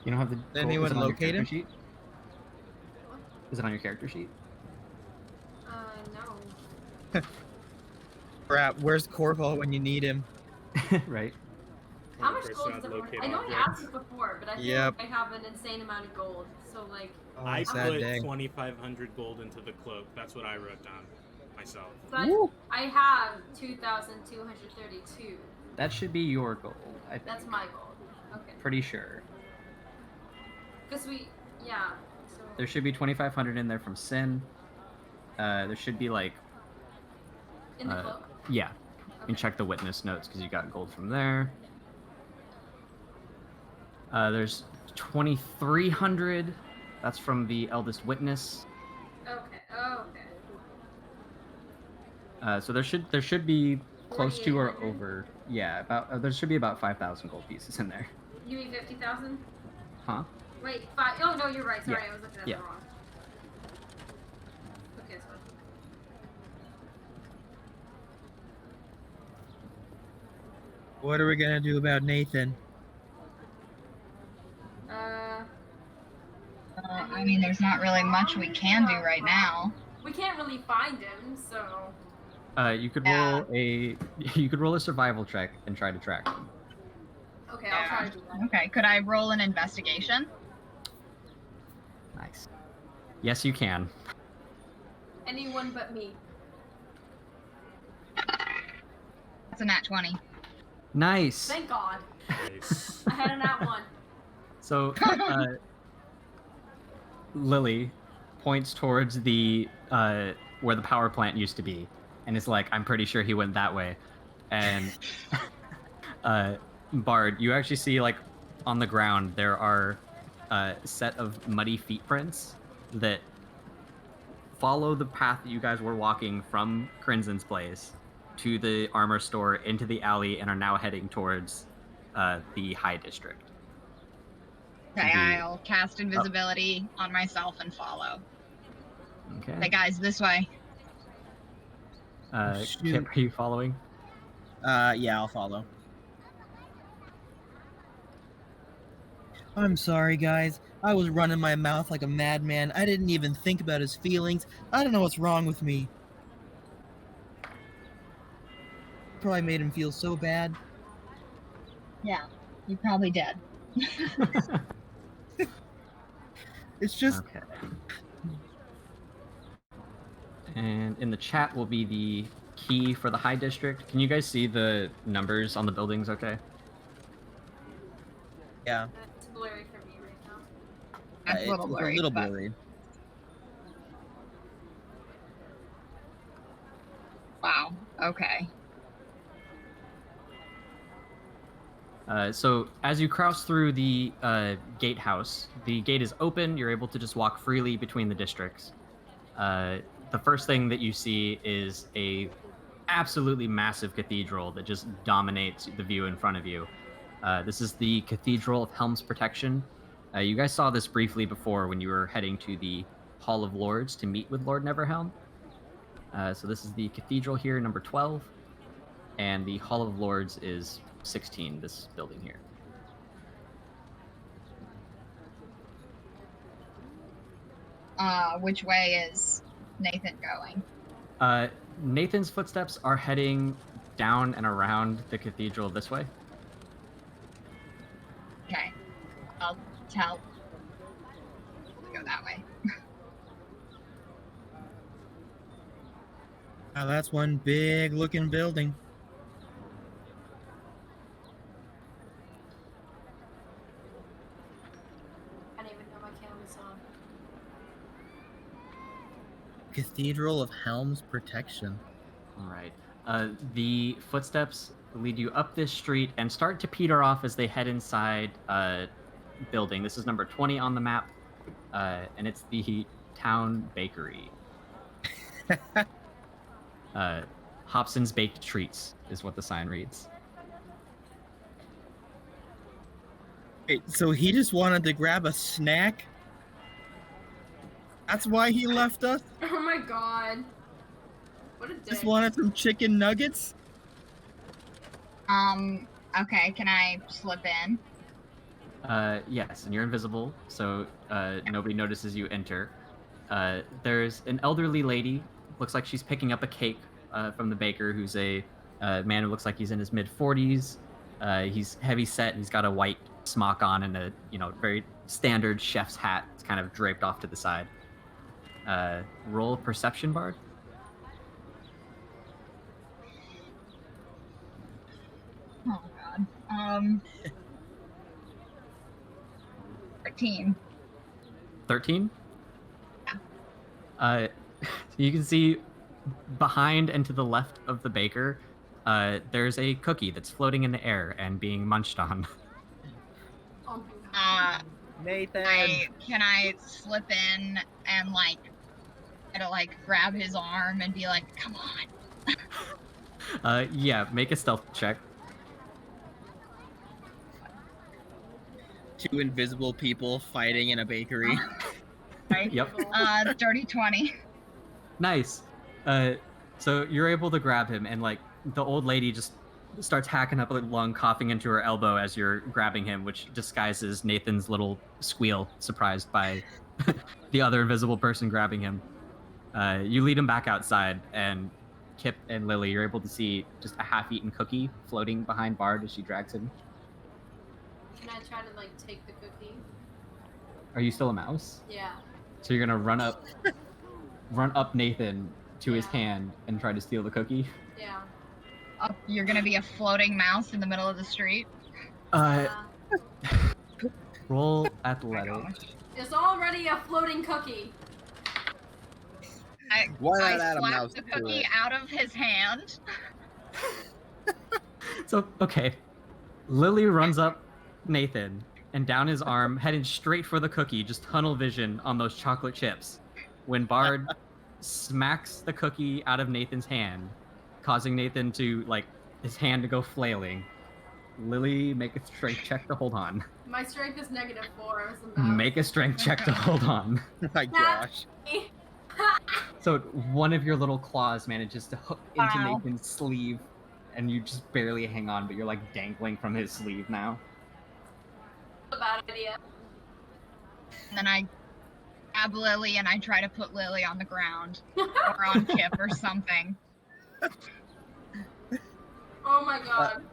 You don't have the Did anyone is it on your locate him? character sheet? Is it on your character sheet? No. Crap, where's Korval when you need him? Right. How Only much person gold I'd does everyone? locate I know I objects. asked it before, but I feel Yep. like I have an insane amount of gold. So like, Oh, I sad put day. 2,500 gold into the cloak. That's what I wrote down myself. so I, Woo. I have 2,232. That should be your gold. That's my gold. Okay. Pretty sure. Because yeah. So There should be 2,500 in there from Sin. There should be like, in the cloak. yeah. And Okay. check the witness notes because you got gold from there. There's 2,300. That's from the eldest witness. Okay. Okay. So there should be close to or 4,800? over. Yeah, about there should be about 5,000 gold pieces in there. You mean 50,000? Huh? Wait, 5. Oh no, you're right. Sorry, Yeah. I was looking at Yeah. the wrong. Okay, it's fine. What are we gonna do about Nathan? I mean, there's not really much we can do right now. We can't really find him, so. You could Yeah. roll a survival check and try to track him. Okay, I'll try to do that. Okay, could I roll an investigation? Nice. Yes, you can. Anyone but me. That's a nat 20. Nice. Thank God. Nice. I had a nat 1. So, Lily points towards the where the power plant used to be, and is like, "I'm pretty sure he went that way." And Bard, you actually see like on the ground there are a set of muddy feet prints that follow the path that you guys were walking from Crimson's place to the armor store into the alley and are now heading towards the High District. Okay, The- I'll cast invisibility on myself and follow. Okay. Hey guys, this way. Shoot. Kip, are you following? Yeah, I'll follow. I'm sorry, guys. I was running my mouth like a madman. I didn't even think about his feelings. I don't know what's wrong with me. Probably made him feel so bad. Yeah, you probably did. It's just Okay. And in the chat will be the key for the High District. Can you guys see the numbers on the buildings okay? Yeah, It's blurry for me right now. That's a little it's blurry. a little but- blurry. Wow. Okay. So as you cross through the gatehouse, the gate is open. You're able to just walk freely between the districts. The first thing that you see is a absolutely massive cathedral that just dominates the view in front of you. This is the Cathedral of Helm's Protection. You guys saw this briefly before when you were heading to the Hall of Lords to meet with Lord Neverhelm. So this is the cathedral here, number 12, and the Hall of Lords is 16, this building here. Which way is Nathan going? Nathan's footsteps are heading down and around the cathedral this way. Okay. I'll tell. Go that way. oh, that's one big looking building. I didn't even know my camera was on. Cathedral of Helm's Protection. All right. The footsteps lead you up this street and start to peter off as they head inside a building. This is number 20 on the map, and it's the town bakery. Hobson's Baked Treats is what the sign reads. Wait, so he just wanted to grab a snack? That's why he left us? Oh my god. What a dick. Just wanted some chicken nuggets? Okay, can I slip in? Yes, and you're invisible, so nobody notices you enter. There's an elderly lady, looks like she's picking up a cake from the baker, who's a man who looks like he's in his mid-40s. He's heavy set, he's got a white smock on and a very standard chef's hat. It's kind of draped off to the side. Roll perception, Bard. Oh god. 13. 13? Yeah. You can see behind and to the left of the baker, there's a cookie that's floating in the air and being munched on. Oh my god. Nathan. Can I slip in and try to grab his arm and be like, come on. Yeah, make a stealth check. Two invisible people fighting in a bakery. Right? Yep. Dirty 20. Nice. So you're able to grab him, and the old lady just starts hacking up a lung, coughing into her elbow as you're grabbing him, which disguises Nathan's little squeal, surprised by the other invisible person grabbing him. You lead him back outside, and Kip and Lily, you're able to see just a half-eaten cookie floating behind Bard as she drags him. Can I try to like take the cookie? Are you still a mouse? Yeah. So you're gonna run up Nathan to his Yeah. hand and try to steal the cookie? Yeah. You're gonna be a floating mouse in the middle of the street. Roll Oh my athletics. gosh. It's already a floating cookie. Why I not add a slapped mouse the to cookie it? out of his hand. So, okay. Lily runs up Nathan and down his arm, heading straight for the cookie, just tunnel vision on those chocolate chips. When Bard smacks the cookie out of Nathan's hand, causing Nathan to, like, his hand to go flailing. Lily, make a strength check to hold on. My strength is -4. I was a mouse. Make a strength check to hold on. My gosh. So one of your little claws manages to hook into Wow. Nathan's sleeve, and you just barely hang on, but you're like dangling from his sleeve now. A bad idea. And then I grab Lily and I try to put Lily on the ground or on Kip or something. Oh my god.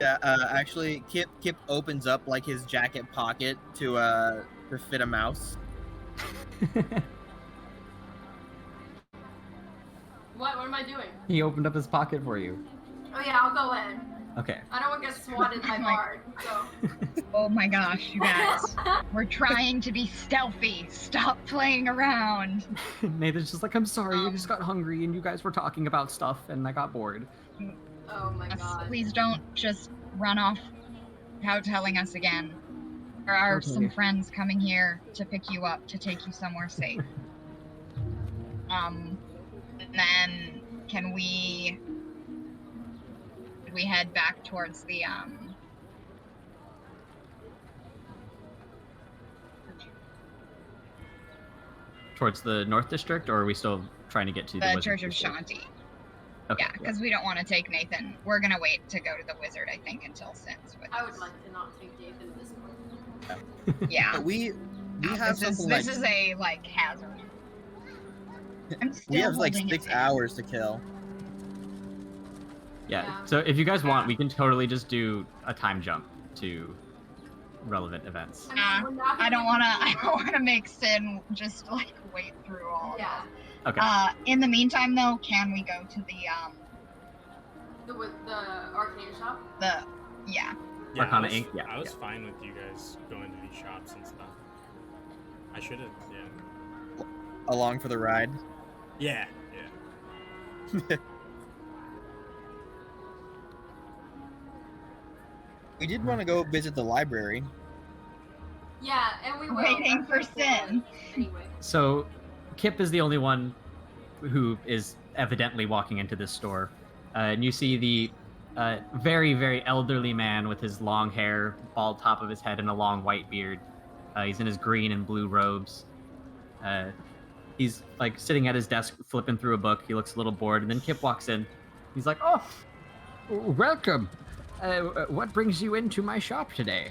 Yeah, actually, Kip opens up like his jacket pocket to fit a mouse. What am I doing? He opened up his pocket for you. Oh yeah, I'll go in. Okay. I don't want to get swatted by Bard, so. Oh my gosh, you guys. We're trying to be stealthy. Stop playing around. Nathan's just like, I'm sorry, I just got hungry and you guys were talking about stuff and I got bored. Oh my god. Please don't just run off without telling us again. There are some Okay. friends coming here to pick you up to take you somewhere safe. And then can we head back towards the Towards the North District, or are we still trying to get to the Wizard Church of District? Shanti? Okay. Yeah, because we don't want to take Nathan. We're gonna wait to go to the wizard, I think, until Sin's with I would us. like to not take Nathan at this point. Yeah. We have something like this is a hazard. I'm still we have like holding 6 it in. hours to kill. Yeah. Yeah. So if you guys want, we can totally just do a time jump to relevant events. I mean, we're not I don't gonna wanna. be- I don't wanna make Sin just wait through all of Yeah. Okay. In the meantime, though, can we go to The arcade shop? yeah. Arcana I was, Inc., yeah, I was yeah. fine with you guys going to these shops and stuff. I should have, yeah. Along for the ride. Yeah, yeah. We did want to go visit the library. Yeah, and we will. Waiting for That's what we're Sin. doing. Anyway. So Kip is the only one who is evidently walking into this store. And you see the very, very elderly man with his long hair, bald top of his head, and a long white beard. He's in his green and blue robes. He's like sitting at his desk flipping through a book. He looks a little bored, and then Kip walks in. He's like, "Oh, welcome. What brings you into my shop today?"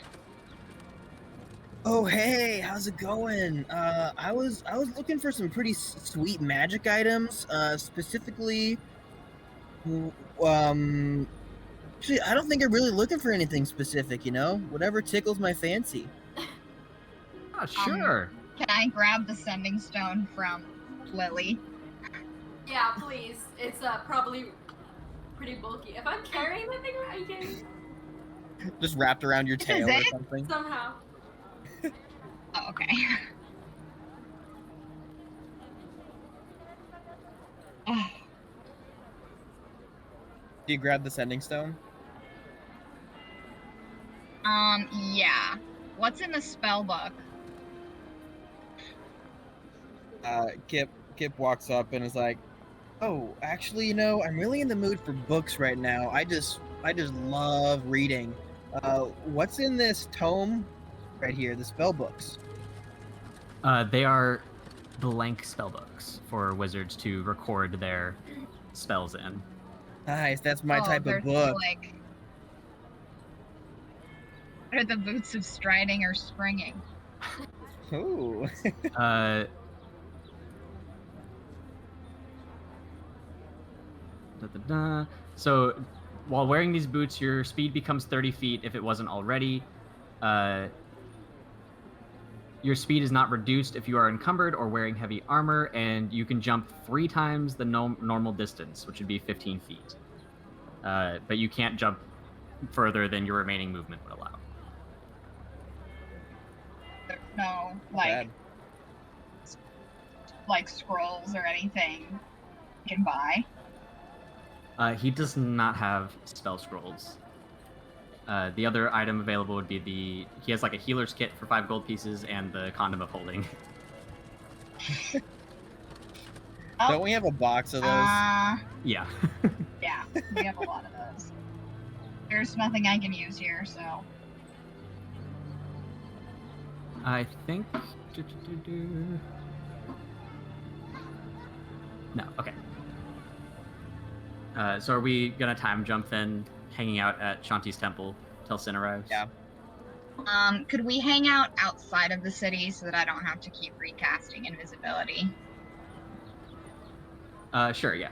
Oh hey, how's it going? I was looking for some pretty sweet magic items. Specifically, actually, I don't think I'm really looking for anything specific. Whatever tickles my fancy. Oh, sure. Can I grab the sending stone from Lily? Yeah, please. It's probably pretty bulky. If I'm carrying the thing, I can Just wrapped around your This tail is or it? something. somehow. Oh, okay. Oh, Do you grab the sending stone? yeah. What's in the spell book? Kip walks up and is like, "Oh, actually, I'm really in the mood for books right now. I just love reading. What's in this tome right here, the spell books?" They are blank spellbooks for wizards to record their spells in. Nice, that's my type they're of book. What are the boots of striding or springing? Ooh. So, while wearing these boots, your speed becomes 30 feet if it wasn't already. Your speed is not reduced if you are encumbered or wearing heavy armor, and you can jump 3 times the normal distance, which would be 15 feet. But you can't jump further than your remaining movement would allow. There's no Bad. like scrolls or anything you can buy. He does not have spell scrolls. The other item available would be he has like a healer's kit for 5 gold pieces and the condom of holding. Don't we have a box of those? Yeah. Yeah, we have a lot of those. There's nothing I can use here, so. I think. No, okay. So are we gonna time jump then, hanging out at Shanti's temple till Sin arrives? Yeah. Could we hang out outside of the city so that I don't have to keep recasting invisibility? Sure, yeah.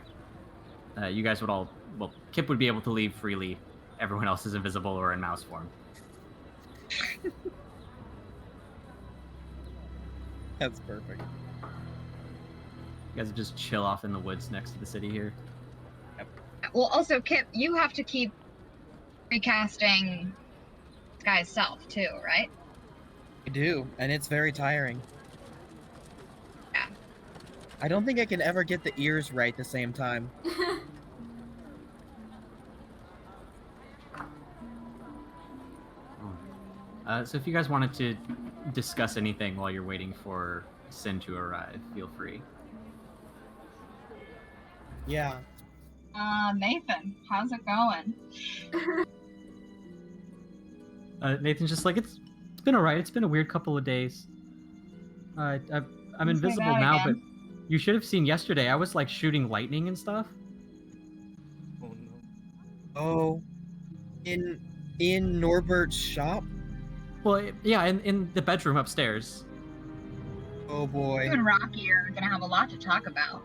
You guys would all... Well, Kip would be able to leave freely. Everyone else is invisible or in mouse form. That's perfect. You guys would just chill off in the woods next to the city here. Well, also, Kip, you have to keep recasting this guy's self, too, right? I do, and it's very tiring. Yeah. I don't think I can ever get the ears right at the same time. So if you guys wanted to discuss anything while you're waiting for Sin to arrive, feel free. Yeah. Nathan, how's it going? Nathan's just like, it's been alright. It's been a weird couple of days. I'm invisible now, but you should have seen yesterday. I was like shooting lightning and stuff. Oh no. Oh, in Norbert's shop? Well, yeah, in the bedroom upstairs. Oh boy. You and Rocky are gonna have a lot to talk about.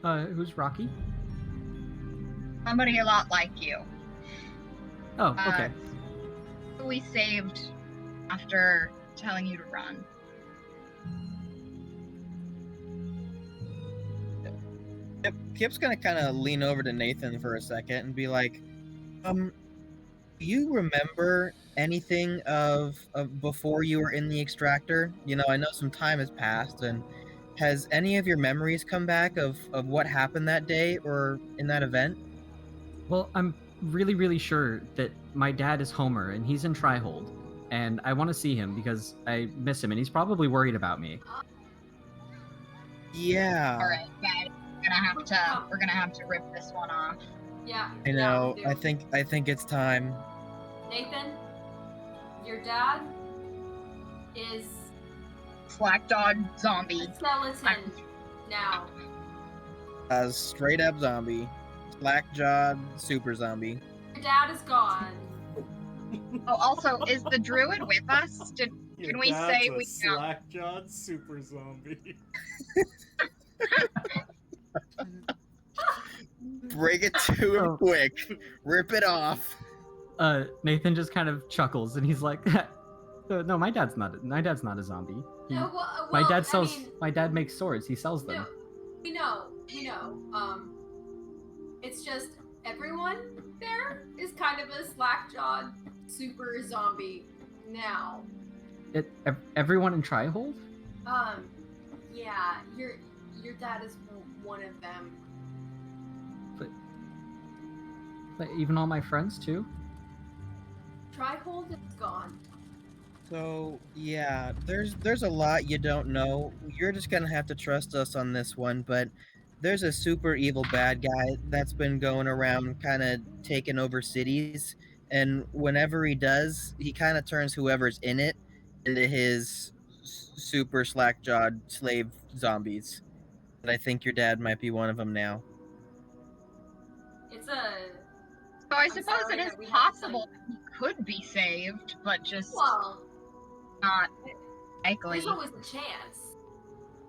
Who's Rocky? Somebody a lot like you. Oh, okay. Who we saved after telling you to run. Kip's gonna kind of lean over to Nathan for a second and be like, do you remember anything of before you were in the extractor? You know, I know some time has passed, and has any of your memories come back of what happened that day or in that event? Well, I'm really, really sure that my dad is Homer, and he's in Trihold, and I want to see him because I miss him, and he's probably worried about me. Yeah. All right, guys, we're gonna have to rip this one off. Yeah. I know. Yeah, I think it's time. Nathan, your dad is Slack-jawed zombie. a skeleton now. A straight up zombie, slack-jawed super zombie. Your dad is gone. Oh, also, is the druid with us? Can we say we know? slack-jawed super zombie? Bring it to him quick. Rip it off. Nathan just kind of chuckles, and he's like, "No, my dad's not a zombie. My dad sells. My dad makes swords. He sells them." No, we know. It's just everyone there is kind of a slack-jawed super zombie now. Everyone in Trihold? Yeah, your dad is one of them. But even all my friends too? Trihold is gone. So yeah, there's a lot you don't know. You're just gonna have to trust us on this one, but there's a super evil bad guy that's been going around kind of taking over cities, and whenever he does, he kind of turns whoever's in it into his super slack-jawed slave zombies. And I think your dad might be one of them now. It's So I I'm suppose sorry it is that we have possible that he could be saved, but just well, not likely. there's always a chance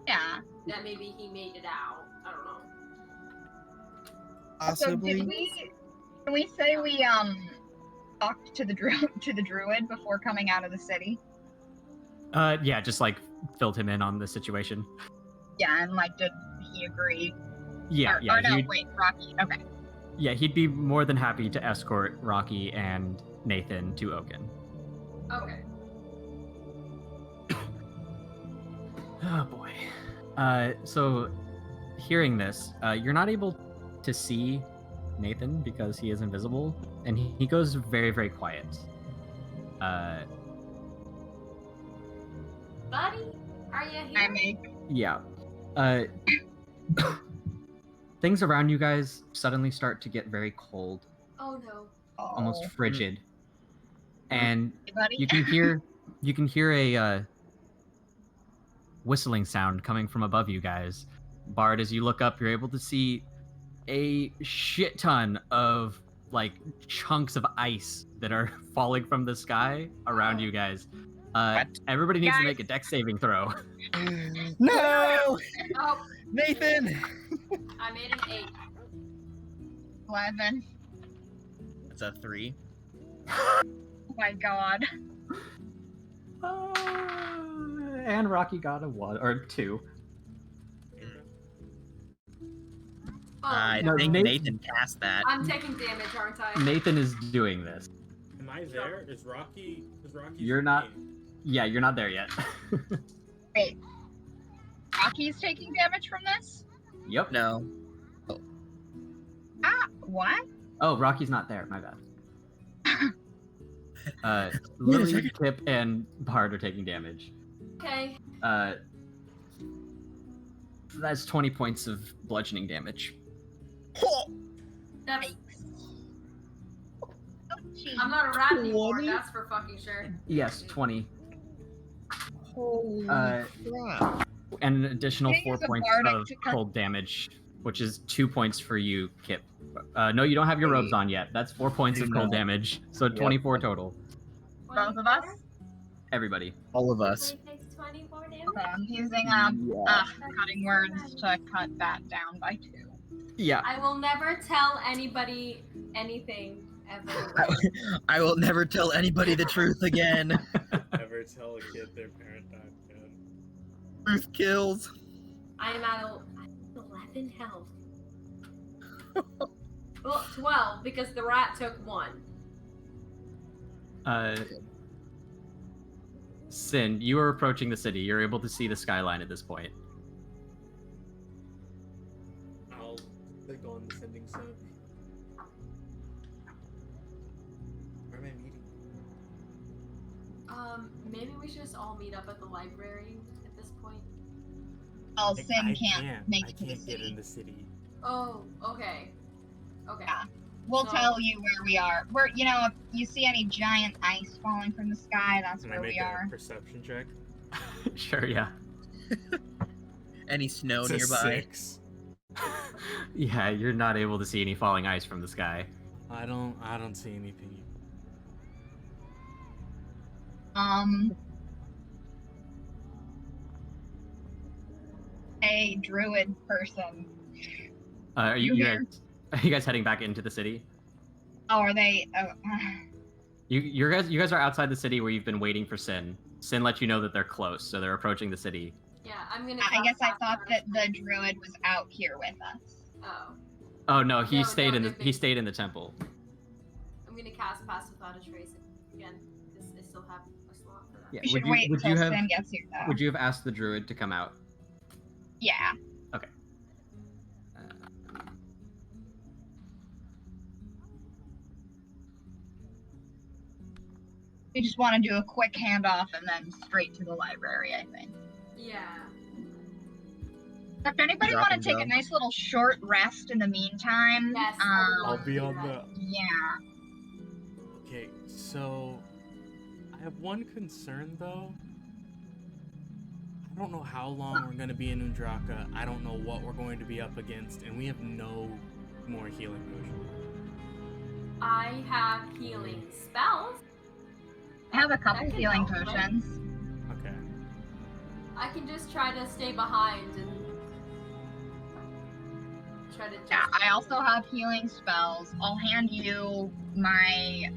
Yeah. that maybe he made it out. I don't know. So Possibly. can we say we talked to the druid before coming out of the city? Yeah, just like filled him in on the situation. Yeah, and like did he agree? Yeah, Or no, he'd, wait, Rocky. Okay. yeah, he'd be more than happy to escort Rocky and Nathan to Oaken. Okay. Oh boy. So hearing this, you're not able to see Nathan because he is invisible, and he goes very, very quiet. Buddy, are you here? I make Yeah. Things around you guys suddenly start to get very cold, Oh no. almost frigid, and Hey, buddy. you can hear a whistling sound coming from above you guys. Bard, as you look up, you're able to see a shit ton of like chunks of ice that are falling from the sky around you guys. Everybody needs to Guys. make a dex saving throw. No, Oh, Nathan. I made an 8. 11. It's a 3. Oh my god. And Rocky got a 1 or 2. Oh, I no, think Nathan- Nathan cast that. I'm taking damage, aren't I? Nathan is doing this. Am I there? Is Rocky? You're not. Yeah, you're not there yet. Wait. Rocky's taking damage from this? Yep. No. Ah, what? Oh, Rocky's not there. My bad. Wait a Lily, second. Kip, and Bard are taking damage. Okay. That's 20 points of bludgeoning damage. That's, Oh, jeez. I'm not a rat anymore, 20? that's for fucking sure. Yes, 20. Holy Uh, crap. And an additional Can I 4 use a points bardic of to cut- cold damage, which is 2 points for you, Kip. No, you don't have your robes on yet. That's 4 points Do of cold not. damage, so 24 total. Both of us? Everybody. All of us. It takes 24 damage. Okay, I'm using Yeah. cutting words to cut that down by 2. Yeah. I will never tell anybody anything ever. I will never tell anybody the truth again. Never tell a kid their parent died again. Truth kills. I am at 11 health. Well, 12 because the rat took 1. Sin, you are approaching the city. You're able to see the skyline at this point. I'll click on the sending sub. Where am I meeting? Maybe we should just all meet up at the library at this point. Oh, Sin can't make I it to the can't get in city. the city. Oh, okay. Okay. Yeah. We'll So- tell you where we are. We're, you know, if you see any giant ice falling from the sky, that's Can I where make we a are. perception check? Sure, yeah. Any snow It's a nearby? 6. Yeah, you're not able to see any falling ice from the sky. I don't see anything. A druid person. Are you guys heading back into the city? Oh, are they? Oh, You guys are outside the city where you've been waiting for Sin. Sin let you know that they're close, so they're approaching the city. Yeah, I'm gonna. I guess I cast thought that Pass the druid was out here with us. Oh, Oh no, he No, stayed no, in the they've he been- stayed in the temple. I'm gonna cast Pass Without a Trace again. I still have a slot for that. Yeah. We should Would you- wait would till you have- Sin gets here, though. Would you have asked the druid to come out? Yeah. We just want to do a quick handoff and then straight to the library, I think. Yeah. If anybody Drop want to and take go. a nice little short rest in the meantime, Yes, I would I'll love be to do on that. the. yeah. Okay, so I have one concern though. I don't know how long we're gonna be in Undraka. I don't know what we're going to be up against, and we have no more healing potion. I have healing spells. I have a couple That can healing help, right? potions. Okay. I can just try to stay behind and try to just... Yeah, I also have healing spells. I'll hand you my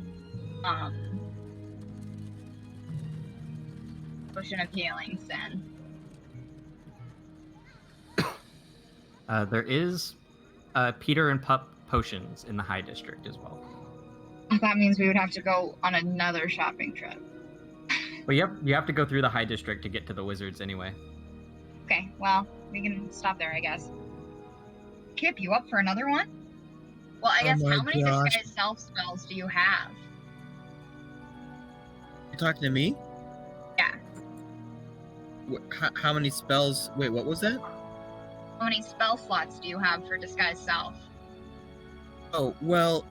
potion of healing then. There is Peter and Pup potions in the High District as well. That means we would have to go on another shopping trip. But you have to go through the High District to get to the wizards anyway. Okay, well, we can stop there, I guess. Kip, you up for another one? Well, I guess my how many gosh. disguise self spells do you have? You talking to me? Yeah. How many spells? Wait, what was that? How many spell slots do you have for disguise self? Oh, well,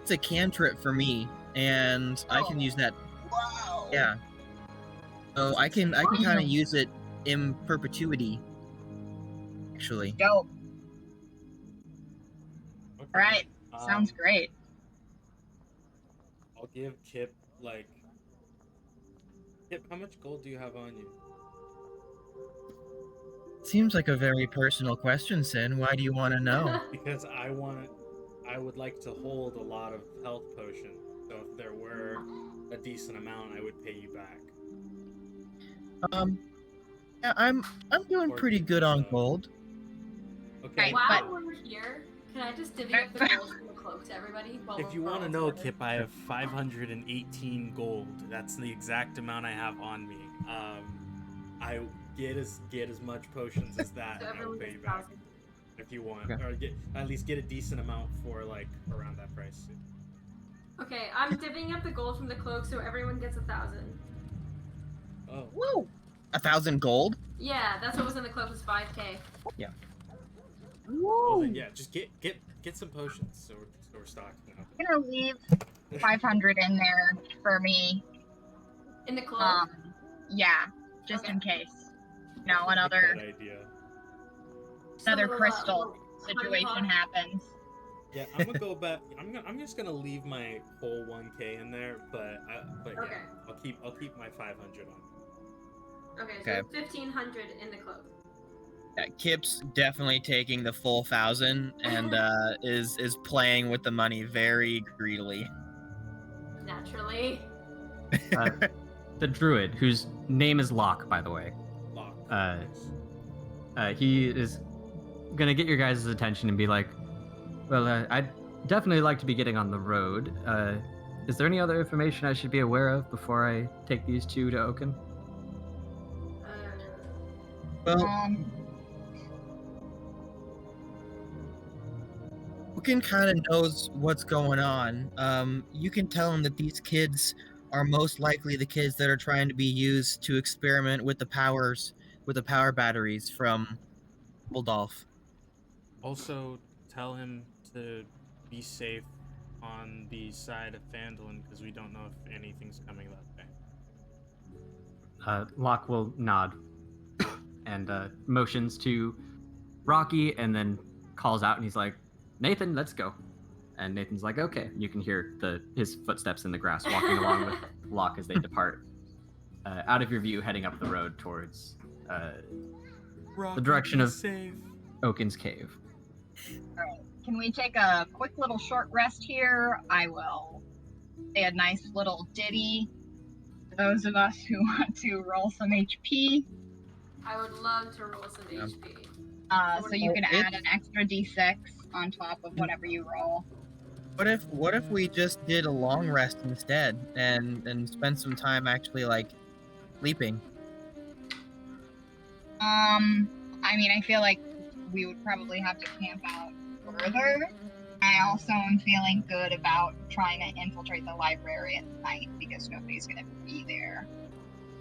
it's a cantrip for me, and I can use that. Whoa! Yeah. So I can kind of use it in perpetuity. Actually. Dope. Okay. Alright, sounds great. I'll give Kip, like... Kip, how much gold do you have on you? Seems like a very personal question, Sin. Why do you want to know? Because I would like to hold a lot of health potions. So if there were a decent amount, I would pay you back. Yeah, I'm doing pretty good on gold. Okay. Right, While but- we're here, can I just divvy up the gold from the cloak to everybody? While If you we're want to all know, together? Kip, I have 518 gold. That's the exact amount I have on me. I get as much potions as that, So and I will everyone pay gets you back 1,000. if you want, Okay. or at least get a decent amount for like around that price. Okay, I'm divvying up the gold from the cloak so everyone gets 1,000. Oh, Woo! 1,000 gold? Yeah, that's what was in the cloak was 5k. well then, yeah, just get some potions so we're stocked now. I'm gonna leave 500 in there for me. In the cloak? Yeah, just Okay. in case. You know, I like another that idea. Just a little, crystal honey situation pot. happens. Yeah, I'm gonna go back. I'm just gonna leave my whole 1k in there, but Okay. yeah, I'll keep my 500 on. Okay, Okay. so 1,500 in the cloak. Yeah, Kip's definitely taking the full 1,000 and is playing with the money very greedily. Naturally. The druid, whose name is Locke, by the way, Lock. he is gonna get your guys' attention and be like, well, I'd definitely like to be getting on the road. Is there any other information I should be aware of before I take these two to Oaken? Well, Oaken kind of knows what's going on. You can tell him that these kids are most likely the kids that are trying to be used to experiment with the power batteries from Buldolf. Also, tell him to be safe on the side of Phandalin because we don't know if anything's coming that way. Locke will nod and motions to Rocky and then calls out and he's like, Nathan, let's go. And Nathan's like, okay. You can hear his footsteps in the grass walking along with Locke as they depart out of your view, heading up the road towards the direction of Oaken's cave. Alright, can we take a quick little short rest here? I will say a nice little ditty for those of us who want to roll some HP. I would love to roll some HP. So you can add an extra d6 on top of whatever you roll. What if we just did a long rest instead and spent some time actually like sleeping? I mean, I feel like we would probably have to camp out further. I also am feeling good about trying to infiltrate the library at night because nobody's gonna be there.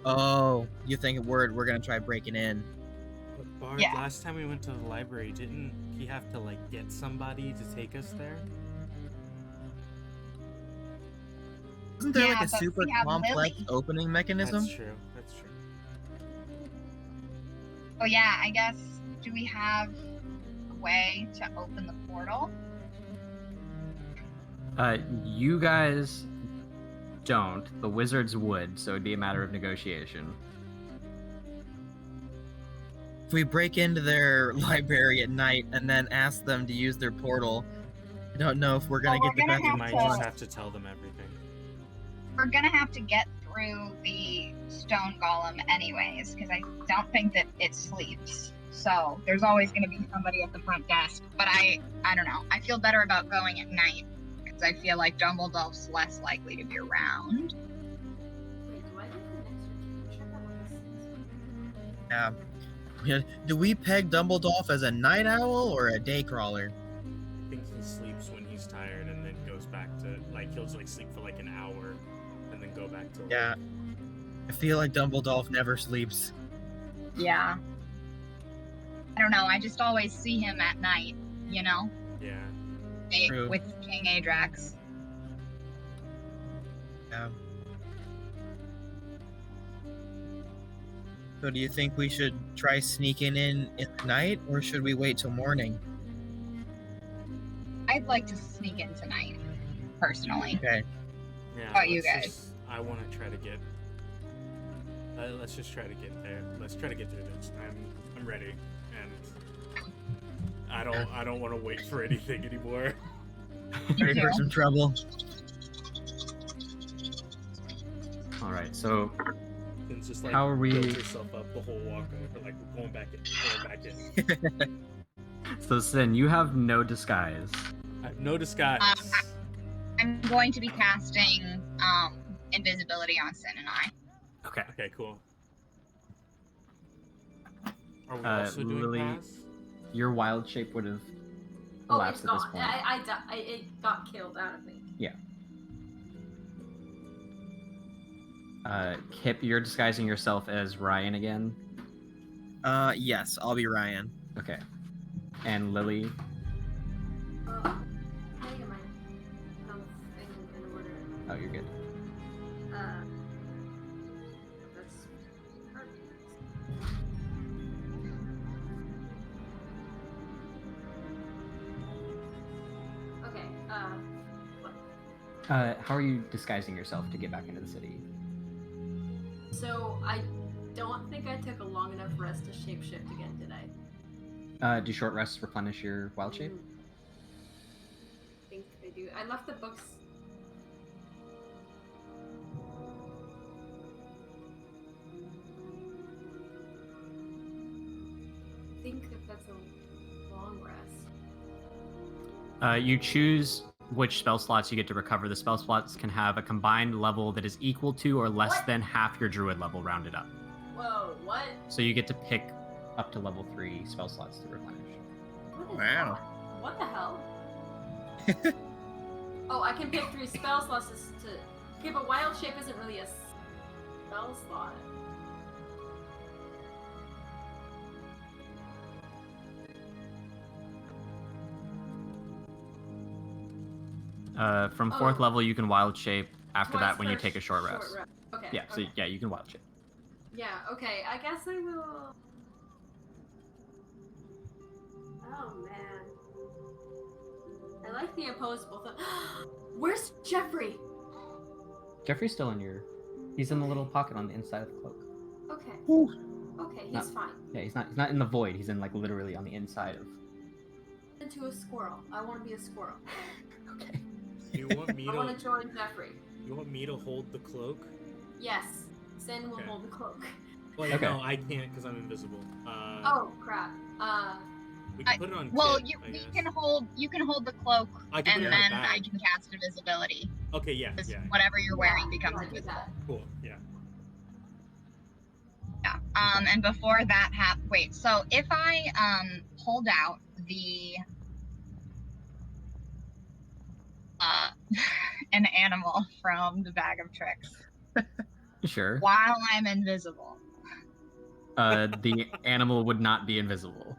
Oh, you think we're gonna try breaking in? But Bard, Yeah. last time we went to the library, didn't he have to like get somebody to take us there? Isn't there Yeah, like a but super we have complex Lily. opening mechanism? That's true. That's true. Oh yeah, I guess, do we have a way to open the portal? You guys don't. The wizards would, so it'd be a matter of negotiation. if we break into their library at night and then ask them to use their portal, I don't know if we're gonna Well, get the we're best gonna You of might to- just have to tell them everything. We're gonna have to get through the stone golem anyways, because I don't think that it sleeps. So there's always gonna be somebody at the front desk. But I don't know. I feel better about going at night because I feel like Dumbledore's less likely to be around. Wait, do I get the next one? Yeah. Yeah, do we peg Dumbledore as a night owl or a day crawler? I think he sleeps when he's tired and then goes back to he'll like sleep for like an hour and then go back to Yeah. I feel like Dumbledore never sleeps. Yeah. I don't know. I just always see him at night. You know, Yeah. True. with King Adrax. Yeah. So do you think we should try sneaking in the night, or should we wait till morning? I'd like to sneak in tonight, personally. Okay. Yeah. about you let's guys? just- I want to try to get. Let's just try to get there. Let's try to get through this. I'm ready, and I don't want to wait for anything anymore. Ready for too. some trouble? All right. So It's just like How are we- build yourself up the whole walk over. Like we're going back in. Going back in. so Sin, you have no disguise. I have no disguise. I'm going to be casting invisibility on Sin and I. Okay. Okay, cool. Are we Uh, also doing Lily- pass? Your wild shape would have Oh, elapsed it's at this gone. point. It got killed out of me. Kip, you're disguising yourself as Ryan again. Yes, I'll be Ryan. Okay. And Lily. Hang on, I'm in order. Oh, you're good. That's perfect. Okay. How are you disguising yourself to get back into the city? So I don't think I took a long enough rest to shapeshift again, did I? Do short rests replenish your wild shape? I think I do. I left the books. I think that's a long rest. You choose which spell slots you get to recover. The spell slots can have a combined level that is equal to or less What? than half your druid level rounded up. Whoa, what? So you get to pick up to level 3 spell slots to replenish. What is Wow. that? What the hell? Oh, I can pick 3 spell slots to. Okay, but wild shape isn't really a spell slot. From 4th Oh. level, you can wild shape. After Twice that, when you per take a short rest. Okay. Yeah, so okay. yeah, you can wild shape. Yeah, okay, I guess I will. Oh man. I like the opposable thing. Where's Jeffrey? Jeffrey's still in your. He's in the little pocket on the inside of the cloak. Okay. Ooh. Okay, he's Not- fine. Yeah, he's not in the void. He's in like literally on the inside of. Into a squirrel. I want to be a squirrel. Okay. You want me I want to? to join Jeffrey. You want me to hold the cloak? Yes. Sin will Okay. hold the cloak. Well, Okay. no, I can't because I'm invisible. Oh crap. We can put it on. Well, Kit, I we guess. can hold the cloak, I can and put it in then my I bag. can cast invisibility. Okay, yeah, 'Cause yeah, whatever you're wearing Yeah, becomes yeah, do invisible. that. cool, yeah. Yeah. And before that wait, so if I hold out the an animal from the bag of tricks Sure. while I'm invisible. The animal would not be invisible.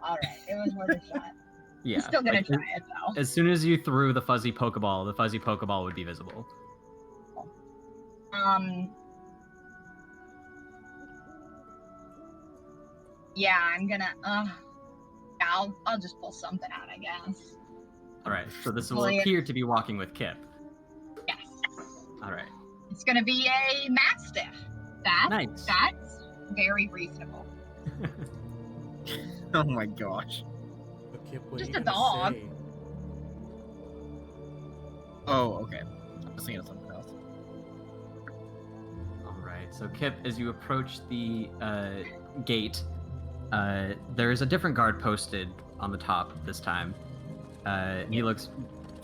Alright, it was worth a shot. Yeah. I'm still gonna like, try it though. As soon as you threw the fuzzy Pokeball would be visible. Yeah, I'm gonna I'll just pull something out, I guess. All right. So this will Well, yeah. appear to be walking with Kip. Yes. All right. It's gonna be a mastiff. Nice. That's very reasonable. Oh my gosh. But Kip, what Just are you a gonna dog. say? Oh, okay. I was thinking of something else. All right. So Kip, as you approach the gate, there's a different guard posted on the top this time. And he looks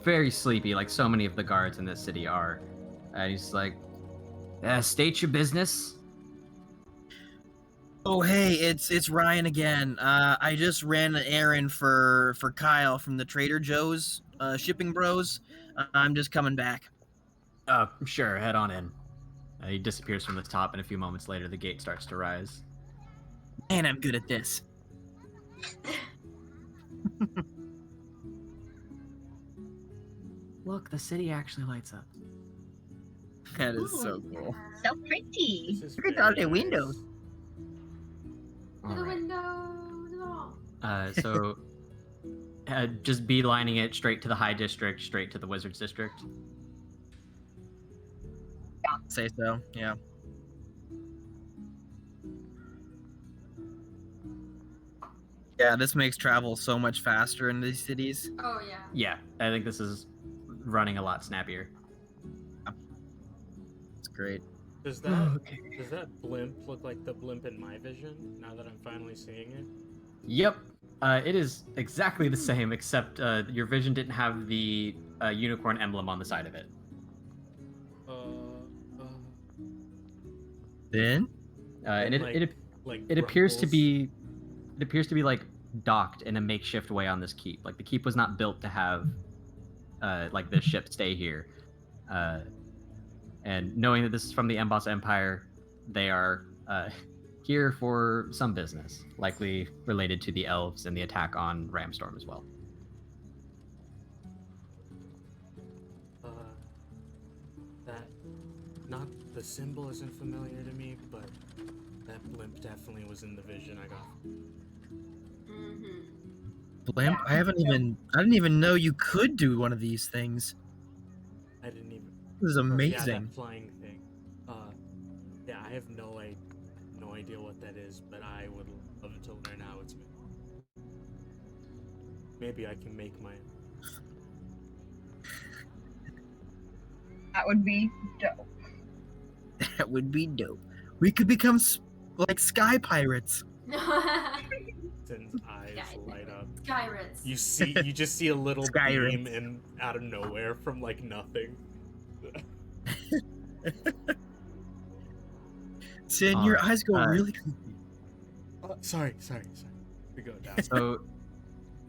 very sleepy, like so many of the guards in this city are. And he's like, "State your business." Oh, hey, it's Ryan again. I just ran an errand for Kyle from the Trader Joe's shipping bros. I'm just coming back. Sure, head on in. He disappears from the top, and a few moments later, the gate starts to rise. Man, I'm good at this. Look, the city actually lights up. That is so cool. So pretty. This is Look at all very the nice. windows. To All the right. windows. So, just beelining it straight to the High District, straight to the Wizards District. Say so, yeah. Yeah, this makes travel so much faster in these cities. Oh yeah. Yeah, I think this is running a lot snappier. It's great. Does that blimp look like the blimp in my vision? Now that I'm finally seeing it. Yep, it is exactly the same, except your vision didn't have the unicorn emblem on the side of it. Then? And like it appears to ruffles? be like docked in a makeshift way on this keep. Like the keep was not built to have like the ship stay here. And knowing that this is from the Emboss Empire, they are here for some business, likely related to the elves and the attack on Ramstorm as well. That not the symbol isn't familiar to me, but that blimp definitely was in the vision I got. Mm-hmm. Blimp? I didn't even know you could do one of these things. I didn't even. This is Yeah, amazing. that flying thing. Yeah, I have no idea what that is, but I would love to learn how it's made. Maybe I can make my own. That would be dope. That would be dope. We could become like sky pirates. Sin's eyes Sky light up. Skyritz. You just see a little Skyrim. beam in out of nowhere from like nothing. Sin, your eyes go uh, really. Sorry. We go down. So,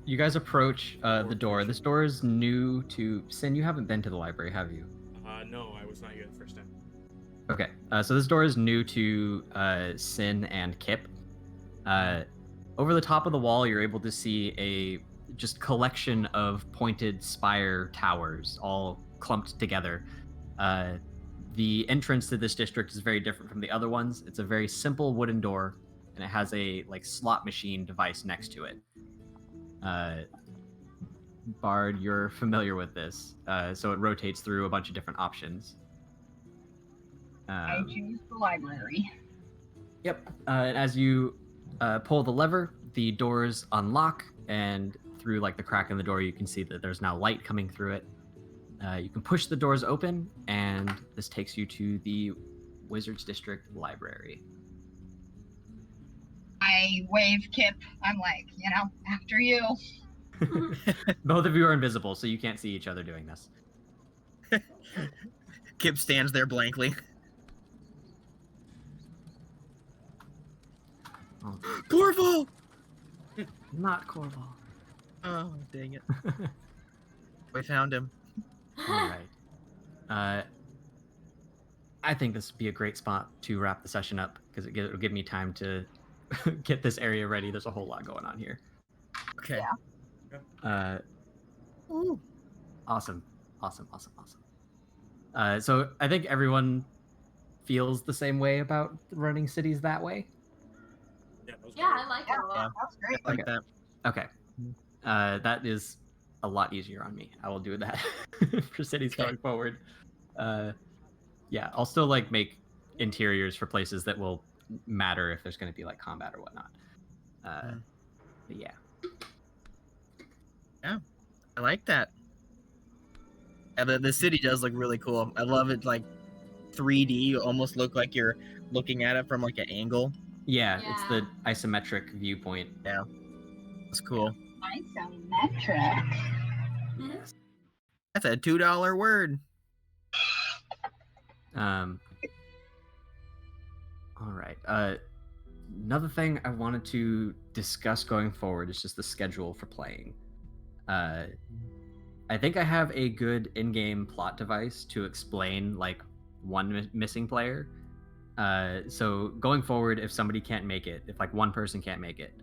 you guys approach the door. This door is new to Sin. You haven't been to the library, have you? No, I was not here the first time. Okay, so this door is new to Sin and Kip. Over the top of the wall, you're able to see a just collection of pointed spire towers, all clumped together. The entrance to this district is very different from the other ones. It's a very simple wooden door, and it has a like slot machine device next to it. Bard, you're familiar with this, so it rotates through a bunch of different options. I choose the library. Yep. And as you pull the lever, the doors unlock, and through like the crack in the door, you can see that there's now light coming through it. You can push the doors open, and this takes you to the Wizards District Library. I wave Kip. I'm like, after you. Both of you are invisible, so you can't see each other doing this. Kip stands there blankly. Oh, Korval! not Korval. Oh, dang it. We found him. All right. I think this would be a great spot to wrap the session up because it'll give me time to get this area ready. There's a whole lot going on here. Okay. Ooh. Awesome. So I think everyone feels the same way about running cities that way. Yeah, that was Yeah, great. I like it a lot. That's great. I like Okay. that. Okay. That is a lot easier on me. I will do that for cities going forward. Yeah, I'll still like make interiors for places that will matter if there's going to be like combat or whatnot. But yeah. I like that. Yeah, the city does look really cool. I love it, like 3D. You almost look like you're looking at it from like an angle. Yeah, it's the isometric viewpoint. Yeah, it's cool. Isometric. Yes. That's a $2 word. All right. Another thing I wanted to discuss going forward is just the schedule for playing. I think I have a good in-game plot device to explain like one missing player. So going forward, if somebody can't make it, if like one person can't make it,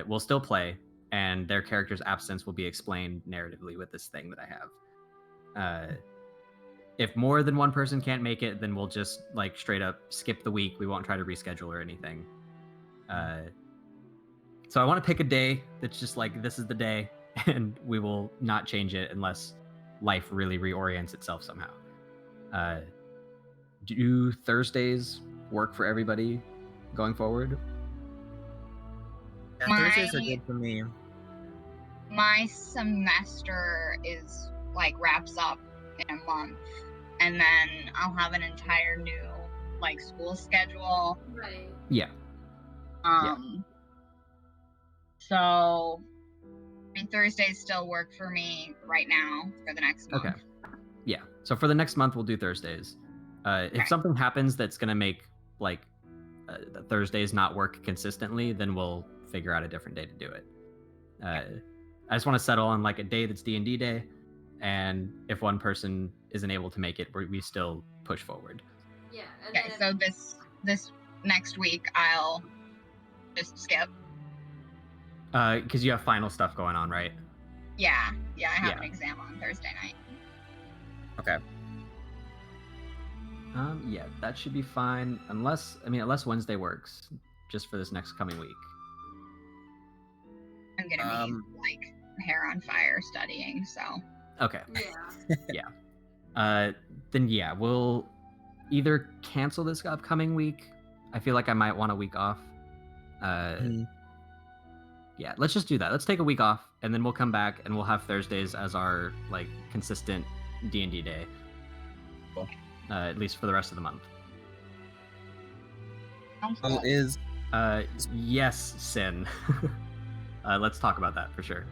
we'll still play, and their character's absence will be explained narratively with this thing that I have. If more than one person can't make it, then we'll just like straight up skip the week. We won't try to reschedule or anything. So I want to pick a day that's just like, this is the day, and we will not change it unless life really reorients itself somehow. Do Thursdays work for everybody going forward? Yeah, Thursdays are good for me. My semester is like wraps up in a month, and then I'll have an entire new like school schedule. Right. Yeah. So I mean, Thursdays still work for me right now for the next month. Okay. Yeah. So for the next month, we'll do Thursdays. If something happens that's gonna make like Thursdays not work consistently, then we'll figure out a different day to do it. I just want to settle on like a day that's D&D day, and if one person isn't able to make it, we still push forward. Yeah. Okay, so this next week I'll just skip. Because you have final stuff going on, right? Yeah, I have an exam on Thursday night. Okay. Yeah, that should be fine. Unless Wednesday works, just for this next coming week. I'm gonna be like hair on fire studying, so. Okay. Yeah. Then yeah, we'll either cancel this upcoming week. I feel like I might want a week off. Yeah, let's just do that. Let's take a week off, and then we'll come back and we'll have Thursdays as our like consistent D&D day. Cool. At least for the rest of the month. So is Yes, Sin. Let's talk about that for sure.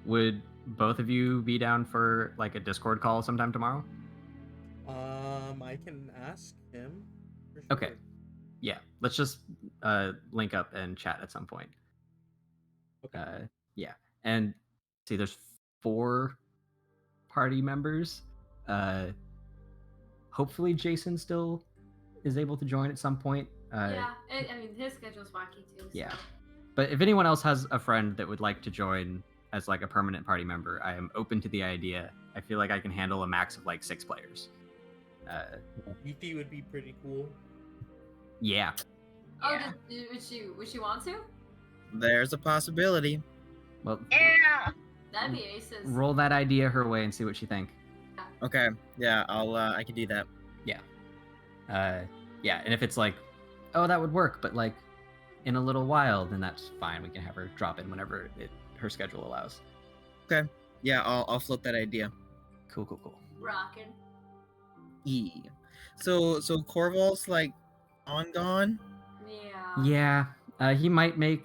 Would both of you be down for like a Discord call sometime tomorrow? I can ask him. For sure. Okay. Yeah, let's just link up and chat at some point. Okay. Yeah, and see, there's 4 party members. Hopefully Jason still is able to join at some point. I mean, his schedule's wacky too. So. Yeah. But if anyone else has a friend that would like to join as like a permanent party member, I am open to the idea. I feel like I can handle a max of like 6 players. Yuffie would be pretty cool. Yeah. Oh, Yeah. would she want to? there's a possibility. Well, Yeah. That'd be aces. roll that idea her way and see what she think. Okay. Yeah, I can do that. Yeah, and if it's like, oh, that would work, but like in a little while, then that's fine. We can have her drop in whenever her schedule allows. Yeah, I'll float that idea. Cool. Rockin'. So Korval's like gone. Yeah. Yeah, he might make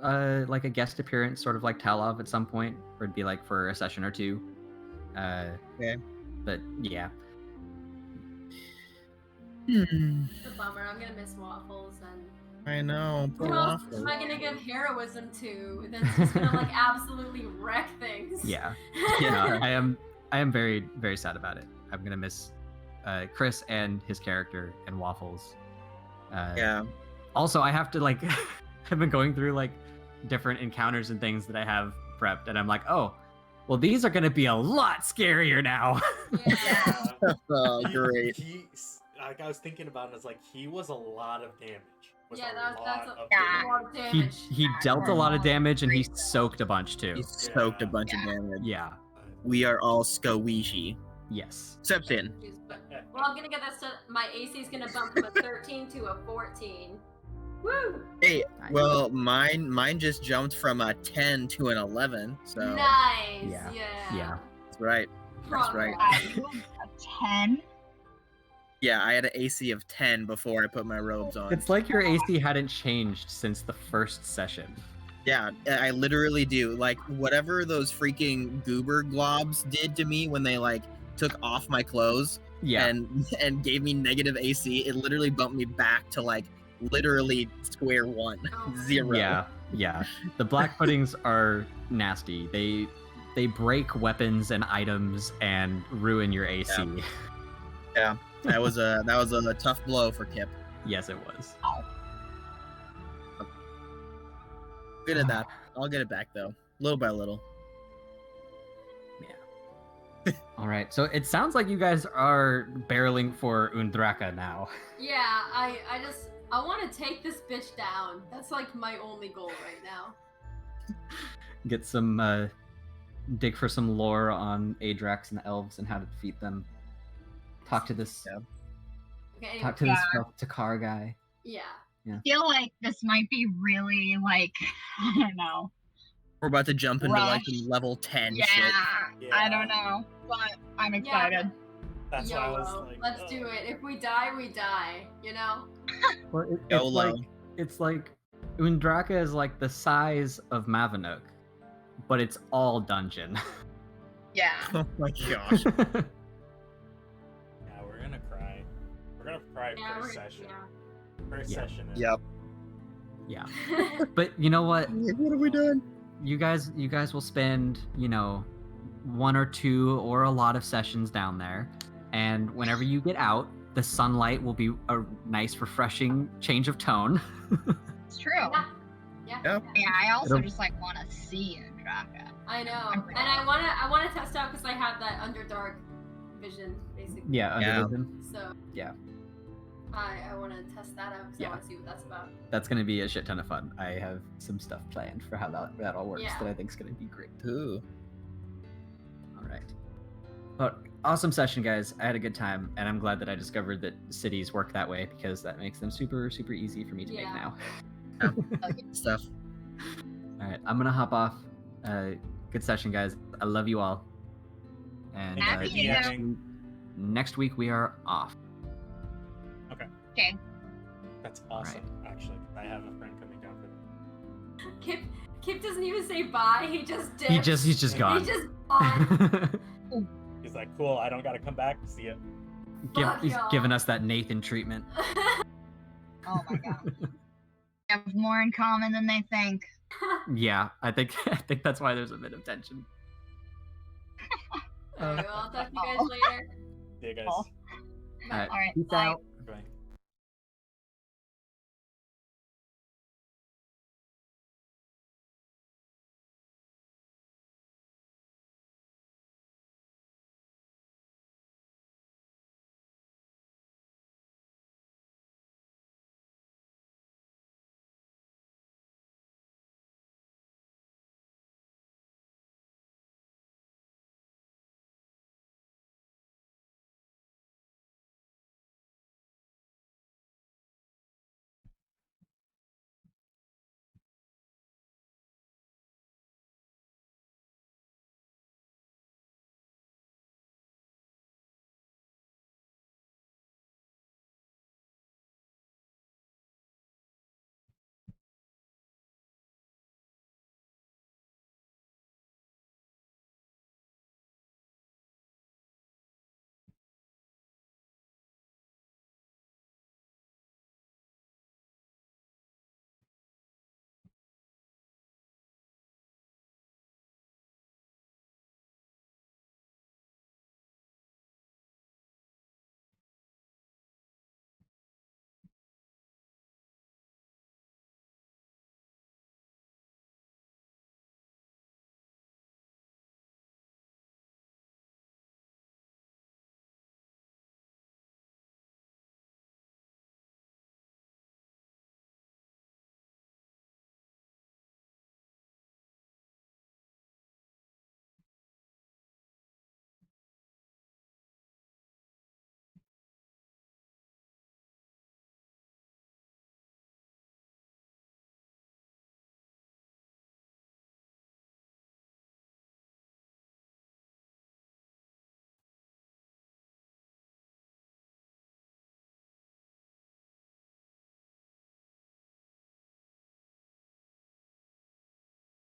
like a guest appearance, sort of like Talov at some point, or it'd be like for a session or two. Okay. But yeah. It's a bummer. I'm gonna miss Waffles and. I know. Poor Who else Waffles. am I gonna give heroism to? That's just gonna like absolutely wreck things. Yeah. Yeah, I am very, very sad about it. I'm gonna miss Chris and his character and Waffles. Yeah. Also, I have to like, I've been going through like different encounters and things that I have prepped, and I'm like, oh, well, these are gonna be a lot scarier now. Yeah. Oh, great. Like I was thinking about it, it's like he was a lot of damage. Yeah, that's a Yeah. lot of damage. he dealt a lot of damage, and he soaked a bunch too. He soaked a bunch of damage. Yeah. We are all squishy. Yes. Steps in. Well, I'm gonna get that stuff. My AC is gonna bump from a 13 to a 14. Woo! Hey, Nice. well, mine just jumped from a 10 to an 11. So Nice. Yeah. Yeah. that's right. That's right. A 10. Yeah, I had an AC of 10 before I put my robes on. It's like your AC hadn't changed since the first session. Yeah, I literally do. Like, whatever those freaking goober globs did to me when they, like, took off my clothes Yeah. and gave me negative AC, it literally bumped me back to, like, literally square one. Oh. 0. Yeah. The black puddings are nasty. They break weapons and items and ruin your AC. Yeah. That was a tough blow for Kip. Yes, it was. Good at that. I'll get it back though, little by little. All right. So it sounds like you guys are barreling for Undraka now. Yeah. I want to take this bitch down. That's like my only goal right now. Get some dig for some lore on Adrax and the elves and how to defeat them. Talk to this Okay. Anyway, talk to this Takar guy. yeah. I feel like this might be really like I don't know. We're about to jump into like Rush. level 10 Yeah, shit. I don't know, but I'm excited. That's why I was YOLO. like, Let's do it. If we die, we die. You know. Well, YOLO. it's like Undraka is like the size of Mavanuk, but it's all dungeon. Yeah. Oh my gosh. Yeah, we're gonna cry. We're gonna cry first session. First Yeah. session. Yep. Yeah. But you know what? What have we done? You guys will spend, 1 or 2 or a lot of sessions down there. And whenever you get out, the sunlight will be a nice refreshing change of tone. It's true. Yeah. Yep. Yeah, I also It'll- just like want to see Undraka. I know. I'm And I wanna test out because I have that Underdark vision basically. Yeah, Yeah. Undervision. So Yeah. I want to test that out because Yeah. I want to see what that's about. That's gonna be a shit ton of fun. I have some stuff planned for how that all works Yeah. that I think is gonna be great. Ooh. All right. But awesome session, guys. I had a good time, and I'm glad that I discovered that cities work that way because that makes them super, super easy for me to make Yeah. now. Stuff. All right, I'm gonna hop off. Good session, guys. I love you all. And Happy New Year. next week we are off. Okay. That's awesome, actually. I have a friend coming down for that. Kip doesn't even say bye. He just dips. He's just gone. He's just gone. He's like, cool, I don't gotta come back. See ya. Fuck He's y'all. giving us that Nathan treatment. Oh my god. We have more in common than they think. Yeah, I think that's why there's a bit of tension. Alright, well, I'll talk to you guys later. See ya, guys. Oh. All right, All right, peace bye. out.